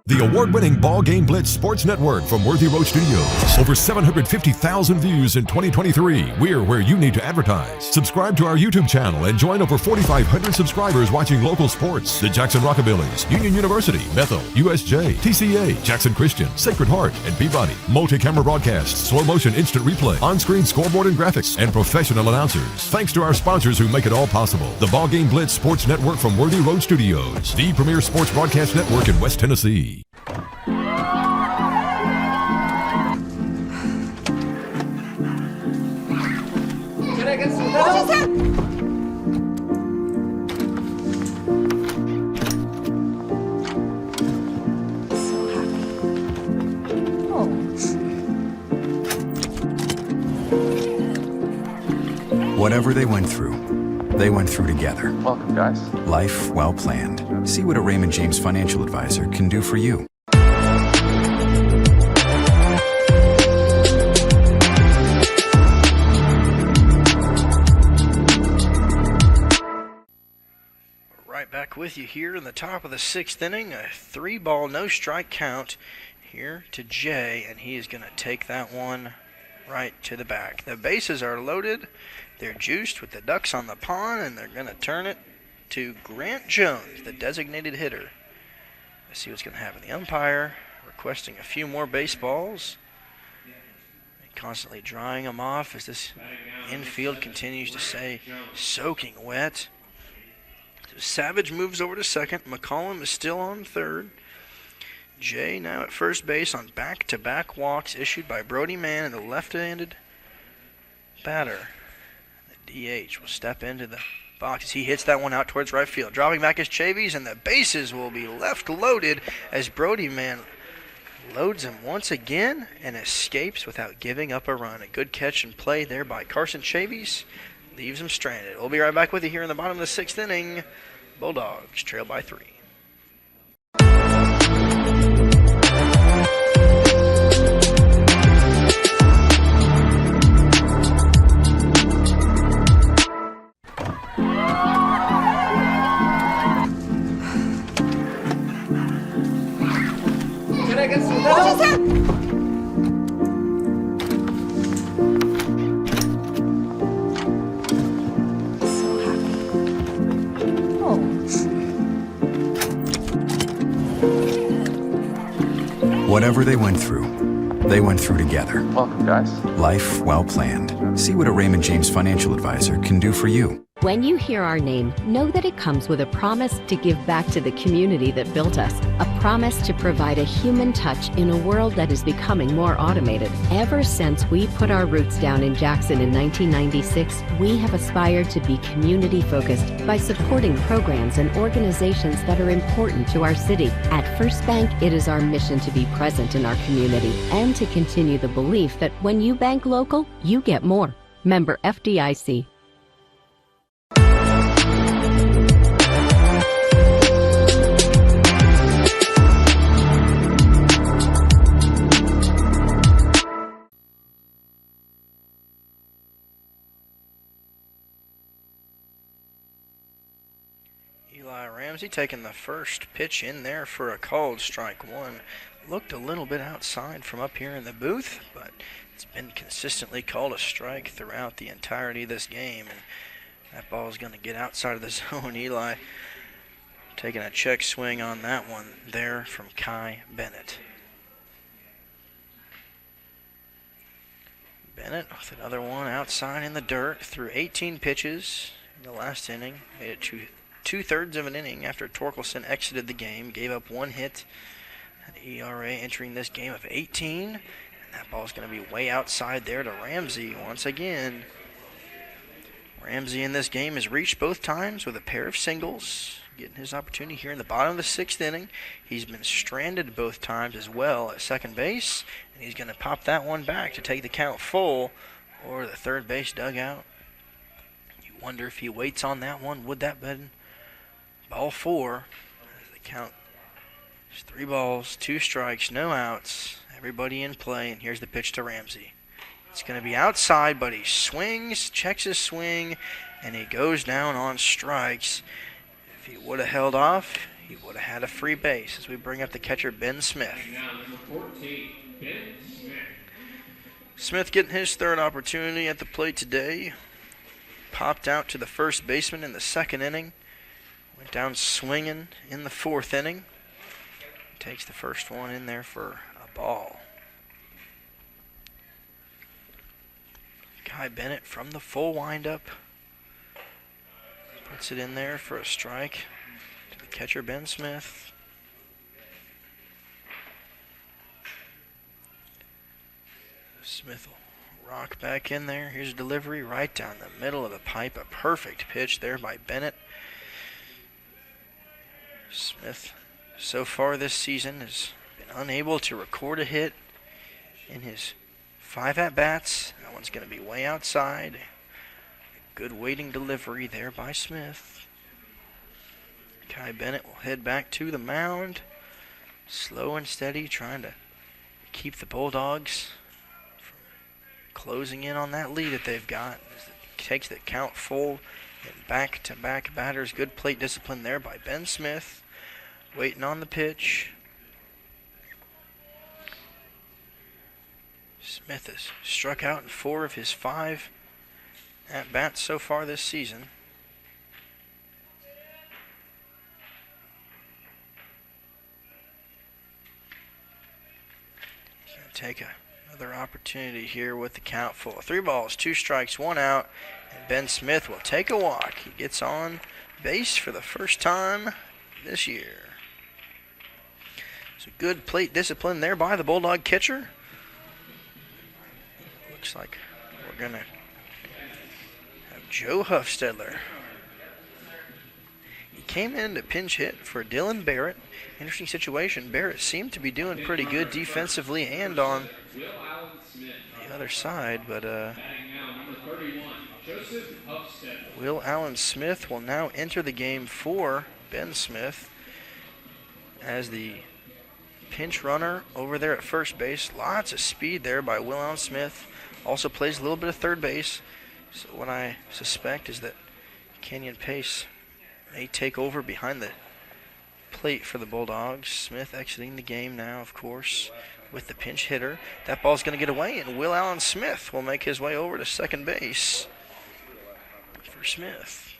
N: The award-winning BallGame Blitz Sports Network from Worthy Road Studios. Over 750,000 views in 2023. We're where you need to advertise. Subscribe to our YouTube channel and join over 4,500 subscribers watching local sports. The Jackson Rockabillys, Union University, Bethel, USJ, TCA, Jackson Christian, Sacred Heart, and Peabody. Multi-camera broadcasts, slow-motion instant replay, on-screen scoreboard and graphics, and professional announcers. Thanks to our sponsors who make it all possible. The BallGame Blitz Sports Network from Worthy Road Studios. The premier sports broadcast network in West Tennessee.
J: Can I get some help? What just happened?
F: So happy. Oh.
K: Whatever they went through together.
M: Welcome, guys.
K: Life well planned. See what a Raymond James financial advisor can do for you.
A: Back with you here in the top of the 6th inning. A 3-ball, no strike count here to Jay, and he is going to take that one right to the back. The bases are loaded. They're juiced with the ducks on the pond, and they're going to turn it to Grant Jones, the designated hitter. Let's see what's going to happen. The umpire requesting a few more baseballs. Constantly drying them off as this infield continues to stay soaking wet. So Savage moves over to second. McCollum is still on third. Jay now at first base on back-to-back walks issued by Brody Mann, and the left-handed batter, the DH, will step into the box as he hits that one out towards right field. Dropping back is Chavis, and the bases will be left loaded as Brody Mann loads him once again and escapes without giving up a run. A good catch and play there by Carson Chavis leaves him stranded. We'll be right back with you here in the bottom of the sixth inning. Bulldogs trail by 3.
J: Can I get some help?
F: So happy. Oh.
K: Whatever they went through together.
M: Welcome, guys.
K: Life well planned. See what a Raymond James financial advisor can do for you.
L: When you hear our name, know that it comes with a promise to give back to the community that built us, a promise to provide a human touch in a world that is becoming more automated. Ever since we put our roots down in Jackson in 1996, we have aspired to be community-focused by supporting programs and organizations that are important to our city. At First Bank, it is our mission to be present in our community and to continue the belief that when you bank local, you get more. Member FDIC.
A: Ramsey taking the first pitch in there for a called strike one. Looked a little bit outside from up here in the booth, but it's been consistently called a strike throughout the entirety of this game. And that ball is going to get outside of the zone. Eli taking a check swing on that one there from Kai Bennett. Bennett with another one outside in the dirt through 18 pitches in the last inning. Made it two-thirds of an inning after Torkelson exited the game, gave up one hit. An ERA entering this game of 18. And that ball's going to be way outside there to Ramsey once again. Ramsey in this game has reached both times with a pair of singles, getting his opportunity here in the bottom of the sixth inning. He's been stranded both times as well at second base, and he's going to pop that one back to take the count full or the third base dugout. You wonder if he waits on that one. Would that been ball 4? The count is 3 balls, 2 strikes, no outs. Everybody in play, and here's the pitch to Ramsey. It's going to be outside, but he swings, checks his swing, and he goes down on strikes. If he would have held off, he would have had a free base as we bring up the catcher, Ben Smith. Smith getting his third opportunity at the plate today. Popped out to the first baseman in the second inning. Went down swinging in the fourth inning. Takes the first one in there for a ball. Kai Bennett from the full windup. Puts it in there for a strike to the catcher, Ben Smith. Smith will rock back in there. Here's a delivery right down the middle of the pipe. A perfect pitch there by Bennett. Smith, so far this season, has been unable to record a hit in his 5 at-bats. That one's going to be way outside. A good waiting delivery there by Smith. Kai Bennett will head back to the mound. Slow and steady, trying to keep the Bulldogs from closing in on that lead that they've got. As it takes the count full and back-to-back batters. Good plate discipline there by Ben Smith. Waiting on the pitch. Smith has struck out in 4 of his 5 at-bats so far this season. He's going to take another opportunity here with the count full. 3 balls, 2 strikes, 1 out, and Ben Smith will take a walk. He gets on base for the first time this year. So good plate discipline there by the Bulldog catcher. Looks like we're going to have Joe Huffstedler. He came in to pinch hit for Dylan Barrett. Interesting situation. Barrett seemed to be doing pretty good defensively and on the other side, but Will Allen Smith will now enter the game for Ben Smith as the pinch runner over there at first base. Lots of speed there by Will Allen Smith. Also plays a little bit of third base. So what I suspect is that Kenyon Pace may take over behind the plate for the Bulldogs. Smith exiting the game now, of course, with the pinch hitter. That ball's going to get away, and Will Allen Smith will make his way over to second base for Smith.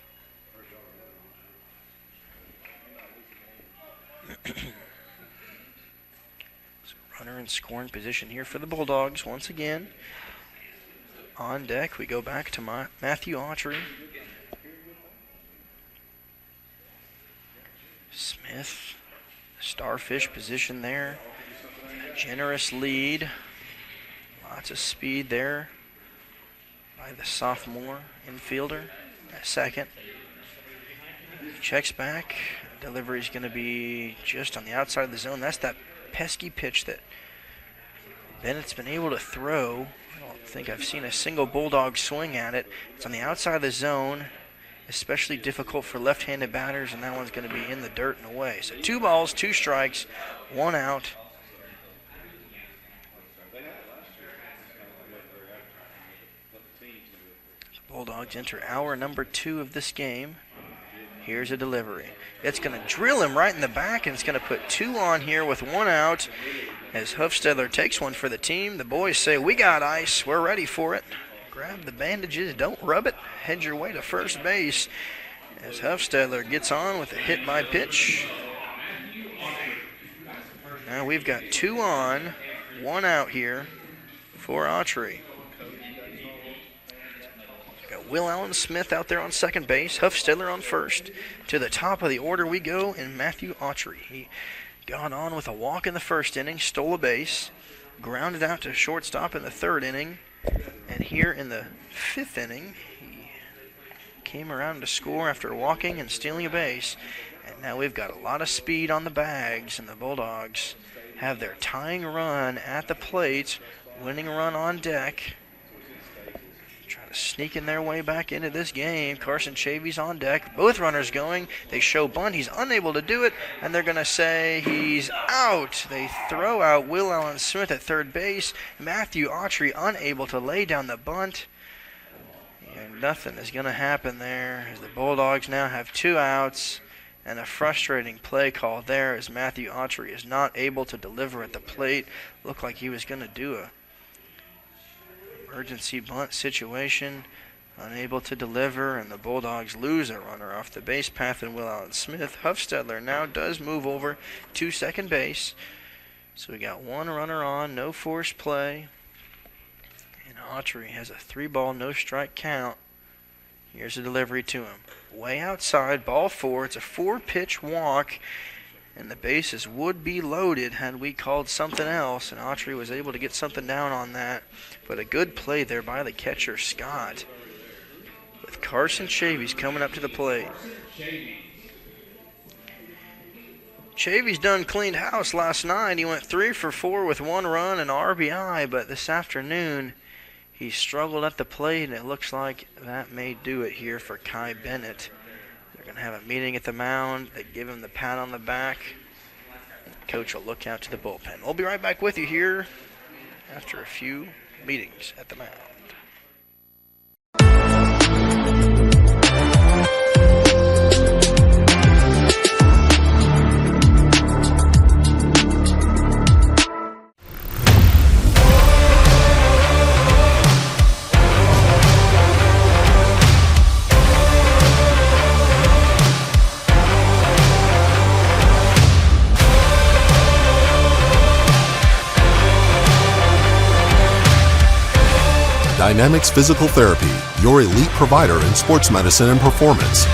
A: Runner in scoring position here for the Bulldogs once again. On deck, we go back to Matthew Autry. Smith, starfish position there. A generous lead. Lots of speed there by the sophomore infielder at second. Checks back. Delivery's going to be just on the outside of the zone. That's that pesky pitch that Bennett's been able to throw. I don't think I've seen a single Bulldog swing at it. It's on the outside of the zone, especially difficult for left-handed batters, and that one's going to be in the dirt and away. So 2 balls, 2 strikes, 1 out. The Bulldogs enter hour number 2 of this game. Here's a delivery. It's going to drill him right in the back, and it's going to put 2 on here with 1 out. As Huffstedler takes one for the team, the boys say, "We got ice. We're ready for it." Grab the bandages. Don't rub it. Head your way to first base. As Huffstedler gets on with a hit by pitch. Now we've got 2 on, 1 out here for Autry. Will Allen Smith out there on second base. Huffstedler on first. To the top of the order we go in Matthew Autry. He got on with a walk in the first inning, stole a base, grounded out to shortstop in the 3rd inning, and here in the 5th inning, he came around to score after walking and stealing a base. And now we've got a lot of speed on the bags, and the Bulldogs have their tying run at the plate, winning run on deck. Sneaking their way back into this game. Carson Chavy's on deck. Both runners going. They show bunt. He's unable to do it, and they're going to say he's out. They throw out Will Allen Smith at third base. Matthew Autry unable to lay down the bunt. And nothing is going to happen there as the Bulldogs now have 2 outs, and a frustrating play call there as Matthew Autry is not able to deliver at the plate. Looked like he was going to do a emergency bunt situation, unable to deliver, and the Bulldogs lose a runner off the base path and Will Allen Smith. Huffstedler now does move over to second base. So we got 1 runner on, no forced play. And Autry has a 3-ball, no strike count. Here's a delivery to him. Way outside, ball 4. It's a 4-pitch walk, and the bases would be loaded had we called something else, and Autry was able to get something down on that. But a good play there by the catcher, Scott, with Carson Chavy's coming up to the plate. Chavy's done cleaned house last night. He went 3 for 4 with 1 run and RBI, but this afternoon he struggled at the plate, and it looks like that may do it here for Kai Bennett. They're going to have a meeting at the mound. They give him the pat on the back. Coach will look out to the bullpen. We'll be right back with you here after a few meetings at the mound.
C: Dynamics Physical Therapy, your elite provider in sports medicine and performance.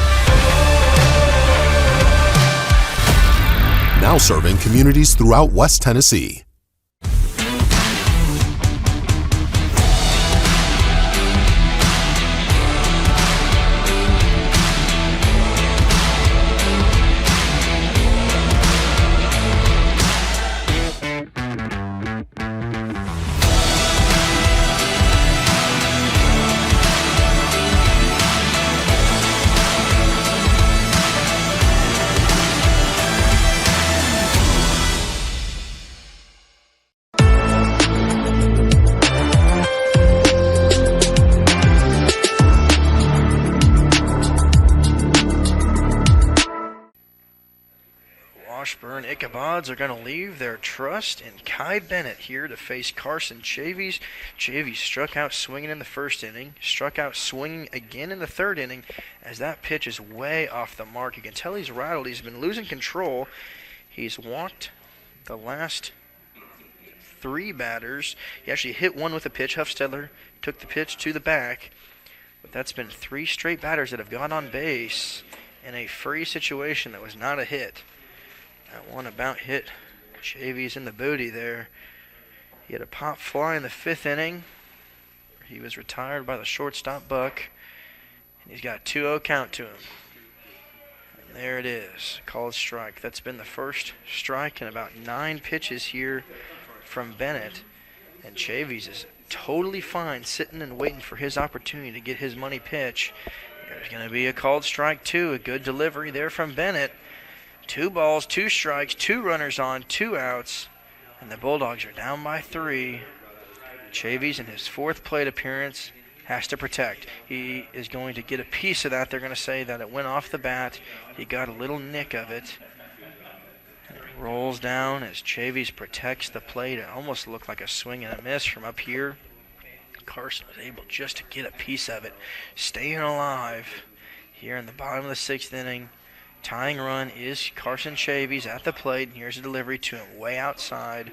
C: Now serving communities throughout West Tennessee.
A: Washburn Ichabods are going to leave their trust in Kai Bennett here to face Carson Chavies. Chavies struck out swinging in the first inning, struck out swinging again in the third inning as that pitch is way off the mark. You can tell he's rattled. He's been losing control. He's walked the last three batters. He actually hit one with a pitch. Huffstedler took the pitch to the back. But that's been three straight batters that have gone on base in a free situation that was not a hit. That one about hit Chavies in the booty there. He had a pop fly in the fifth inning. He was retired by the shortstop Buck. And he's got a 2-0 count to him. And there it is, called strike. That's been the first strike in about 9 pitches here from Bennett. And Chavies is totally fine sitting and waiting for his opportunity to get his money pitch. There's going to be a called strike too. A good delivery there from Bennett. 2 balls, 2 strikes, 2 runners on, 2 outs, and the Bulldogs are down by 3. Chavies in his 4th plate appearance has to protect. He is going to get a piece of that. They're going to say that it went off the bat. He got a little nick of it. And it rolls down as Chavies protects the plate. It almost looked like a swing and a miss from up here. Carson was able just to get a piece of it. Staying alive here in the bottom of the 6th inning. Tying run is Carson Chavies at the plate, and here's a delivery to him way outside.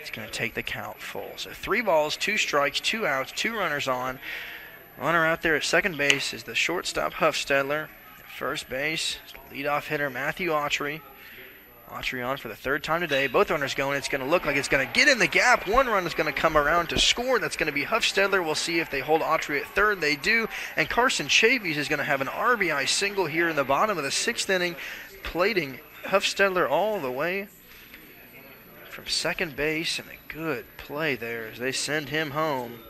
A: It's going to take the count full. So 3 balls, 2 strikes, 2 outs, 2 runners on. Runner out there at second base is the shortstop Huffstedler. At first base, leadoff hitter Matthew Autry. Autry on for the 3rd time today. Both runners going. It's going to look like it's going to get in the gap. One run is going to come around to score. That's going to be Huffstedler. We'll see if they hold Autry at 3rd. They do. And Carson Chavies is going to have an RBI single here in the bottom of the 6th inning, plating Huffstedler all the way from second base. And a good play there as they send him home.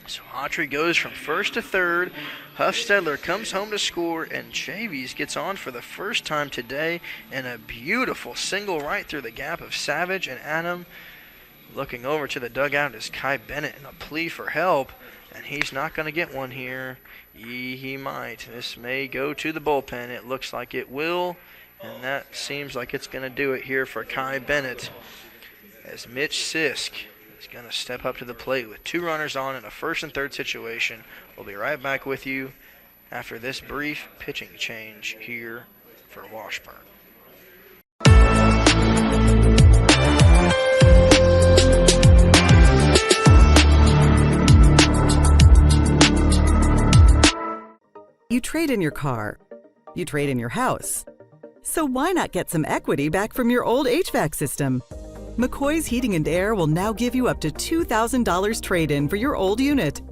A: So Autry goes from 1st to 3rd. Huffstedler comes home to score, and Chavies gets on for the first time today in a beautiful single right through the gap of Savage and Adam. Looking over to the dugout is Kai Bennett in a plea for help, and he's not going to get one here. He might. This may go to the bullpen. It looks like it will, and that seems like it's going to do it here for Kai Bennett as Mitch Sisk is going to step up to the plate with 2 runners on in a 1st and 3rd situation. We'll be right back with you after this brief pitching change here for Washburn.
D: You trade in your car. You trade in your house. So why not get some equity back from your old HVAC system? McCoy's Heating and Air will now give you up to $2,000 trade-in for your old unit.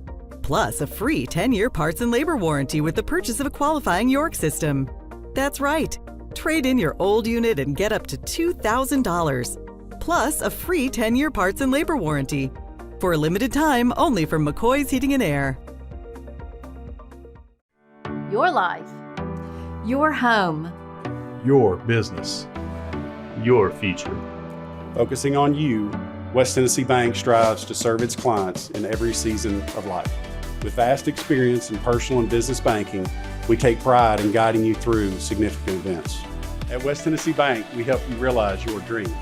D: Plus a free 10-year parts and labor warranty with the purchase of a qualifying York system. That's right. Trade in your old unit and get up to $2,000. Plus a free 10-year parts and labor warranty. For a limited time, only from McCoy's Heating and Air.
F: Your life. Your home.
G: Your business. Your future.
H: Focusing on you, West Tennessee Bank strives to serve its clients in every season of life. With vast experience in personal and business banking, we take pride in guiding you through significant events. At West Tennessee Bank, we help you realize your dreams.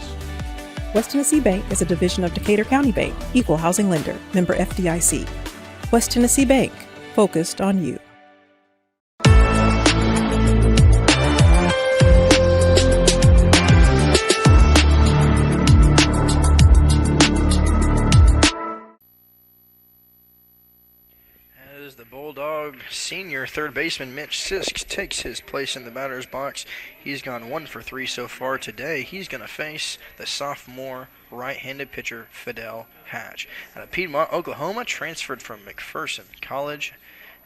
I: West Tennessee Bank is a division of Decatur County Bank, equal housing lender, member FDIC. West Tennessee Bank, focused on you.
A: as the Bulldog senior third baseman Mitch Sisk takes his place in the batter's box. He's gone 1 for 3 so far today. He's going to face the sophomore right-handed pitcher Fidel Hatch. Out of Piedmont, Oklahoma, transferred from McPherson College.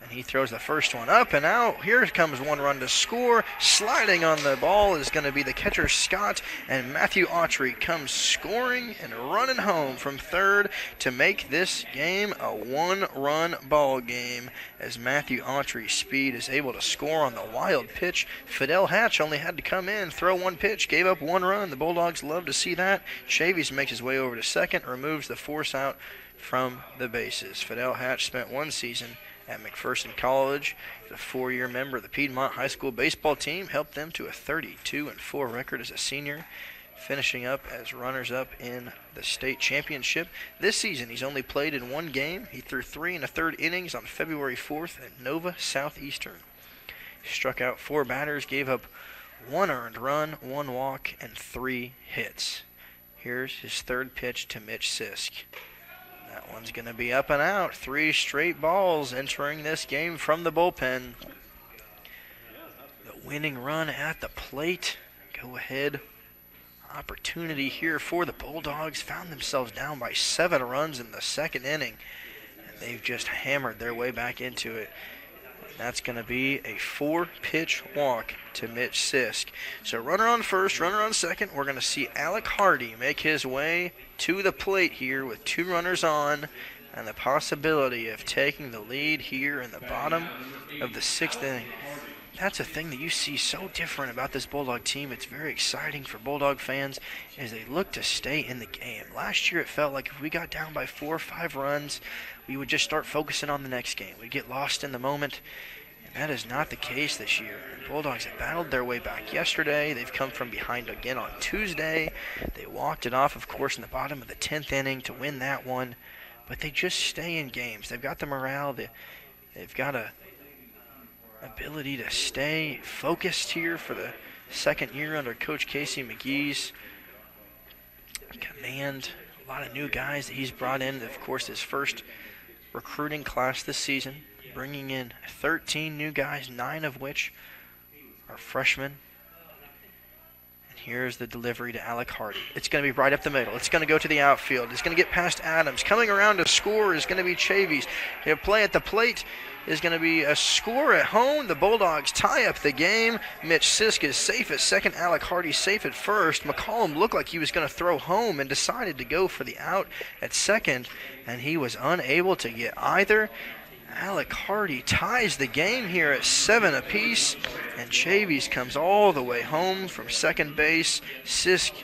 A: And he throws the first one up and out. Here comes one run to score. Sliding on the ball is going to be the catcher Scott. And Matthew Autry comes scoring and running home from third to make this game a one-run ball game. As Matthew Autry's speed is able to score on the wild pitch. Fidel Hatch only had to come in, throw one pitch, gave up 1 run. The Bulldogs love to see that. Chavis makes his way over to second, removes the force out from the bases. Fidel Hatch spent 1 season at McPherson College. He's a 4-year member of the Piedmont High School baseball team, helped them to a 32-4 record as a senior, finishing up as runners-up in the state championship. This season, he's only played in 1 game. He threw 3 1/3 innings on February 4th at Nova Southeastern. He struck out 4 batters, gave up 1 earned run, 1 walk, and 3 hits. Here's his third pitch to Mitch Sisk. That one's going to be up and out. 3 straight balls entering this game from the bullpen. The winning run at the plate. Go ahead. Opportunity here for the Bulldogs. Found themselves down by 7 runs in the 2nd inning. And they've just hammered their way back into it. That's going to be a 4-pitch walk to Mitch Sisk. So runner on first, runner on second. We're going to see Alec Hardy make his way to the plate here with 2 runners on and the possibility of taking the lead here in the bottom of the 6th inning. That's a thing that you see so different about this Bulldog team. It's very exciting for Bulldog fans as they look to stay in the game. Last year it felt like if we got down by 4 or 5 runs, we would just start focusing on the next game. We'd get lost in the moment, and that is not the case this year. The Bulldogs have battled their way back yesterday. They've come from behind again on Tuesday. They walked it off, of course, in the bottom of the 10th inning to win that one, but they just stay in games. They've got the morale. They've got a ability to stay focused here for the 2nd year under Coach Casey McGee's command. A lot of new guys that he's brought in. Of course, his first recruiting class this season, bringing in 13 new guys, 9 of which are freshmen. And here's the delivery to Alec Hardy. It's going to be right up the middle. It's going to go to the outfield. It's going to get past Adams. Coming around to score is going to be Chavis. He'll play at the plate. Is going to be a score at home. The Bulldogs tie up the game. Mitch Sisk is safe at second. Alec Hardy safe at first. McCollum looked like he was going to throw home and decided to go for the out at second, and he was unable to get either. Alec Hardy ties the game here at 7 apiece, and Chavis comes all the way home from second base. Sisk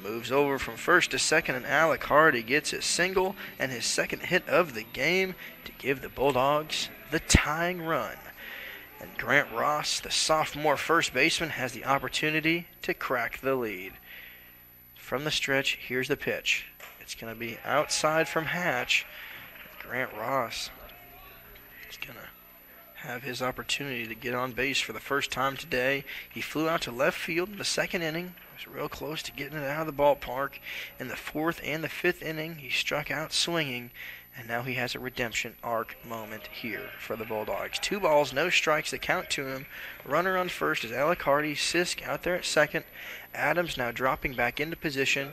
A: moves over from first to second, and Alec Hardy gets his single and his 2nd hit of the game to give the Bulldogs the tying run. And Grant Ross, the sophomore first baseman, has the opportunity to crack the lead. From the stretch, here's the pitch. It's going to be outside from Hatch. Grant Ross is going to have his opportunity to get on base for the first time today. He flew out to left field in the 2nd inning. He was real close to getting it out of the ballpark. In the 4th and the 5th inning, he struck out swinging. And now he has a redemption arc moment here for the Bulldogs. 2 balls, no strikes, the count to him. Runner on first is Alec Hardy. Sisk out there at second. Adams now dropping back into position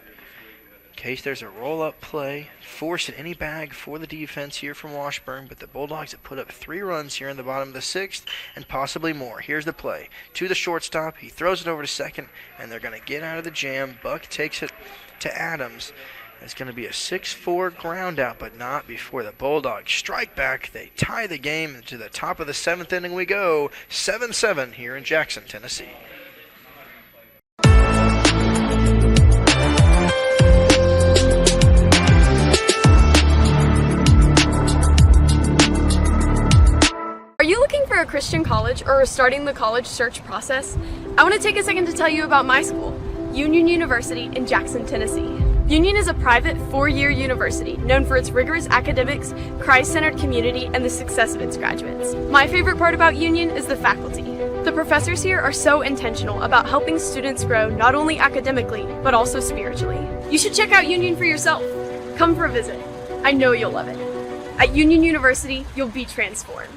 A: in case there's a roll-up play. Force in any bag for the defense here from Washburn, but the Bulldogs have put up 3 runs here in the bottom of the 6th and possibly more. Here's the play. To the shortstop. He throws it over to second, and they're going to get out of the jam. Buck takes it to Adams. It's going to be a 6-4 ground out, but not before the Bulldogs strike back. They tie the game, and to the top of the 7th inning we go. 7-7 here in Jackson, Tennessee.
E: Are you looking for a Christian college or are starting the college search process? I want to take a second to tell you about my school, Union University in Jackson, Tennessee. Union is a private 4-year university known for its rigorous academics, Christ-centered community, and the success of its graduates. My favorite part about Union is the faculty. The professors here are so intentional about helping students grow not only academically, but also spiritually. You should check out Union for yourself. Come for a visit. I know you'll love it. At Union University, you'll be transformed.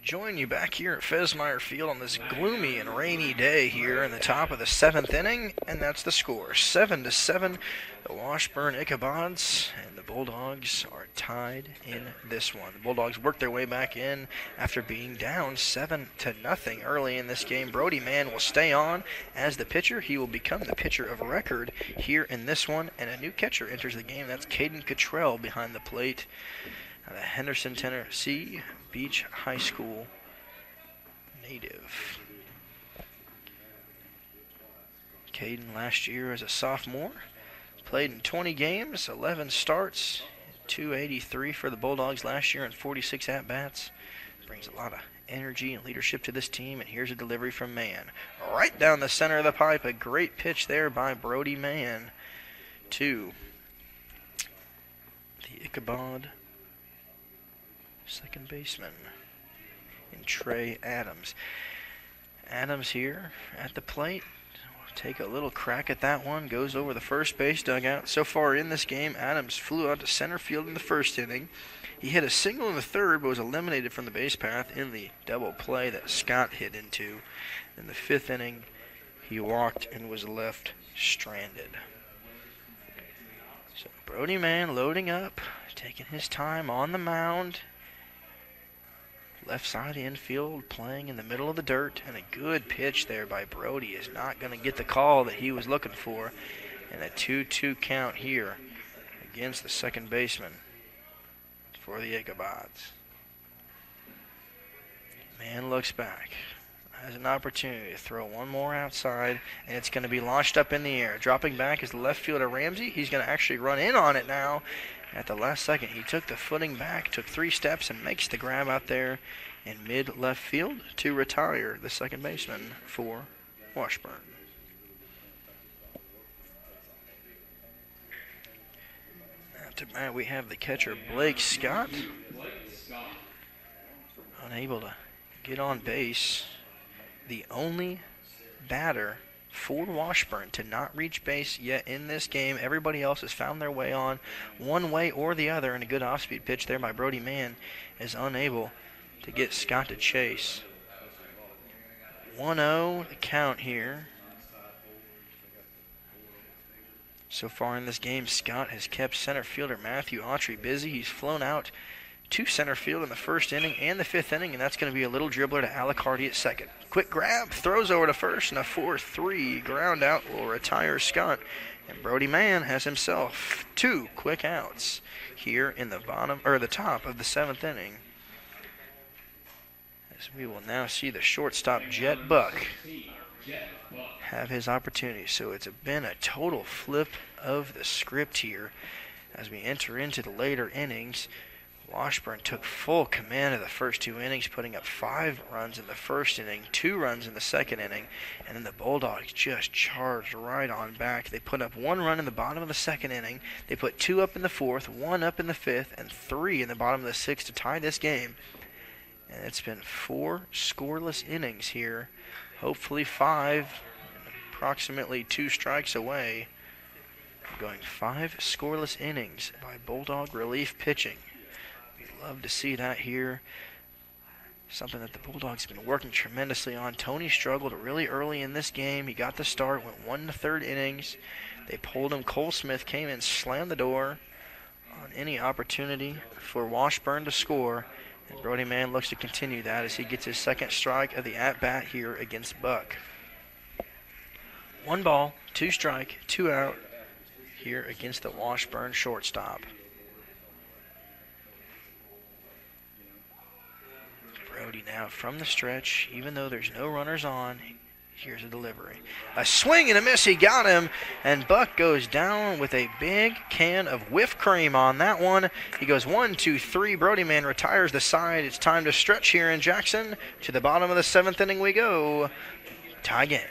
A: Join you back here at Fesmeyer Field on this gloomy and rainy day here in the top of the 7th inning, and that's the score, 7-7. The Washburn Ichabods and the Bulldogs are tied in this one. The Bulldogs work their way back in after being down 7-0 early in this game. Brody Mann will stay on as the pitcher. He will become the pitcher of record here in this one, and a new catcher enters the game. That's Caden Cottrell behind the plate. The Henderson, Tennessee Beach High School native. Caden last year as a sophomore played in 20 games, 11 starts, 283 for the Bulldogs last year and 46 at-bats. Brings a lot of energy and leadership to this team, and here's a delivery from Mann. Right down the center of the pipe, a great pitch there by Brody Mann to the Ichabod second baseman in Trey Adams. Adams here at the plate. Take a little crack at that one. Goes over the first base dugout. So far in this game, Adams flew out to center field in the first inning. He hit a single in the third, but was eliminated from the base path in the double play that Scott hit into. In the 5th inning, he walked and was left stranded. So Brody Mann loading up, taking his time on the mound. Left side infield, playing in the middle of the dirt, and a good pitch there by Brody is not going to get the call that he was looking for. And a 2-2 count here against the second baseman for the Ichabods. Man looks back, has an opportunity to throw one more outside, and it's going to be launched up in the air. Dropping back is the left fielder Ramsey. He's going to actually run in on it now. At the last second, he took the footing back, took 3 steps, and makes the grab out there in mid-left field to retire the second baseman for Washburn. After that, we have the catcher Blake Scott. Unable to get on base. The only batter for Washburn to not reach base yet in this game. Everybody else has found their way on one way or the other, and a good off-speed pitch there by Brody Mann is unable to get Scott to chase. 1-0 the count here. So far in this game, Scott has kept center fielder Matthew Autry busy. He's flown out to center field in the first inning and the 5th inning, and that's going to be a little dribbler to Alicardi at second. Quick grab, throws over to first, and a 4-3 ground out will retire Scott. And Brody Mann has himself 2 quick outs here in the top of the 7th inning. As we will now see the shortstop Jet Buck have his opportunity. So it's been a total flip of the script here as we enter into the later innings. Washburn took full command of the first 2 innings, putting up 5 runs in the first inning, 2 runs in the second inning, and then the Bulldogs just charged right on back. They put up 1 run in the bottom of the second inning. They put 2 up in the 4th, 1 up in the 5th, and 3 in the bottom of the 6th to tie this game. And it's been 4 scoreless innings here, hopefully 5, approximately 2 strikes away. Going 5 scoreless innings by Bulldog relief pitching. Love to see that here. Something that the Bulldogs have been working tremendously on. Tony struggled really early in this game. He got the start, went 1 1/3 innings. They pulled him. Cole Smith came in, slammed the door on any opportunity for Washburn to score. And Brody Mann looks to continue that as he gets his second strike of the at-bat here against Buck. 1 ball, 2 strike, 2 out here against the Washburn shortstop. Brody now from the stretch, even though there's no runners on. Here's a delivery. A swing and a miss. He got him, and Buck goes down with a big can of whipped cream on that one. He goes 1, 2, 3. Brody man retires the side. It's time to stretch here in Jackson. To the bottom of the 7th inning we go. Tie game.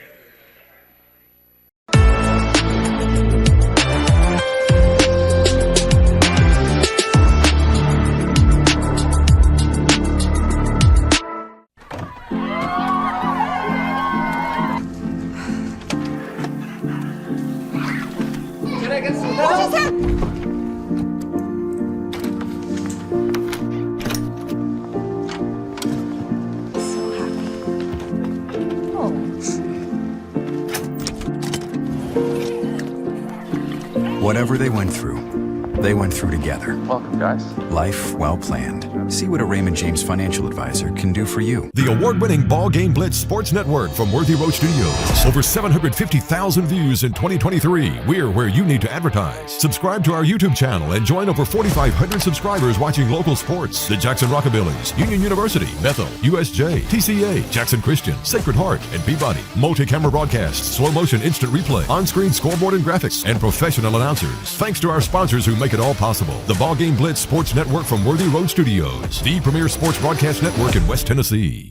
K: Whatever they went through together.
M: Welcome, guys.
K: Life well planned. See what a Raymond James financial advisor can do for you.
N: The award-winning BallGame Blitz Sports Network from Worthy Road Studios. Over 750,000 views in 2023. We're where you need to advertise. Subscribe to our YouTube channel and join over 4,500 subscribers watching local sports. The Jackson Rockabillys, Union University, Bethel, USJ, TCA, Jackson Christian, Sacred Heart, and Peabody. Multi-camera broadcasts, slow motion instant replay, on-screen scoreboard and graphics, and professional announcers. Thanks to our sponsors who make it all possible. The BallGame Blitz Sports Network from Worthy Road Studios, the premier sports broadcast network in West Tennessee.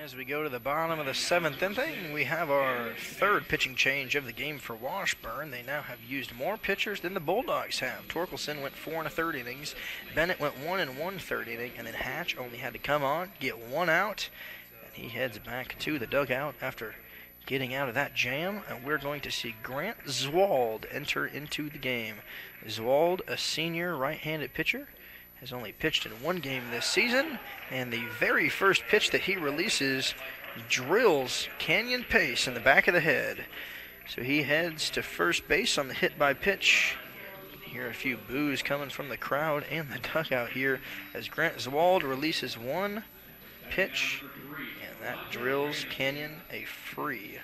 A: As we go to the bottom of the 7th inning, we have our 3rd pitching change of the game for Washburn. They now have used more pitchers than the Bulldogs have. Torkelson went 4 1/3 innings, Bennett went 1 1/3 inning, and then Hatch only had to come on, get 1 out, and he heads back to the dugout after getting out of that jam. And we're going to see Grant Zwald enter into the game. Zwald, a senior right-handed pitcher, has only pitched in 1 game this season, and the very first pitch that he releases drills Canyon Pace in the back of the head. So he heads to first base on the hit by pitch. You can hear a few boos coming from the crowd and the dugout here as Grant Zwald releases 1 pitch, and that drills Canyon a free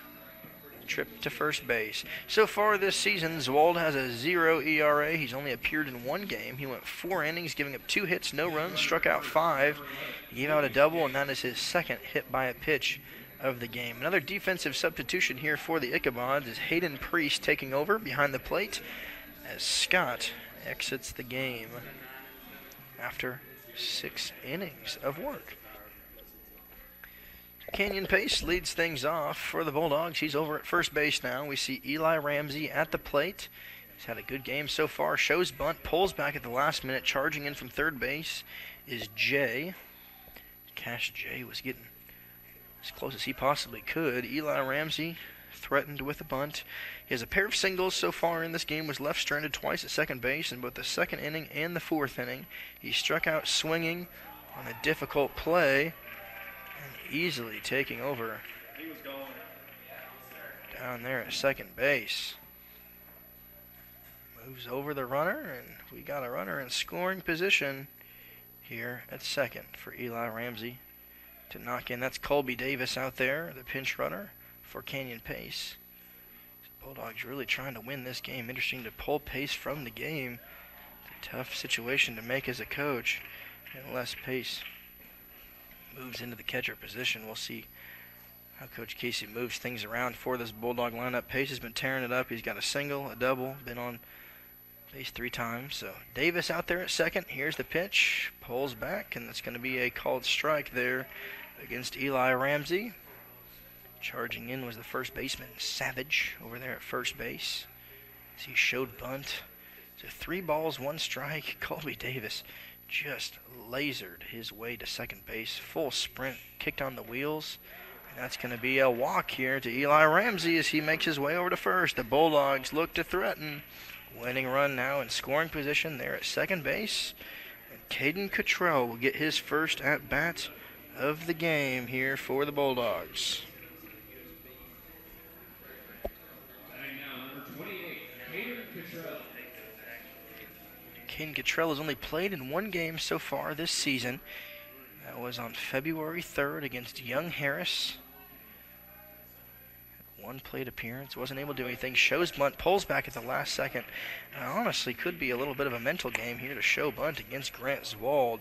A: trip to first base. So far this season, Zwald has a 0 ERA. He's only appeared in 1 game. He went 4 innings, giving up 2 hits, no runs, struck out 5. He gave out a double, and that is his 2nd hit by a pitch of the game. Another defensive substitution here for the Ichabods is Hayden Priest taking over behind the plate as Scott exits the game after 6 innings of work. Canyon Pace leads things off for the Bulldogs. He's over at first base now. We see Eli Ramsey at the plate. He's had a good game so far. Shows bunt, pulls back at the last minute. Charging in from third base is Jay. Cash Jay was getting as close as he possibly could. Eli Ramsey threatened with a bunt. He has a pair of singles so far in this game. Was left stranded twice at second base in both the 2nd inning and the 4th inning. He struck out swinging on a difficult play, easily taking over down there at second base. Moves over the runner, and we got a runner in scoring position here at second for Eli Ramsey to knock in. That's Colby Davis out there, the pinch runner for Canyon Pace. Bulldogs really trying to win this game. Interesting to pull Pace from the game. It's a tough situation to make as a coach, unless Pace moves into the catcher position. We'll see how Coach Casey moves things around for this Bulldog lineup. Pace has been tearing it up. He's got a single, a double, been on base 3 times. So Davis out there at second. Here's the pitch. Pulls back, and that's going to be a called strike there against Eli Ramsey. Charging in was the first baseman, Savage, over there at first base. As he showed bunt. So 3 balls, 1 strike. Colby Davis just lasered his way to second base. Full sprint, kicked on the wheels. And that's going to be a walk here to Eli Ramsey as he makes his way over to first. The Bulldogs look to threaten. Winning run now in scoring position there at second base. And Caden Cottrell will get his first at-bat of the game here for the Bulldogs. Caden Cottrell has only played in 1 game so far this season. That was on February 3rd against Young Harris. one plate appearance, wasn't able to do anything. Shows bunt, pulls back at the last second. And honestly, could be a little bit of a mental game here to show bunt against Grant Zwald,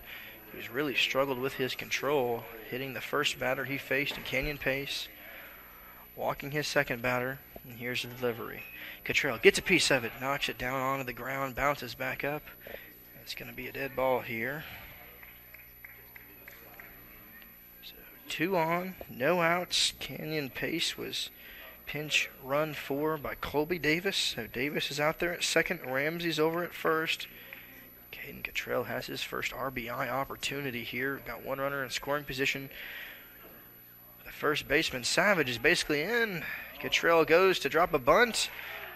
A: who's really struggled with his control, hitting the first batter he faced in Canyon Pace, walking his second batter, and here's the delivery. Cottrell gets a piece of it, knocks it down onto the ground, bounces back up. It's going to be a dead ball here. So 2 on, no outs. Canyon Pace was pinch run 4 by Colby Davis. So Davis is out there at second. Ramsey's over at first. Caden Cottrell has his first RBI opportunity here. Got one runner in scoring position. The first baseman, Savage, is basically in. Cottrell goes to drop a bunt,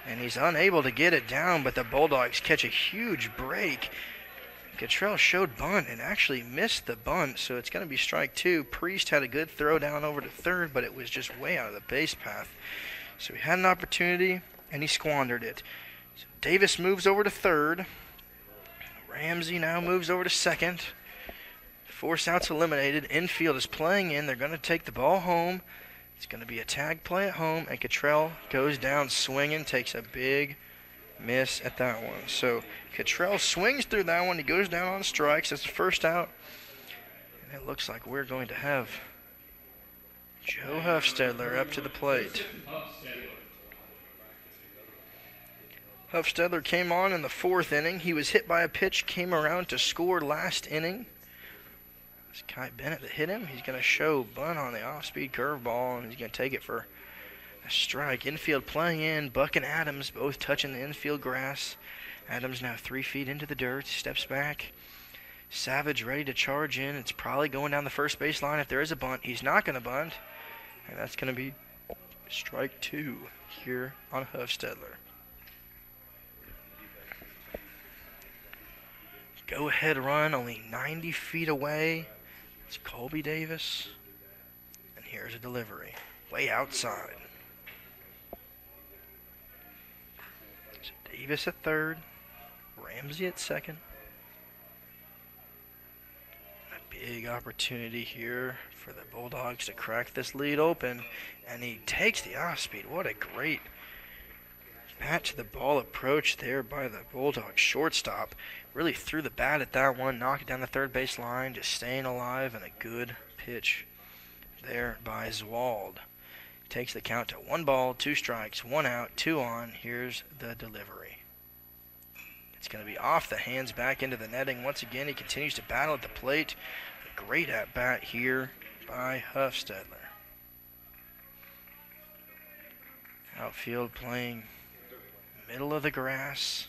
A: and he's unable to get it down, but the Bulldogs catch a huge break. Cottrell showed bunt and actually missed the bunt, so it's going to be strike 2. Priest had a good throw down over to third, but it was just way out of the base path. So he had an opportunity, and he squandered it. So Davis moves over to third. Ramsey now moves over to second. Force outs eliminated. Infield is playing in. They're going to take the ball home. It's going to be a tag play at home, and Cottrell goes down swinging, takes a big miss at that one. So Cottrell swings through that one. He goes down on strikes. That's the first out. And it looks like we're going to have Joe Huffstedler up to the plate. Huffstedler came on in the 4th inning. He was hit by a pitch, came around to score last inning. It's Kai Bennett that hit him. He's going to show bunt on the off-speed curveball, and he's going to take it for a strike. Infield playing in. Buck and Adams both touching the infield grass. Adams now 3 feet into the dirt. Steps back. Savage ready to charge in. It's probably going down the first base line if there is a bunt. He's not going to bunt. And that's going to be strike 2 here on Huffstedler. Go-ahead run only 90 feet away. It's Colby Davis. And here's a delivery. Way outside. So Davis at third. Ramsey at second. A big opportunity here for the Bulldogs to crack this lead open. And he takes the off-speed. What a great bat to the ball approach there by the Bulldogs shortstop. Really threw the bat at that one, knocked it down the third base line, just staying alive, and a good pitch there by Zwald. Takes the count to 1 ball, 2 strikes, 1 out, 2 on. Here's the delivery. It's going to be off the hands, back into the netting. Once again, he continues to battle at the plate. A great at-bat here by Huffstedler. Outfield playing middle of the grass.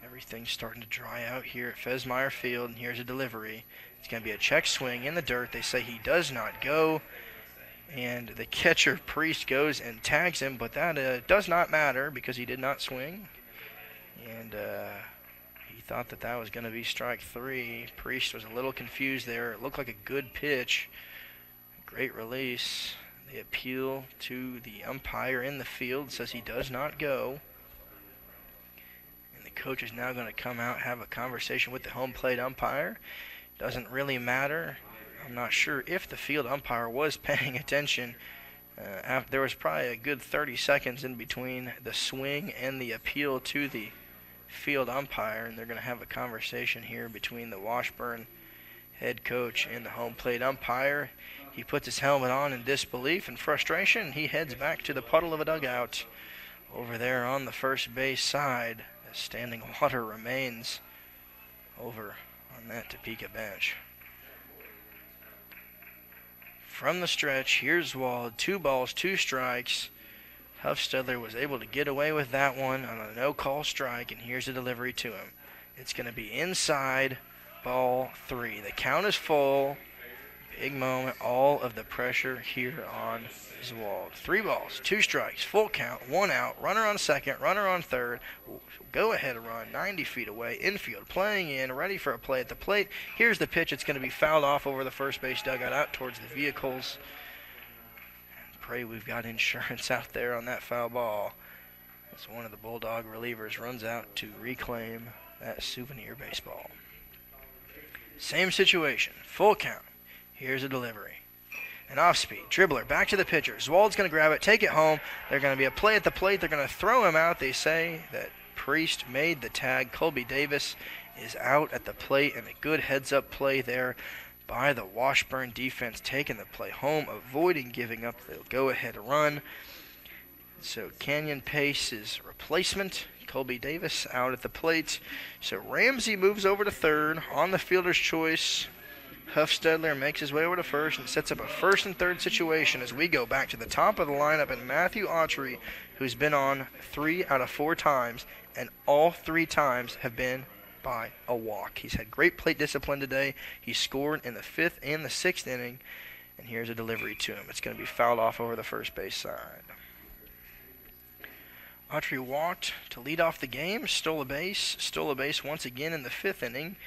A: Everything's starting to dry out here at Fesmeyer Field, and here's a delivery. It's going to be a check swing in the dirt. They say he does not go, and the catcher, Priest, goes and tags him, but that does not matter because he did not swing, and he thought that was going to be strike 3. Priest was a little confused there. It looked like a good pitch. Great release. They appeal to the umpire in the field, says he does not go. Coach is now going to come out, have a conversation with the home plate umpire. Doesn't really matter. I'm not sure if the field umpire was paying attention. There was probably a good 30 seconds in between the swing and the appeal to the field umpire, and they're going to have a conversation here between the Washburn head coach and the home plate umpire. He puts his helmet on in disbelief and frustration. He heads back to the puddle of a dugout over there on the first base side. Standing water remains over on that Topeka bench. From the stretch, here's Wald. 2 balls, 2 strikes. Huffstedler was able to get away with that one on a no-call strike, and here's a delivery to him. It's going to be inside, ball 3. The count is full. Big moment. All of the pressure here on Zwald. 3 balls, 2 strikes, full count, 1 out, runner on second, runner on third. Go ahead run, 90 feet away, infield, playing in, ready for a play at the plate. Here's the pitch. It's going to be fouled off over the first base dugout out towards the vehicles. And pray we've got insurance out there on that foul ball, as one of the Bulldog relievers runs out to reclaim that souvenir baseball. Same situation, full count. Here's a delivery. An off-speed dribbler back to the pitcher. Zwald's going to grab it, take it home. They're going to be a play at the plate. They're going to throw him out. They say that Priest made the tag. Colby Davis is out at the plate, and a good heads-up play there by the Washburn defense, taking the play home, avoiding giving up the go-ahead run. So Canyon Pace's replacement, Colby Davis, out at the plate. So Ramsey moves over to third on the fielder's choice. Huffstedler makes his way over to first and sets up a first and third situation as we go back to the top of the lineup, and Matthew Autry, who's been on 3 out of 4 times, and all 3 times have been by a walk. He's had great plate discipline today. He scored in the 5th and the 6th inning, and here's a delivery to him. It's going to be fouled off over the first base side. Autry walked to lead off the game, stole a base once again in the 5th inning.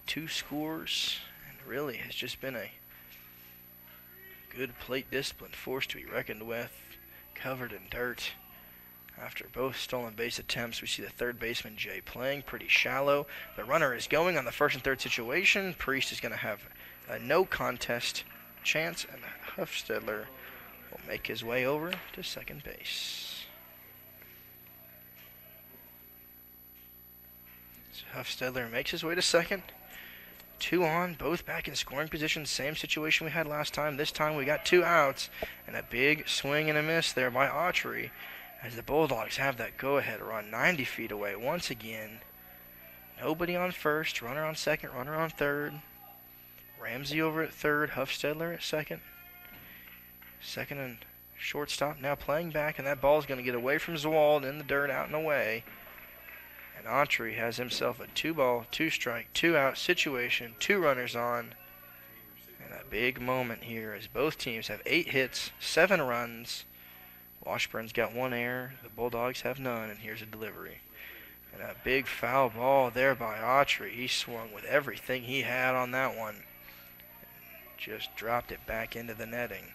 A: 2 scores, and really has just been a good plate discipline, force to be reckoned with, covered in dirt. After both stolen base attempts, we see the third baseman, Jay, playing pretty shallow. The runner is going on the first and third situation. Priest is going to have a no contest chance, and Huffstedler will make his way over to second base. So Huffstedler makes his way to second. 2 on, both back in scoring position. Same situation we had last time. This time we got 2 outs, and a big swing and a miss there by Autry as the Bulldogs have that go-ahead run 90 feet away once again. Nobody on first, runner on second, runner on third. Ramsey over at third, Huffstedler at second. Second and shortstop now playing back, and that ball's going to get away from Zwald in the dirt, out and away. And Autry has himself a 2-ball, 2-strike, 2-out situation, 2 runners on. And a big moment here as both teams have 8 hits, 7 runs. Washburn's got 1 error, the Bulldogs have none, and here's a delivery. And a big foul ball there by Autry. He swung with everything he had on that one. And just dropped it back into the netting.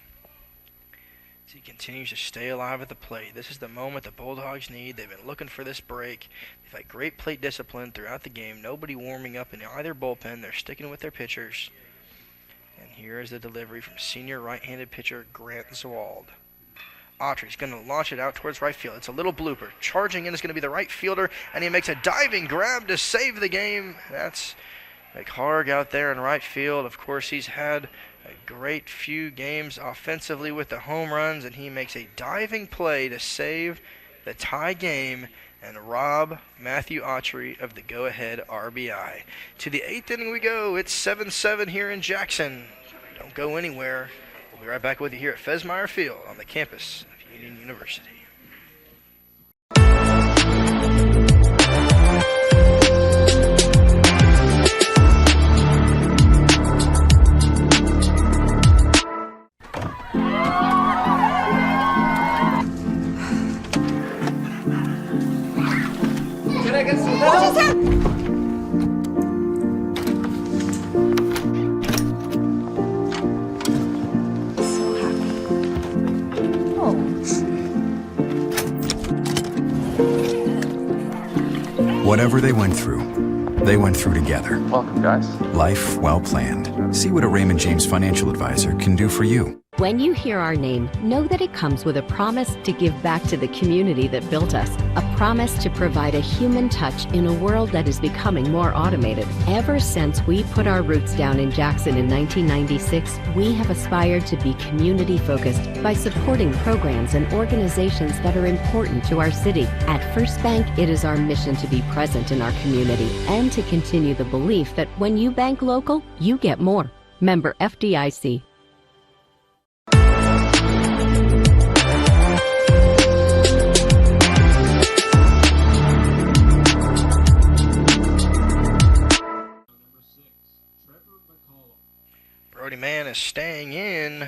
A: As he continues to stay alive at the plate. This is the moment the Bulldogs need. They've been looking for this break. They've had great plate discipline throughout the game. Nobody warming up in either bullpen. They're sticking with their pitchers. And here is the delivery from senior right-handed pitcher Grant Zwald. Autry's going to launch it out towards right field. It's a little blooper. Charging in is going to be the right fielder, and he makes a diving grab to save the game. That's McHarg out there in right field. Of course, he's had a great few games offensively with the home runs, and he makes a diving play to save the tie game and rob Matthew Autry of the go-ahead RBI. To the 8th inning we go. It's 7-7 here in Jackson. Don't go anywhere. We'll be right back with you here at Fesmeyer Field on the campus of Union University.
J: Can I get some help?
K: Whatever they went through together.
M: Welcome, guys.
K: Life well planned. See what a Raymond James financial advisor can do for you.
L: When you hear our name, know that it comes with a promise to give back to the community that built us, a promise to provide a human touch in a world that is becoming more automated. Ever since we put our roots down in Jackson in 1996, we have aspired to be community-focused by supporting programs and organizations that are important to our city. At First Bank, it is our mission to be present in our community and to continue the belief that when you bank local, you get more. Member FDIC.
A: Brody Mann is staying in,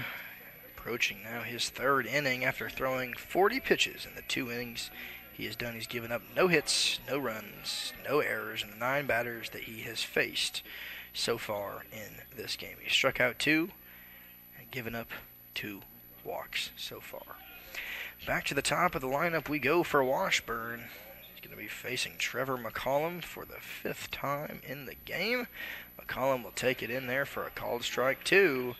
A: approaching now his 3rd inning after throwing 40 pitches in the 2 innings he has done. He's given up no hits, no runs, no errors in the 9 batters that he has faced so far in this game. He struck out 2 and given up 2 walks so far. Back to the top of the lineup we go for Washburn. He's going to be facing Trevor McCollum for the 5th time in the game. McCollum will take it in there for a called strike 2.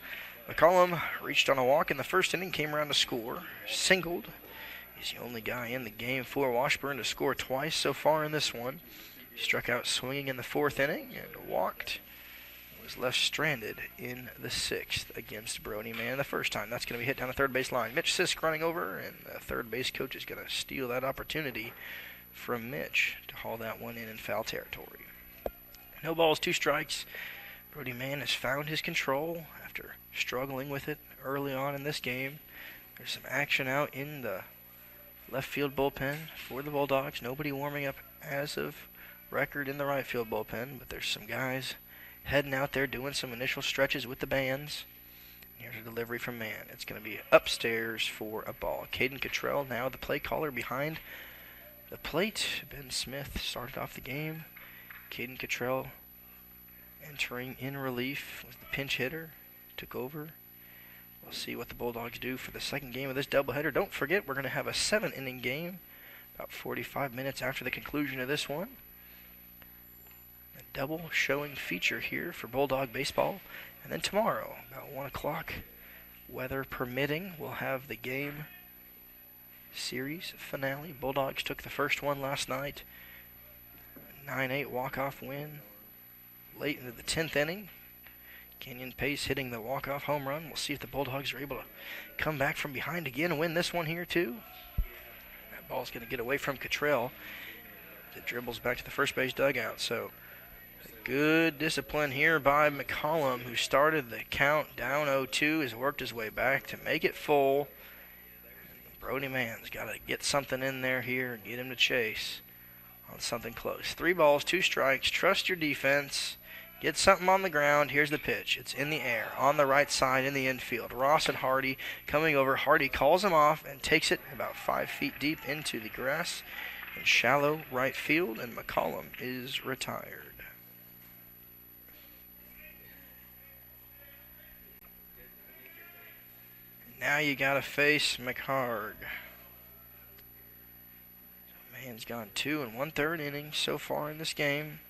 A: McCollum reached on a walk in the first inning, came around to score, singled. He's the only guy in the game for Washburn to score twice so far in this one. He struck out swinging in the fourth inning and walked. Was left stranded in the sixth against Brody Man the first time. That's going to be hit down the third base line. Mitch Sisk running over, and the third base coach is going to steal that opportunity from Mitch to haul that one in foul territory. No balls, 2 strikes. Brody Man has found his control after struggling with it early on in this game. There's some action out in the left field bullpen for the Bulldogs. Nobody warming up as of record in the right field bullpen, but there's some guys heading out there doing some initial stretches with the bands. Here's a delivery from Man. It's going to be upstairs for a ball. Caden Cottrell now the play caller behind the plate. Ben Smith started off the game. Caden Cottrell entering in relief was the pinch hitter. Took over. We'll see what the Bulldogs do for the second game of this doubleheader. Don't forget, we're going to have a 7-inning game about 45 minutes after the conclusion of this one. Double showing feature here for Bulldog baseball. And then tomorrow, about 1 o'clock, weather permitting, we'll have the game series finale. Bulldogs took the first one last night. 9-8 walk-off win. Late into the 10th inning. Kenyon Pace hitting the walk-off home run. We'll see if the Bulldogs are able to come back from behind again and win this one here too. That ball's going to get away from Cottrell. It dribbles back to the first base dugout. So good discipline here by McCollum, who started the count down 0-2, has worked his way back to make it full. Brody Man's got to get something in there here and get him to chase on something close. 3 balls, 2 strikes. Trust your defense. Get something on the ground. Here's the pitch. It's in the air, on the right side in the infield. Ross and Hardy coming over. Hardy calls him off and takes it about 5 feet deep into the grass in shallow right field, and McCollum is retired. Now you got to face McHarg. Man's gone 2 1/3 innings so far in this game.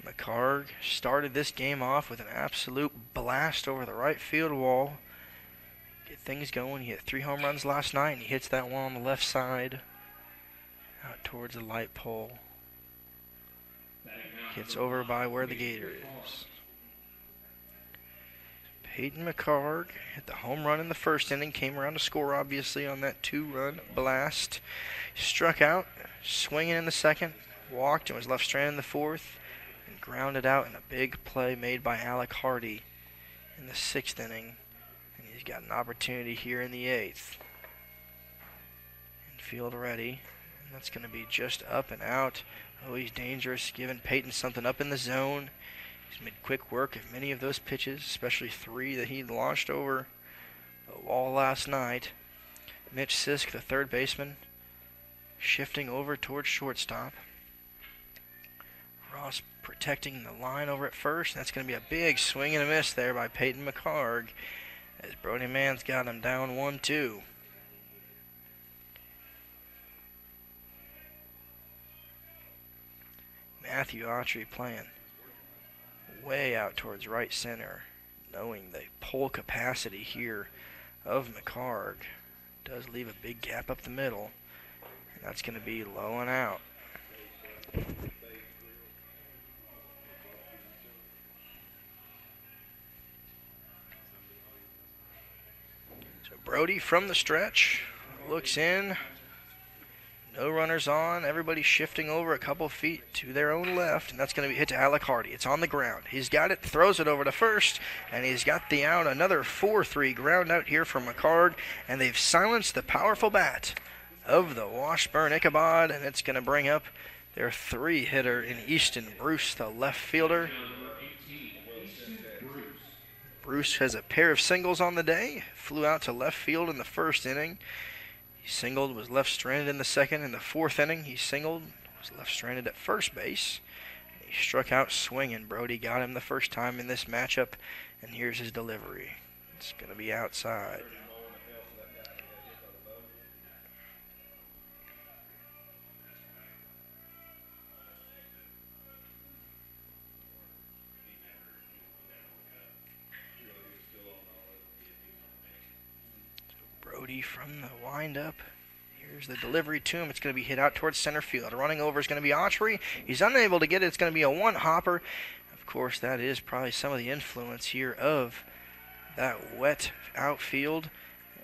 A: McHarg started this game off with an absolute blast over the right field wall. Get things going. He hit 3 home runs last night, and he hits that one on the left side out towards the light pole. Gets over by where the gator is. Peyton McHarg hit the home run in the first inning, came around to score obviously on that 2-run blast. Struck out, swinging in the second, walked and was left stranded in the fourth, and grounded out in a big play made by Alec Hardy in the 6th inning. And he's got an opportunity here in the 8th. Infield ready, and that's going to be just up and out. Oh, he's dangerous, giving Peyton something up in the zone. He's made quick work of many of those pitches, especially 3 that he launched over the wall last night. Mitch Sisk, the third baseman, shifting over towards shortstop. Ross protecting the line over at first. That's going to be a big swing and a miss there by Peyton McHarg as Brody Man's got him down 1-2. Matthew Autry playing way out towards right center, knowing the pull capacity here of McHarg does leave a big gap up the middle, and that's going to be low and out. So Brody from the stretch looks in. No runners on. Everybody shifting over a couple feet to their own left, and that's going to be hit to Alec Hardy. It's on the ground. He's got it, throws it over to first, and he's got the out. Another 4-3 ground out here from McHarg, and they've silenced the powerful bat of the Washburn Ichabod, and it's going to bring up their 3-hitter in Easton Bruce, the left fielder. Bruce has a pair of singles on the day. Flew out to left field in the first inning. He singled, was left stranded in the second. In the 4th inning, he singled, was left stranded at first base. He struck out swinging. Brody got him the first time in this matchup, and here's his delivery. It's going to be outside. Brody from the windup. Here's the delivery to him. It's going to be hit out towards center field. Running over is going to be Autry. He's unable to get it. It's going to be a one-hopper. Of course, that is probably some of the influence here of that wet outfield.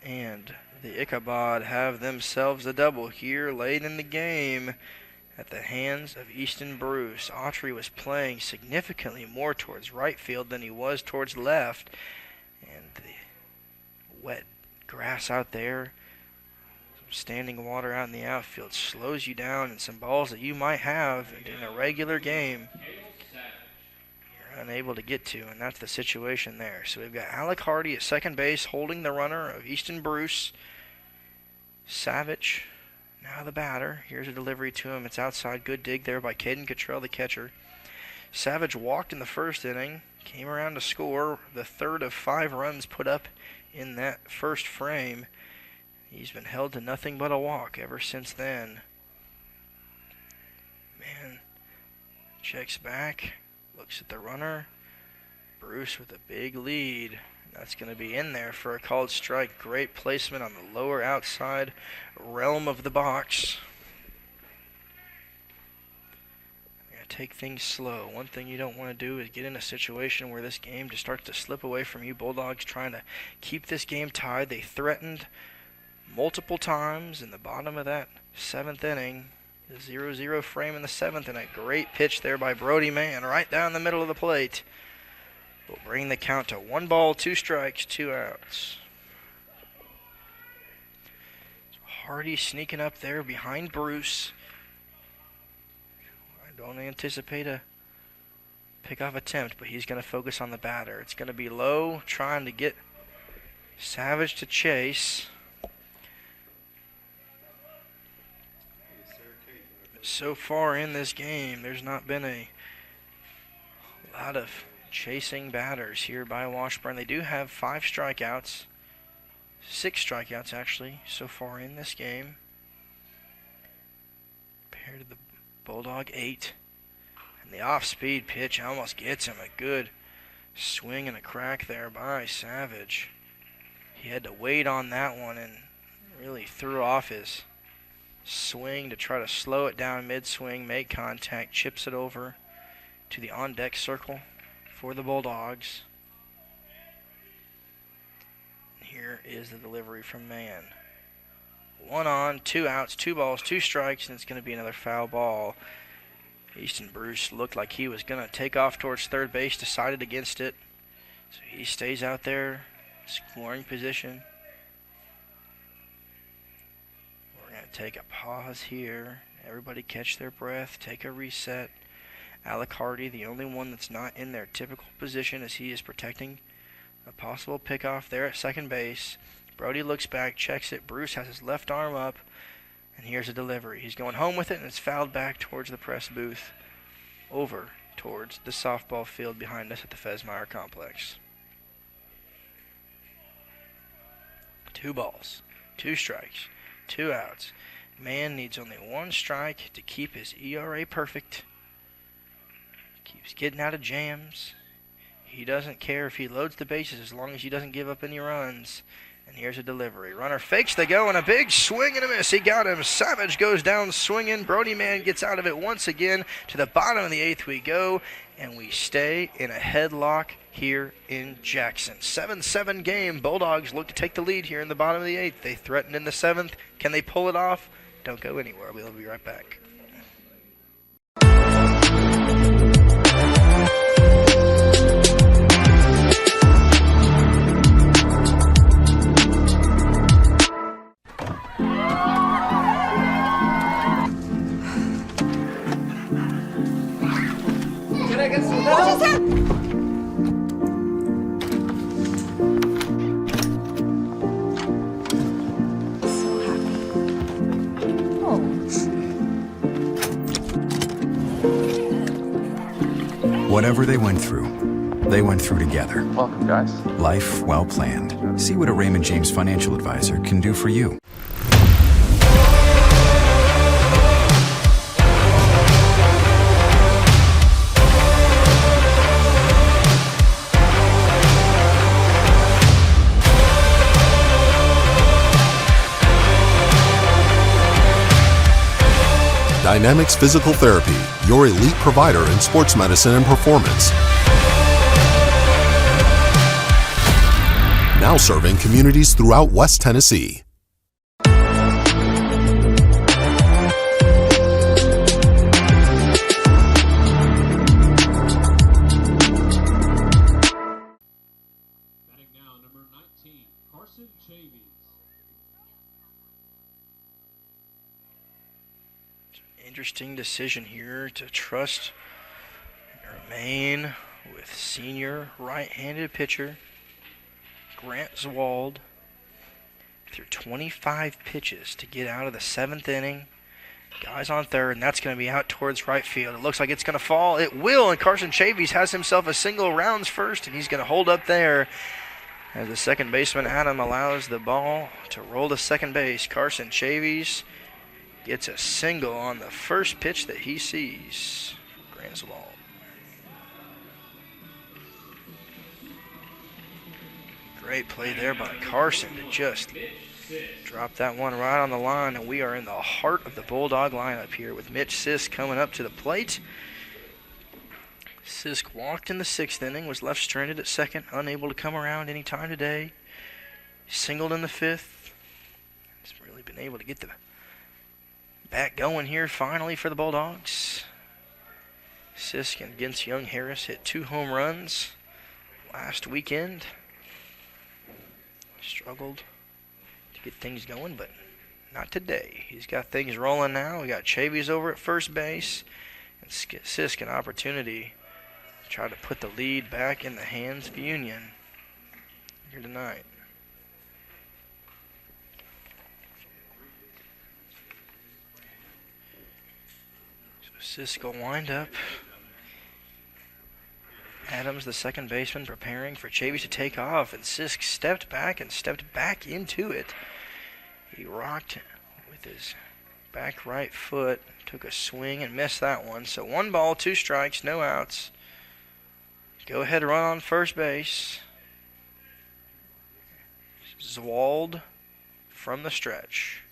A: And the Ichabod have themselves a double here late in the game at the hands of Easton Bruce. Autry was playing significantly more towards right field than he was towards left. And the wet grass out there, standing water out in the outfield, slows you down, and some balls that you might have in a regular game you're unable to get to, and that's the situation there. So we've got Alec Hardy at second base holding the runner of Easton Bruce. Savage, now the batter. Here's a delivery to him. It's outside. Good dig there by Caden Cottrell, the catcher. Savage walked in the first inning, came around to score the third of 5 runs put up in that first frame. He's been held to nothing but a walk ever since then. Man checks back, looks at the runner. Bruce with a big lead. That's going to be in there for a called strike. Great placement on the lower outside realm of the box. Take things slow. One thing you don't want to do is get in a situation where this game just starts to slip away from you. Bulldogs trying to keep this game tied. They threatened multiple times in the bottom of that 7th inning. The 0-0 frame in the 7th, and a great pitch there by Brody Mann right down the middle of the plate. Will bring the count to 1 ball, 2 strikes, 2 outs. Hardy sneaking up there behind Bruce. Don't anticipate a pickoff attempt, but he's going to focus on the batter. It's going to be low, trying to get Savage to chase. So far in this game, there's not been a lot of chasing batters here by Washburn. They do have 5 strikeouts, 6 strikeouts actually, so far in this game, compared to the Bulldog 8. And the off-speed pitch almost gets him. A good swing and a crack there by Savage. He had to wait on that one and really threw off his swing to try to slow it down mid-swing, make contact, chips it over to the on-deck circle for the Bulldogs. Here is the delivery from Mann. 1 on, 2 outs, 2 balls, 2 strikes, and it's going to be another foul ball. Easton Bruce looked like he was going to take off towards third base, decided against it. So he stays out there, scoring position. We're going to take a pause here. Everybody catch their breath, take a reset. Alec Hardy, the only one that's not in their typical position as he is protecting a possible pickoff there at second base. Brody looks back, checks it. Bruce has his left arm up, and here's a delivery. He's going home with it, and it's fouled back towards the press booth, over towards the softball field behind us at the Fesmeyer Complex. 2 balls, 2 strikes, 2 outs. Mann needs only 1 strike to keep his ERA perfect. Keeps getting out of jams. He doesn't care if he loads the bases as long as he doesn't give up any runs. And here's a delivery. Runner fakes the go, and a big swing and a miss. He got him. Savage goes down swinging. Brody Mann gets out of it once again. To the bottom of the 8th we go, and we stay in a headlock here in Jackson. 7-7 game. Bulldogs look to take the lead here in the bottom of the 8th. They threatened in the 7th. Can they pull it off? Don't go anywhere. We'll be right back.
K: Whatever they went through together.
M: Welcome, guys.
K: Life well planned. See what a Raymond James financial advisor can do for you.
C: Dynamics Physical Therapy, your elite provider in sports medicine and performance. Now serving communities throughout West Tennessee.
A: Interesting decision here to trust and remain with senior right-handed pitcher Grant Zwald. Through 25 pitches to get out of the 7th inning. Guys on third, and that's going to be out towards right field. It looks like it's going to fall. It will, and Carson Chavies has himself a single, rounds first, and he's going to hold up there as the second baseman, Adam, allows the ball to roll to second base. Carson Chavies gets a single on the first pitch that he sees. Grant Zwald. Great play there by Carson to just drop that one right on the line, and we are in the heart of the Bulldog lineup here with Mitch Sisk coming up to the plate. Sisk walked in the 6th inning, was left stranded at second, unable to come around any time today. Singled in the 5th. He's really been able to get the bat going here finally for the Bulldogs. Sisk against Young Harris hit 2 home runs last weekend. Struggled to get things going, but not today. He's got things rolling now. We got Chavies over at first base, and Sisk an opportunity to try to put the lead back in the hands of Union here tonight. So Sisk will wind up. Adams, the second baseman, preparing for Chavies to take off, and Sisk stepped back into it. He rocked with his back right foot, took a swing and missed that one. So 1 ball, 2 strikes, no outs. Go ahead run on first base. Zwald from the stretch.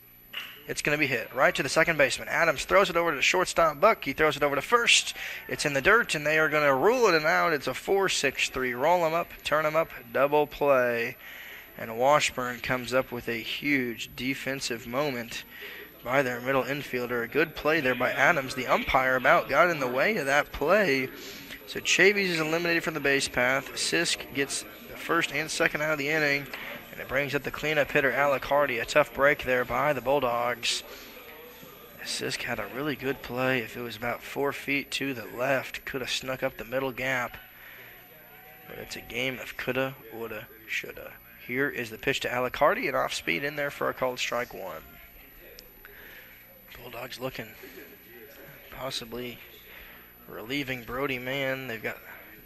A: It's going to be hit right to the second baseman. Adams throws it over to the shortstop, Buck. He throws it over to first. It's in the dirt, and they are going to rule it out. It's a 4-6-3. Roll him up, turn him up, double play. And Washburn comes up with a huge defensive moment by their middle infielder. A good play there by Adams. The umpire about got in the way of that play. So Chavies is eliminated from the base path. Sisk gets the first and second out of the inning. And it brings up the cleanup hitter, Alec Hardy. A tough break there by the Bulldogs. Sisk had a really good play. If it was about 4 feet to the left, could have snuck up the middle gap. But it's a game of coulda, woulda, shoulda. Here is the pitch to Alec Hardy, and off speed in there for a called strike 1. Bulldogs looking possibly relieving Brody Mann. They've got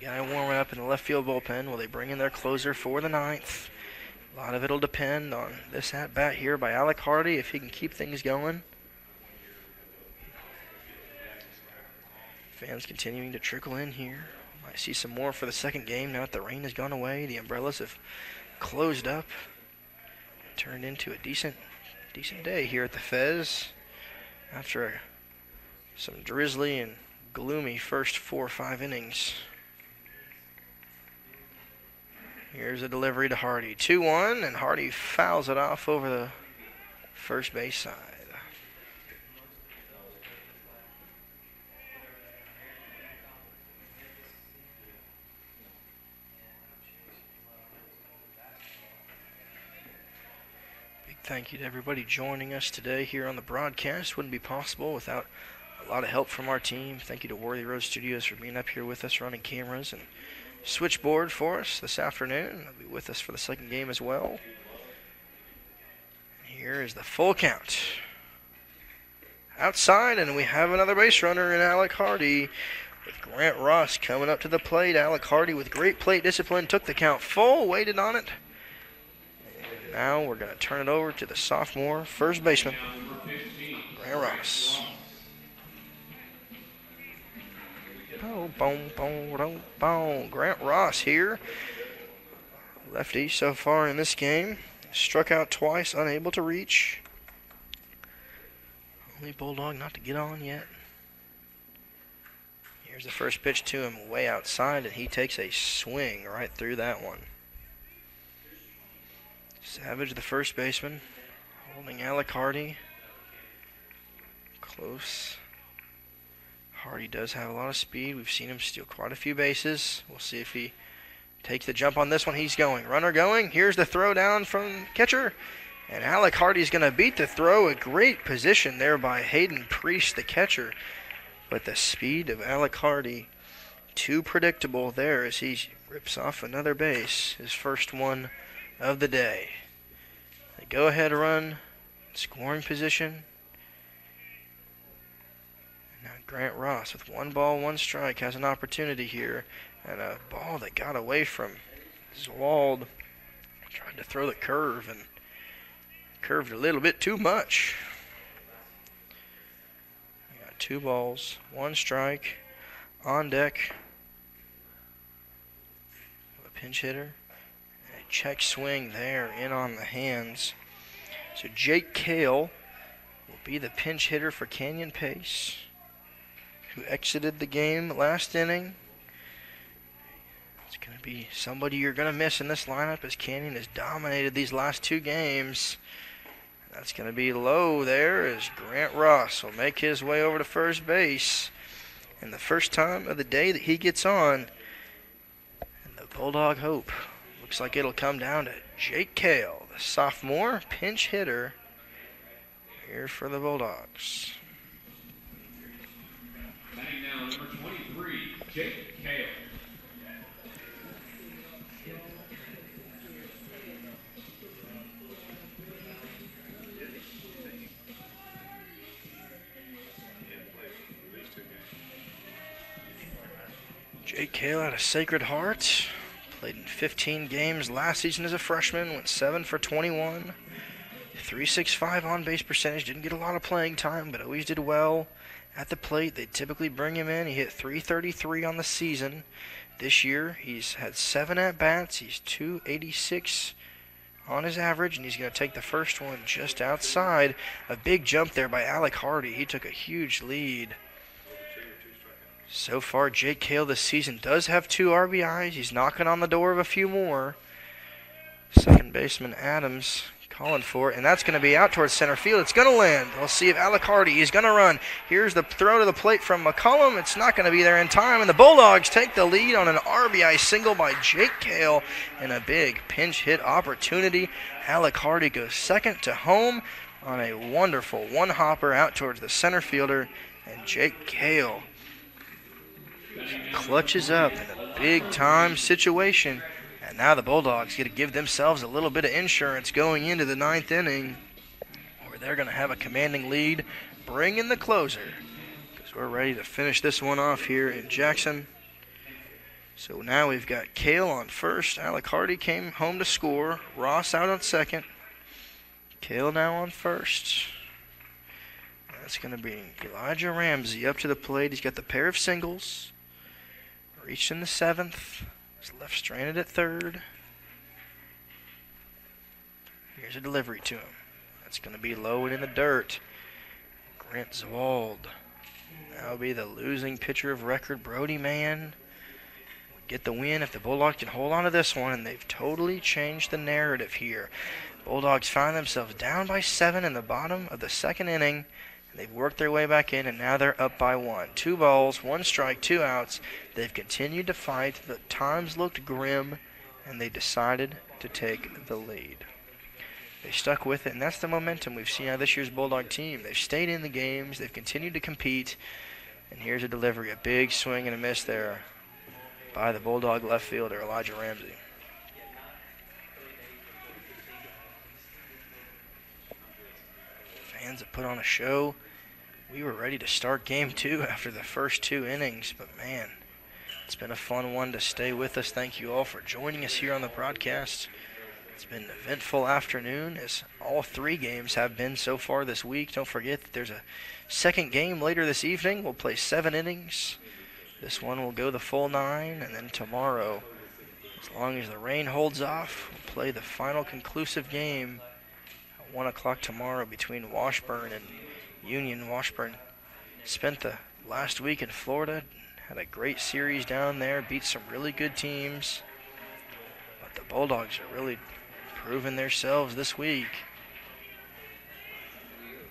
A: a guy warming up in the left field bullpen. Will they bring in their closer for the 9th? A lot of it will depend on this at-bat here by Alec Hardy, if he can keep things going. Fans continuing to trickle in here. Might see some more for the second game now that the rain has gone away. The umbrellas have closed up. Turned into a decent day here at the Fez after some drizzly and gloomy first 4 or 5 innings. Here's a delivery to Hardy. 2-1, and Hardy fouls it off over the first base side. Big thank you to everybody joining us today here on the broadcast. Wouldn't be possible without a lot of help from our team. Thank you to Worthy Road Studios for being up here with us, running cameras and switchboard for us this afternoon. They'll be with us for the second game as well. Here is the full count. Outside, and we have another base runner in Alec Hardy with Grant Ross coming up to the plate. Alec Hardy with great plate discipline took the count full, waited on it. And now we're going to turn it over to the sophomore first baseman, Grant Ross. Grant Ross here. Lefty so far in this game. Struck out twice, unable to reach. Only Bulldog not to get on yet. Here's the first pitch to him way outside, and he takes a swing right through that one. Savage, the first baseman, holding Alec Hardy. Close. Hardy does have a lot of speed. We've seen him steal quite a few bases. We'll see if he takes the jump on this one. He's going. Runner going. Here's the throw down from catcher. And Alec Hardy's going to beat the throw. A great position there by Hayden Priest, the catcher. But the speed of Alec Hardy, too predictable there as he rips off another base. His first one of the day. The go-ahead run, scoring position. Now Grant Ross with 1 ball, 1 strike has an opportunity here. And a ball that got away from Zwald. Tried to throw the curve and curved a little bit too much. 2 balls, 1 strike, on deck. A pinch hitter. A check swing there, in on the hands. So Jake Kale will be the pinch hitter for Canyon Pace, who exited the game last inning. It's going to be somebody you're going to miss in this lineup as Canyon has dominated these last 2 games. That's going to be low there as Grant Ross will make his way over to first base. And the first time of the day that he gets on, and the Bulldog hope looks like it'll come down to Jake Kale, the sophomore pinch hitter here for the Bulldogs.
B: Batting now, number 23, Jake Kale.
A: Jake Kale out of Sacred Heart. Played in 15 games last season as a freshman. Went 7 for 21. .365 on-base percentage. Didn't get a lot of playing time, but always did well at the plate. They typically bring him in. He hit .333 on the season. This year, he's had 7 at-bats. He's .286 on his average, and he's going to take the first one just outside. A big jump there by Alec Hardy. He took a huge lead. So far, Jake Kale this season does have 2 RBIs. He's knocking on the door of a few more. Second baseman Adams calling for it, and that's going to be out towards center field. It's going to land. We'll see if Alec Hardy is going to run. Here's the throw to the plate from McCullum. It's not going to be there in time, and the Bulldogs take the lead on an RBI single by Jake Kale in a big pinch hit opportunity. Alec Hardy goes second to home on a wonderful one-hopper out towards the center fielder, and Jake Kale clutches up in a big-time situation. And now the Bulldogs get to give themselves a little bit of insurance going into the 9th inning, where they're going to have a commanding lead. Bring in the closer, because we're ready to finish this one off here in Jackson. So now we've got Kale on first. Alec Hardy came home to score. Ross out on second. Kale now on first. That's going to be Elijah Ramsey up to the plate. He's got the pair of singles. Reached in the 7th. He's left stranded at 3rd. Here's a delivery to him. That's going to be low and in the dirt. Grant Zwald. That'll be the losing pitcher of record. Brody Mann will get the win if the Bulldogs can hold on to this one, and they've totally changed the narrative here. Bulldogs find themselves down by 7 in the bottom of the 2nd inning. They've worked their way back in, and now they're up by 1. 2 balls, 1 strike, 2 outs. They've continued to fight. The times looked grim, and they decided to take the lead. They stuck with it, and that's the momentum we've seen out of this year's Bulldog team. They've stayed in the games. They've continued to compete. And here's a delivery, a big swing and a miss there by the Bulldog left fielder, Elijah Ramsey. Fans have put on a show. We were ready to start game 2 after the first 2 innings, but man, it's been a fun one to stay with us. Thank you all for joining us here on the broadcast. It's been an eventful afternoon, as all 3 games have been so far this week. Don't forget that there's a second game later this evening. We'll play 7 innings. This one will go the full 9, and then tomorrow, as long as the rain holds off, we'll play the final conclusive game at 1 o'clock tomorrow between Washburn and Union Washburn spent the last week in Florida, had a great series down there, beat some really good teams. But the Bulldogs are really proving themselves this week.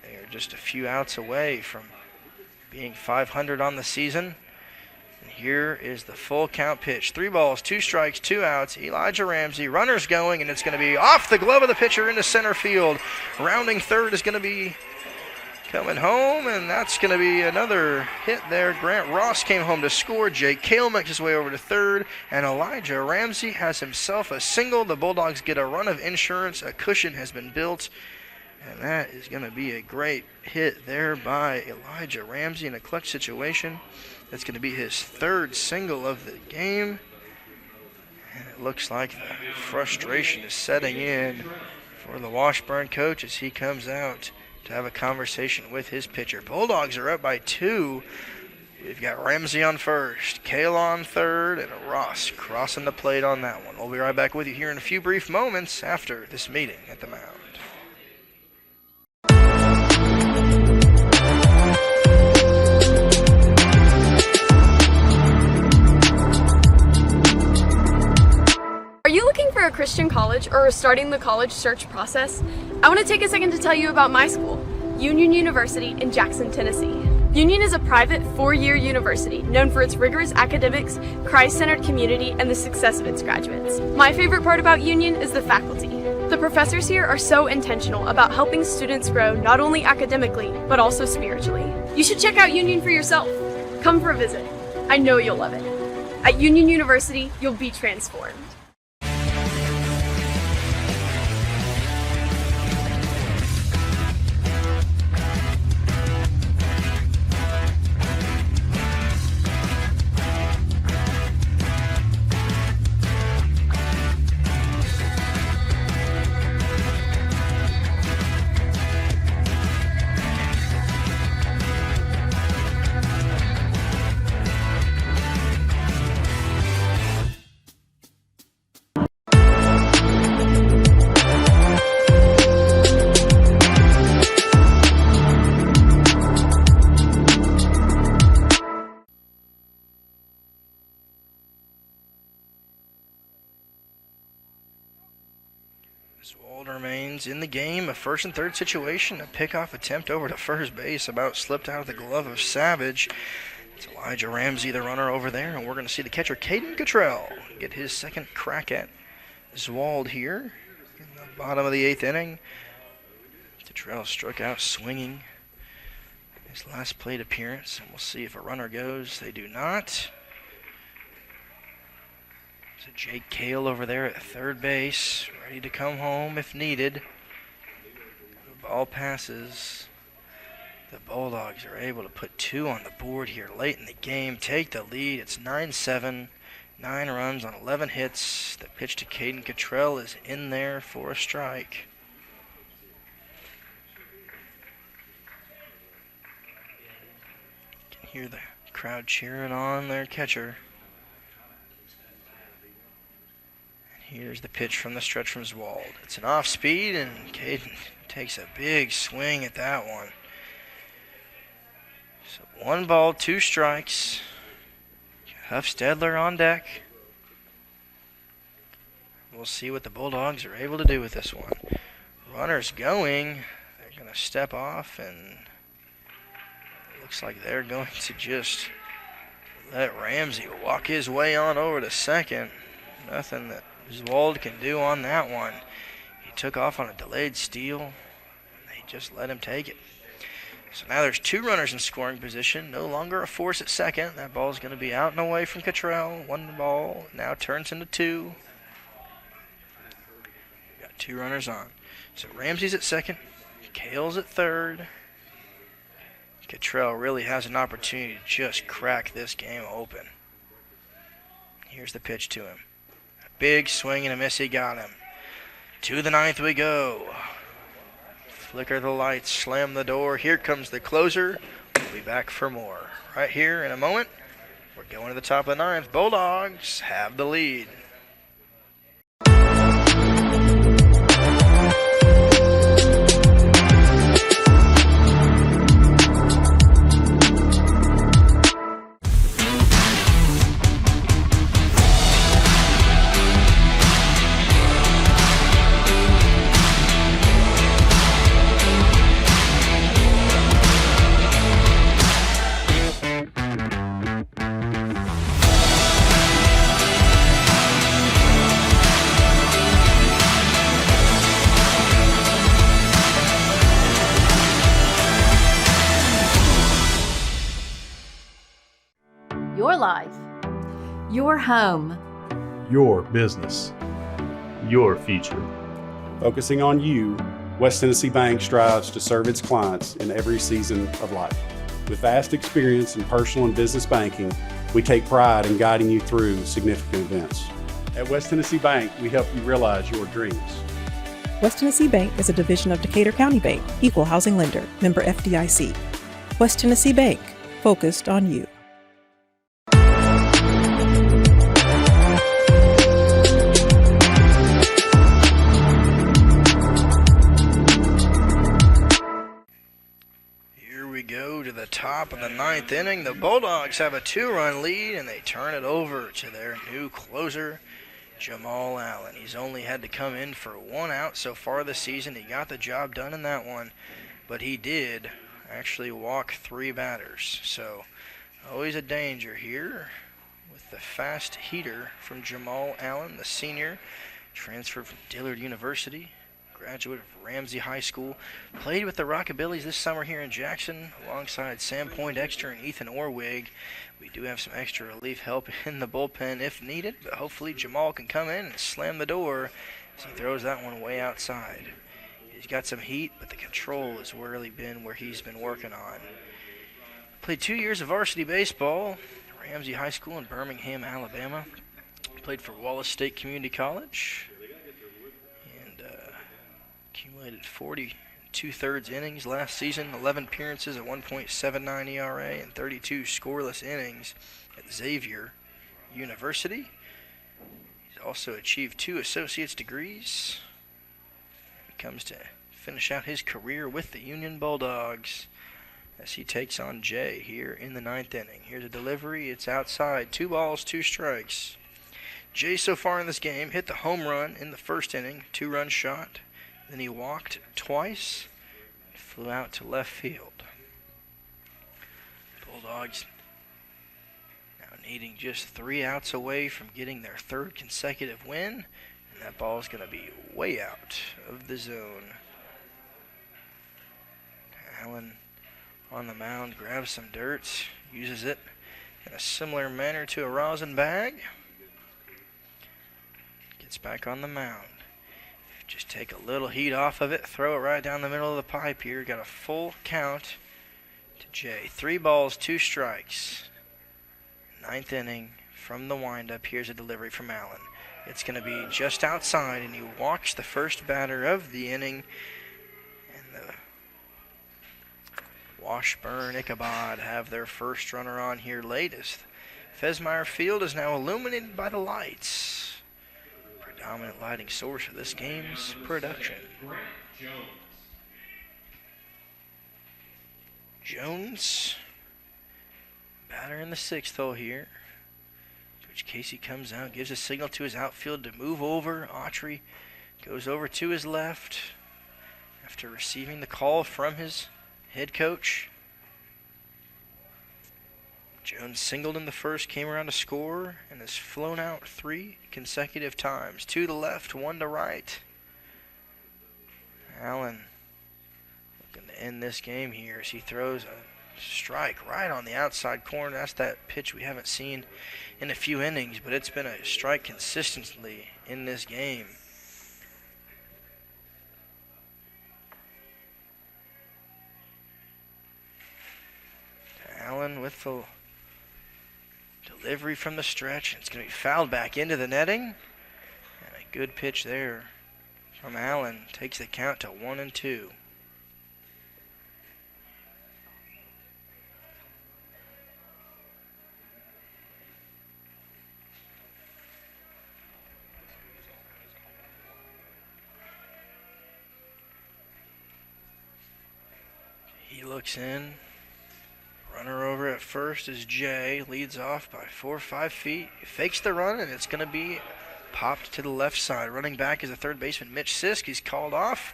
A: They are just a few outs away from being 500 on the season. And here is the full count pitch. 3 balls, 2 strikes, 2 outs. Elijah Ramsey, runners going, and it's going to be off the glove of the pitcher into center field. Rounding third is going to be coming home, and that's going to be another hit there. Grant Ross came home to score. Jake Kale makes his way over to third, and Elijah Ramsey has himself a single. The Bulldogs get a run of insurance. A cushion has been built, and that is going to be a great hit there by Elijah Ramsey in a clutch situation. That's going to be his 3rd single of the game, and it looks like the frustration is setting in for the Washburn coach as he comes out to have a conversation with his pitcher. Bulldogs are up by 2. We've got Ramsey on first, Kale on third, and Ross crossing the plate on that one. We'll be right back with you here in a few brief moments after this meeting at the mound.
E: Are you looking for a Christian college or are starting the college search process? I want to take a second to tell you about my school, Union University in Jackson, Tennessee. Union is a private 4-year university known for its rigorous academics, Christ-centered community, and the success of its graduates. My favorite part about Union is the faculty. The professors here are so intentional about helping students grow not only academically, but also spiritually. You should check out Union for yourself. Come for a visit. I know you'll love it. At Union University, you'll be transformed.
A: Swold remains in the game. A 1st and 3rd situation. A pickoff attempt over to first base. About slipped out of the glove of Savage. It's Elijah Ramsey, the runner over there. And we're going to see the catcher, Caden Cottrell, get his 2nd crack at Swold here in the bottom of the 8th inning. Cottrell struck out swinging his last plate appearance. And we'll see if a runner goes. They do not. So Jake Kale over there at 3rd base, ready to come home if needed. The ball passes. The Bulldogs are able to put 2 on the board here late in the game, take the lead. It's 9-7, 9 runs on 11 hits. The pitch to Caden Cottrell is in there for a strike. You can hear the crowd cheering on their catcher. Here's the pitch from the stretch from Swold. It's an off speed, and Caden takes a big swing at that one. So 1 ball, 2 strikes. Huff Stedler on deck. We'll see what the Bulldogs are able to do with this one. Runners going. They're going to step off, and it looks like they're going to just let Ramsey walk his way on over to second. Nothing that Swold can do on that one. He took off on a delayed steal. They just let him take it. So now there's 2 runners in scoring position. No longer a force at second. That ball is going to be out and away from Cottrell. 1 ball now turns into 2. Got 2 runners on. So Ramsey's at second. Kale's at third. Cottrell really has an opportunity to just crack this game open. Here's the pitch to him. Big swing and a miss, he got him. To the 9th we go. Flicker the lights, slam the door. Here comes the closer. We'll be back for more right here in a moment. We're going to the top of the 9th. Bulldogs have the lead.
F: your life, your home,
G: your business, your future.
H: Focusing on you, West Tennessee Bank strives to serve its clients in every season of life. With vast experience in personal and business banking, we take pride in guiding you through significant events. At West Tennessee Bank, we help you realize your dreams.
I: West Tennessee Bank is a division of Decatur County Bank, equal housing lender, member FDIC. West Tennessee Bank, focused on you.
A: Here we go to the top of the 9th inning. The Bulldogs have a 2-run lead, and they turn it over to their new closer, Jamal Allen. He's only had to come in for 1 out so far this season. He got the job done in that one, but he did actually walk 3 batters. So always a danger here with the fast heater from Jamal Allen, the senior, transferred from Dillard University, graduate of Ramsey High School, played with the Rockabillies this summer here in Jackson alongside Sam Poindexter and Ethan Orwig. We do have some extra relief help in the bullpen if needed, but hopefully Jamal can come in and slam the door as he throws that one way outside. He's got some heat, but the control has really been where he's been working on. Played 2 years of varsity baseball, Ramsey High School in Birmingham, Alabama. Played for Wallace State Community College and accumulated 40 2/3 innings last season, 11 appearances at 1.79 ERA, and 32 scoreless innings at Xavier University. He's also achieved 2 associate's degrees. He comes to finish out his career with the Union Bulldogs as he takes on Jay here in the 9th inning. Here's a delivery. It's outside. 2 balls, 2 strikes. Jay so far in this game hit the home run in the first inning, 2-run shot. Then he walked twice and flew out to left field. Bulldogs now needing just 3 outs away from getting their 3rd consecutive win. And that ball is going to be way out of the zone. Allen on the mound grabs some dirt, uses it in a similar manner to a rosin bag. Gets back on the mound. Just take a little heat off of it, throw it right down the middle of the pipe here. Got a full count to Jay. 3 balls, 2 strikes. 9th inning from the windup. Here's a delivery from Allen. It's going to be just outside, and he walks the first batter of the inning. And the Washburn Ichabod have their first runner on here latest. Fesmeyer Field is now illuminated by the lights. Dominant lighting source of this game's production. Jones, batter in the 6th hole here. Coach Casey comes out, gives a signal to his outfield to move over. Autry goes over to his left after receiving the call from his head coach. Jones singled in the first, came around to score, and has flown out 3 consecutive times. 2 to left, 1 to right. Allen looking to end this game here as he throws a strike right on the outside corner. That's that pitch we haven't seen in a few innings, but it's been a strike consistently in this game. Allen with the delivery from the stretch. It's going to be fouled back into the netting. And a good pitch there from Allen takes the count to 1-2. He looks in. Runner over at first is Jay. Leads off by 4 or 5 feet. He fakes the run, and it's going to be popped to the left side. Running back is the third baseman, Mitch Sisk. He's called off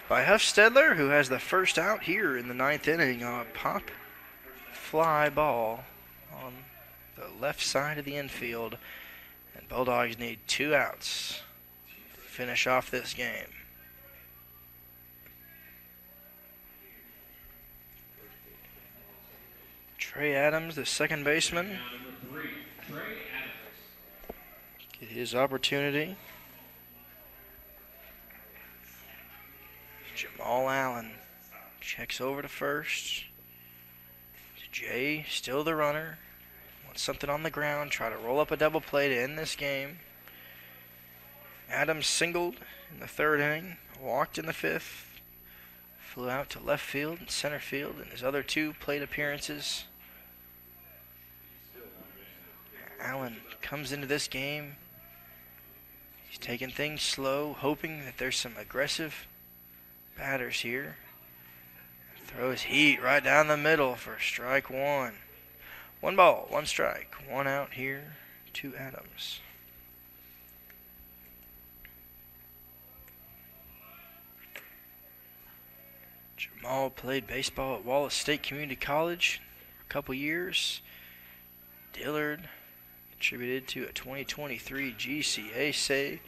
A: by Huffstedler, who has the first out here in the 9th inning on a pop fly ball on the left side of the infield. And Bulldogs need 2 outs to finish off this game. Trey Adams, the second baseman, Get his opportunity. Jamal Allen checks over to first. Jay, still the runner. Wants something on the ground. Try to roll up a double play to end this game. Adams singled in the third inning. Walked in the fifth. Flew out to left field and center field in his other two plate appearances. Allen comes into this game. He's taking things slow, hoping that there's some aggressive batters here. Throws heat right down the middle for strike one. 1 ball, 1 strike, 1 out here to Adams. Jamal played baseball at Wallace State Community College for a couple years. Dillard contributed to a 2023 GCAC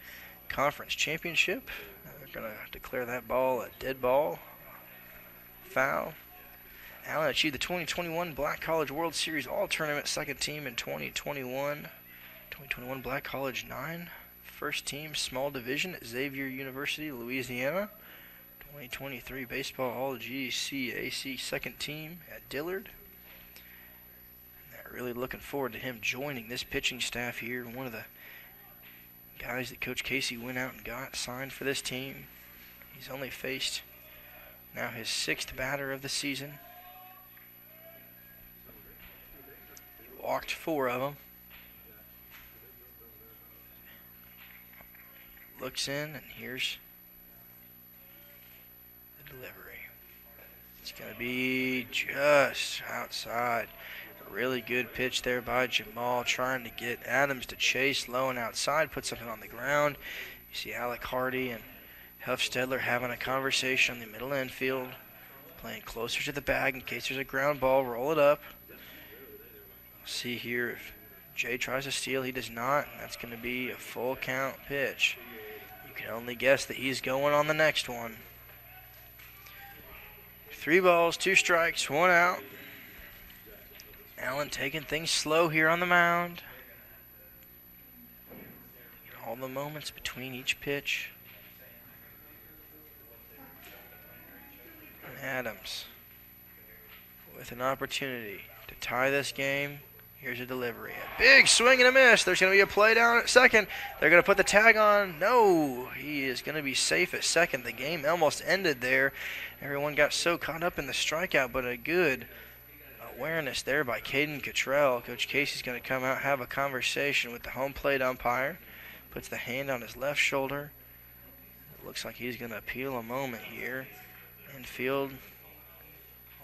A: Conference Championship. They're going to declare that ball a dead ball. Foul. Allen achieved the 2021 Black College World Series All-Tournament second team in 2021. 2021 Black College 9 first team small division at Xavier University, Louisiana. 2023 Baseball All-GCAC second team at Dillard. They're really looking forward to him joining this pitching staff here. One of the guys that Coach Casey went out and got signed for this team. He's only faced now his 6th batter of the season. He walked 4 of them. Looks in, and here's the delivery. It's going to be just outside. A really good pitch there by Jamal, trying to get Adams to chase low and outside, put something on the ground. You see Alec Hardy and Huffstedler having a conversation on the middle infield, playing closer to the bag in case there's a ground ball. Roll it up. See here if Jay tries to steal. He does not. That's going to be a full count pitch. You can only guess that he's going on the next one. 3 balls, 2 strikes, 1 out. Allen taking things slow here on the mound. All the moments between each pitch. Adams with an opportunity to tie this game. Here's a delivery. A big swing and a miss. There's going to be a play down at second. They're going to put the tag on. No, he is going to be safe at second. The game almost ended there. Everyone got so caught up in the strikeout, but a good awareness there by Caden Cottrell. Coach Casey's going to come out, have a conversation with the home plate umpire. Puts the hand on his left shoulder. It looks like he's going to appeal a moment here. Infield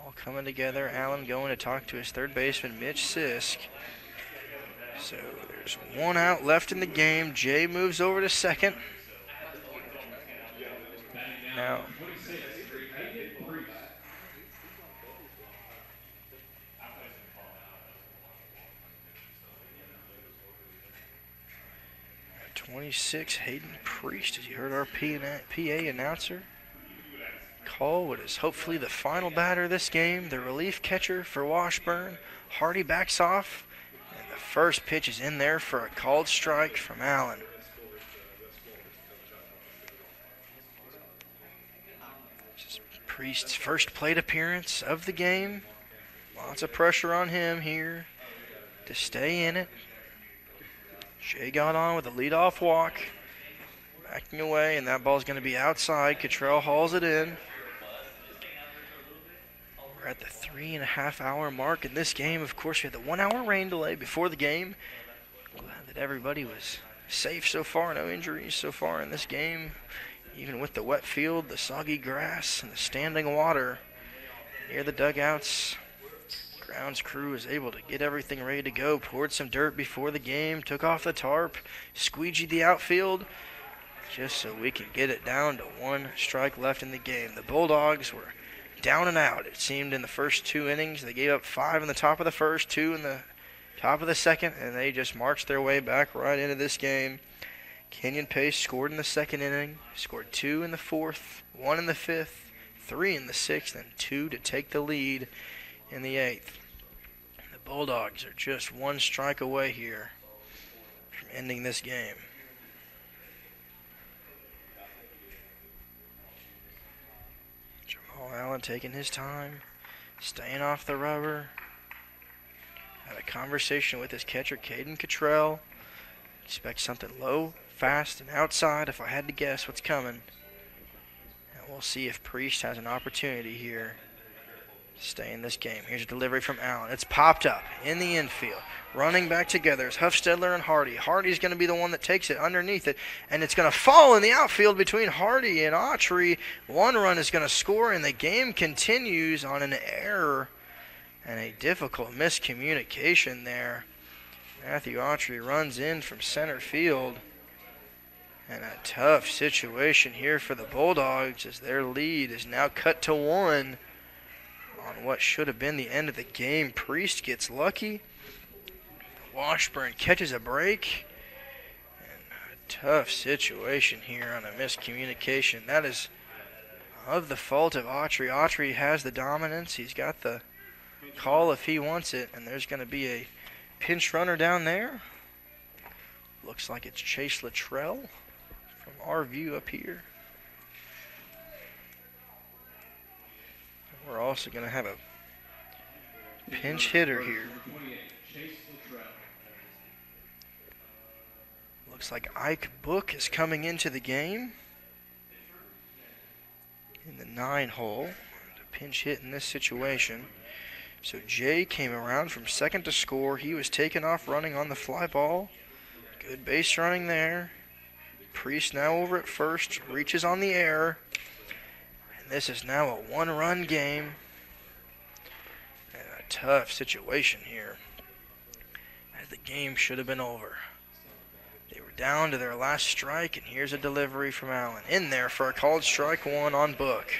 A: all coming together. Allen going to talk to his third baseman, Mitch Sisk. So there's 1 out left in the game. Jay moves over to second. Now, at 26, Hayden Priest, as you heard our PA announcer call what is hopefully the final batter of this game, the relief catcher for Washburn. Hardy backs off, and the first pitch is in there for a called strike from Allen. This is Priest's first plate appearance of the game. Lots of pressure on him here to stay in it. Jay got on with a leadoff walk, backing away, and that ball's going to be outside. Cottrell hauls it in. We're at the 3.5 hour mark in this game. Of course, we had the 1 hour rain delay before the game. Glad that everybody was safe so far. No injuries so far in this game. Even with the wet field, the soggy grass, and the standing water near the dugouts, grounds crew was able to get everything ready to go. Poured some dirt before the game, took off the tarp, squeegeed the outfield, just so we could get it down to 1 strike left in the game. The Bulldogs were down and out, it seemed, in the first 2 innings. They gave up 5 in the top of the first, 2 in the top of the second, and they just marched their way back right into this game. Kenyon Pace scored in the second inning, scored 2 in the fourth, 1 in the fifth, 3 in the sixth, and 2 to take the lead in the 8th. The Bulldogs are just one strike away here from ending this game. Jamal Allen taking his time, staying off the rubber. Had a conversation with his catcher, Caden Cottrell. Expect something low, fast, and outside if I had to guess what's coming. And we'll see if Priest has an opportunity here to stay in this game. Here's a delivery from Allen. It's popped up in the infield. Running back together is Huffstedler and Hardy. Hardy's going to be the one that takes it underneath it, and it's going to fall in the outfield between Hardy and Autry. One run is going to score, and the game continues on an error and a difficult miscommunication there. Matthew Autry runs in from center field. And a tough situation here for the Bulldogs as their lead is now cut to 1 on what should have been the end of the game. Priest gets lucky. Washburn catches a break. And a tough situation here on a miscommunication. That is of the fault of Autry. Autry has the dominance. He's got the call if he wants it. And there's going to be a pinch runner down there. Looks like it's Chase Luttrell from our view up here. We're also going to have a pinch hitter here. Looks like Ike Book is coming into the game in the 9 hole to pinch hit in this situation. So Jay came around from second to score. He was taken off running on the fly ball. Good base running there. Priest now over at first, reaches on the air. And this is now a 1-run game. And a tough situation here, as the game should have been over. They were down to their last strike, and here's a delivery from Allen. In there for a called strike 1 on Book.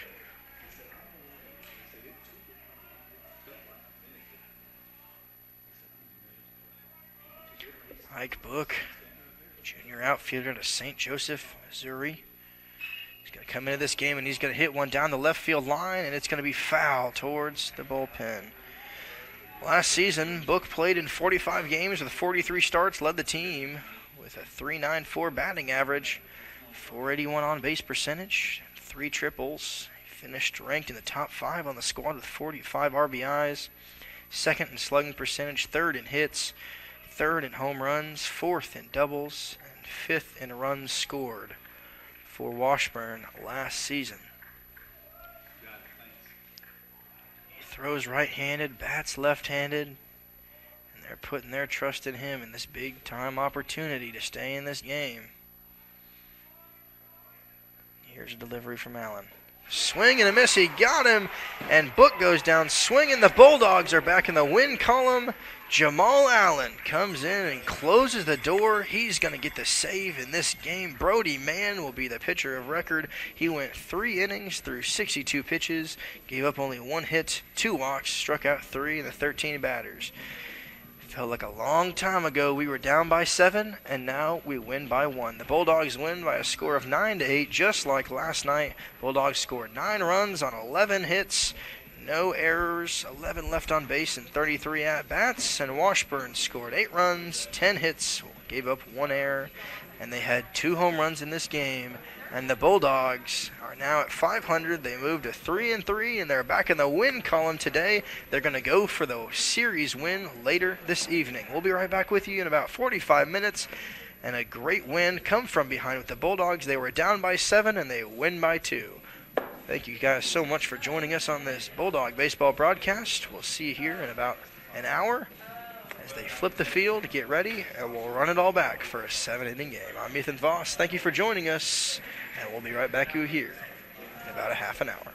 A: Ike Book, junior outfielder to St. Joseph, Missouri. He's going to come into this game and he's going to hit one down the left field line, and it's going to be foul towards the bullpen. Last season, Book played in 45 games with 43 starts, led the team with a .394 batting average, .481 on-base percentage, 3 triples. He finished ranked in the top 5 on the squad with 45 RBIs, second in slugging percentage, 3rd in hits, 3rd in home runs, 4th in doubles, and 5th in runs scored for Washburn last season. He throws right-handed, bats left-handed, and they're putting their trust in him in this big-time opportunity to stay in this game. Here's a delivery from Allen. Swing and a miss, he got him, and Book goes down swinging. The Bulldogs are back in the win column. Jamal Allen comes in and closes the door. He's going to get the save in this game. Brody Mann will be the pitcher of record. He went 3 innings through 62 pitches, gave up only 1 hit, 2 walks, struck out 3 in the 13 batters. Felt like a long time ago we were down by 7, and now we win by 1. The Bulldogs win by a score of 9-8, just like last night. Bulldogs scored 9 runs on 11 hits, no errors, 11 left on base, and 33 at-bats. And Washburn scored 8 runs, 10 hits, gave up 1 error, and they had 2 home runs in this game. And the Bulldogs are now at 500. They moved to 3-3, and they're back in the win column today. They're going to go for the series win later this evening. We'll be right back with you in about 45 minutes. And a great win come from behind with the Bulldogs. They were down by 7, and they win by 2. Thank you guys so much for joining us on this Bulldog baseball broadcast. We'll see you here in about an hour as they flip the field, get ready, and we'll run it all back for a 7-inning game. I'm Ethan Voss. Thank you for joining us, and we'll be right back here in about a half an hour.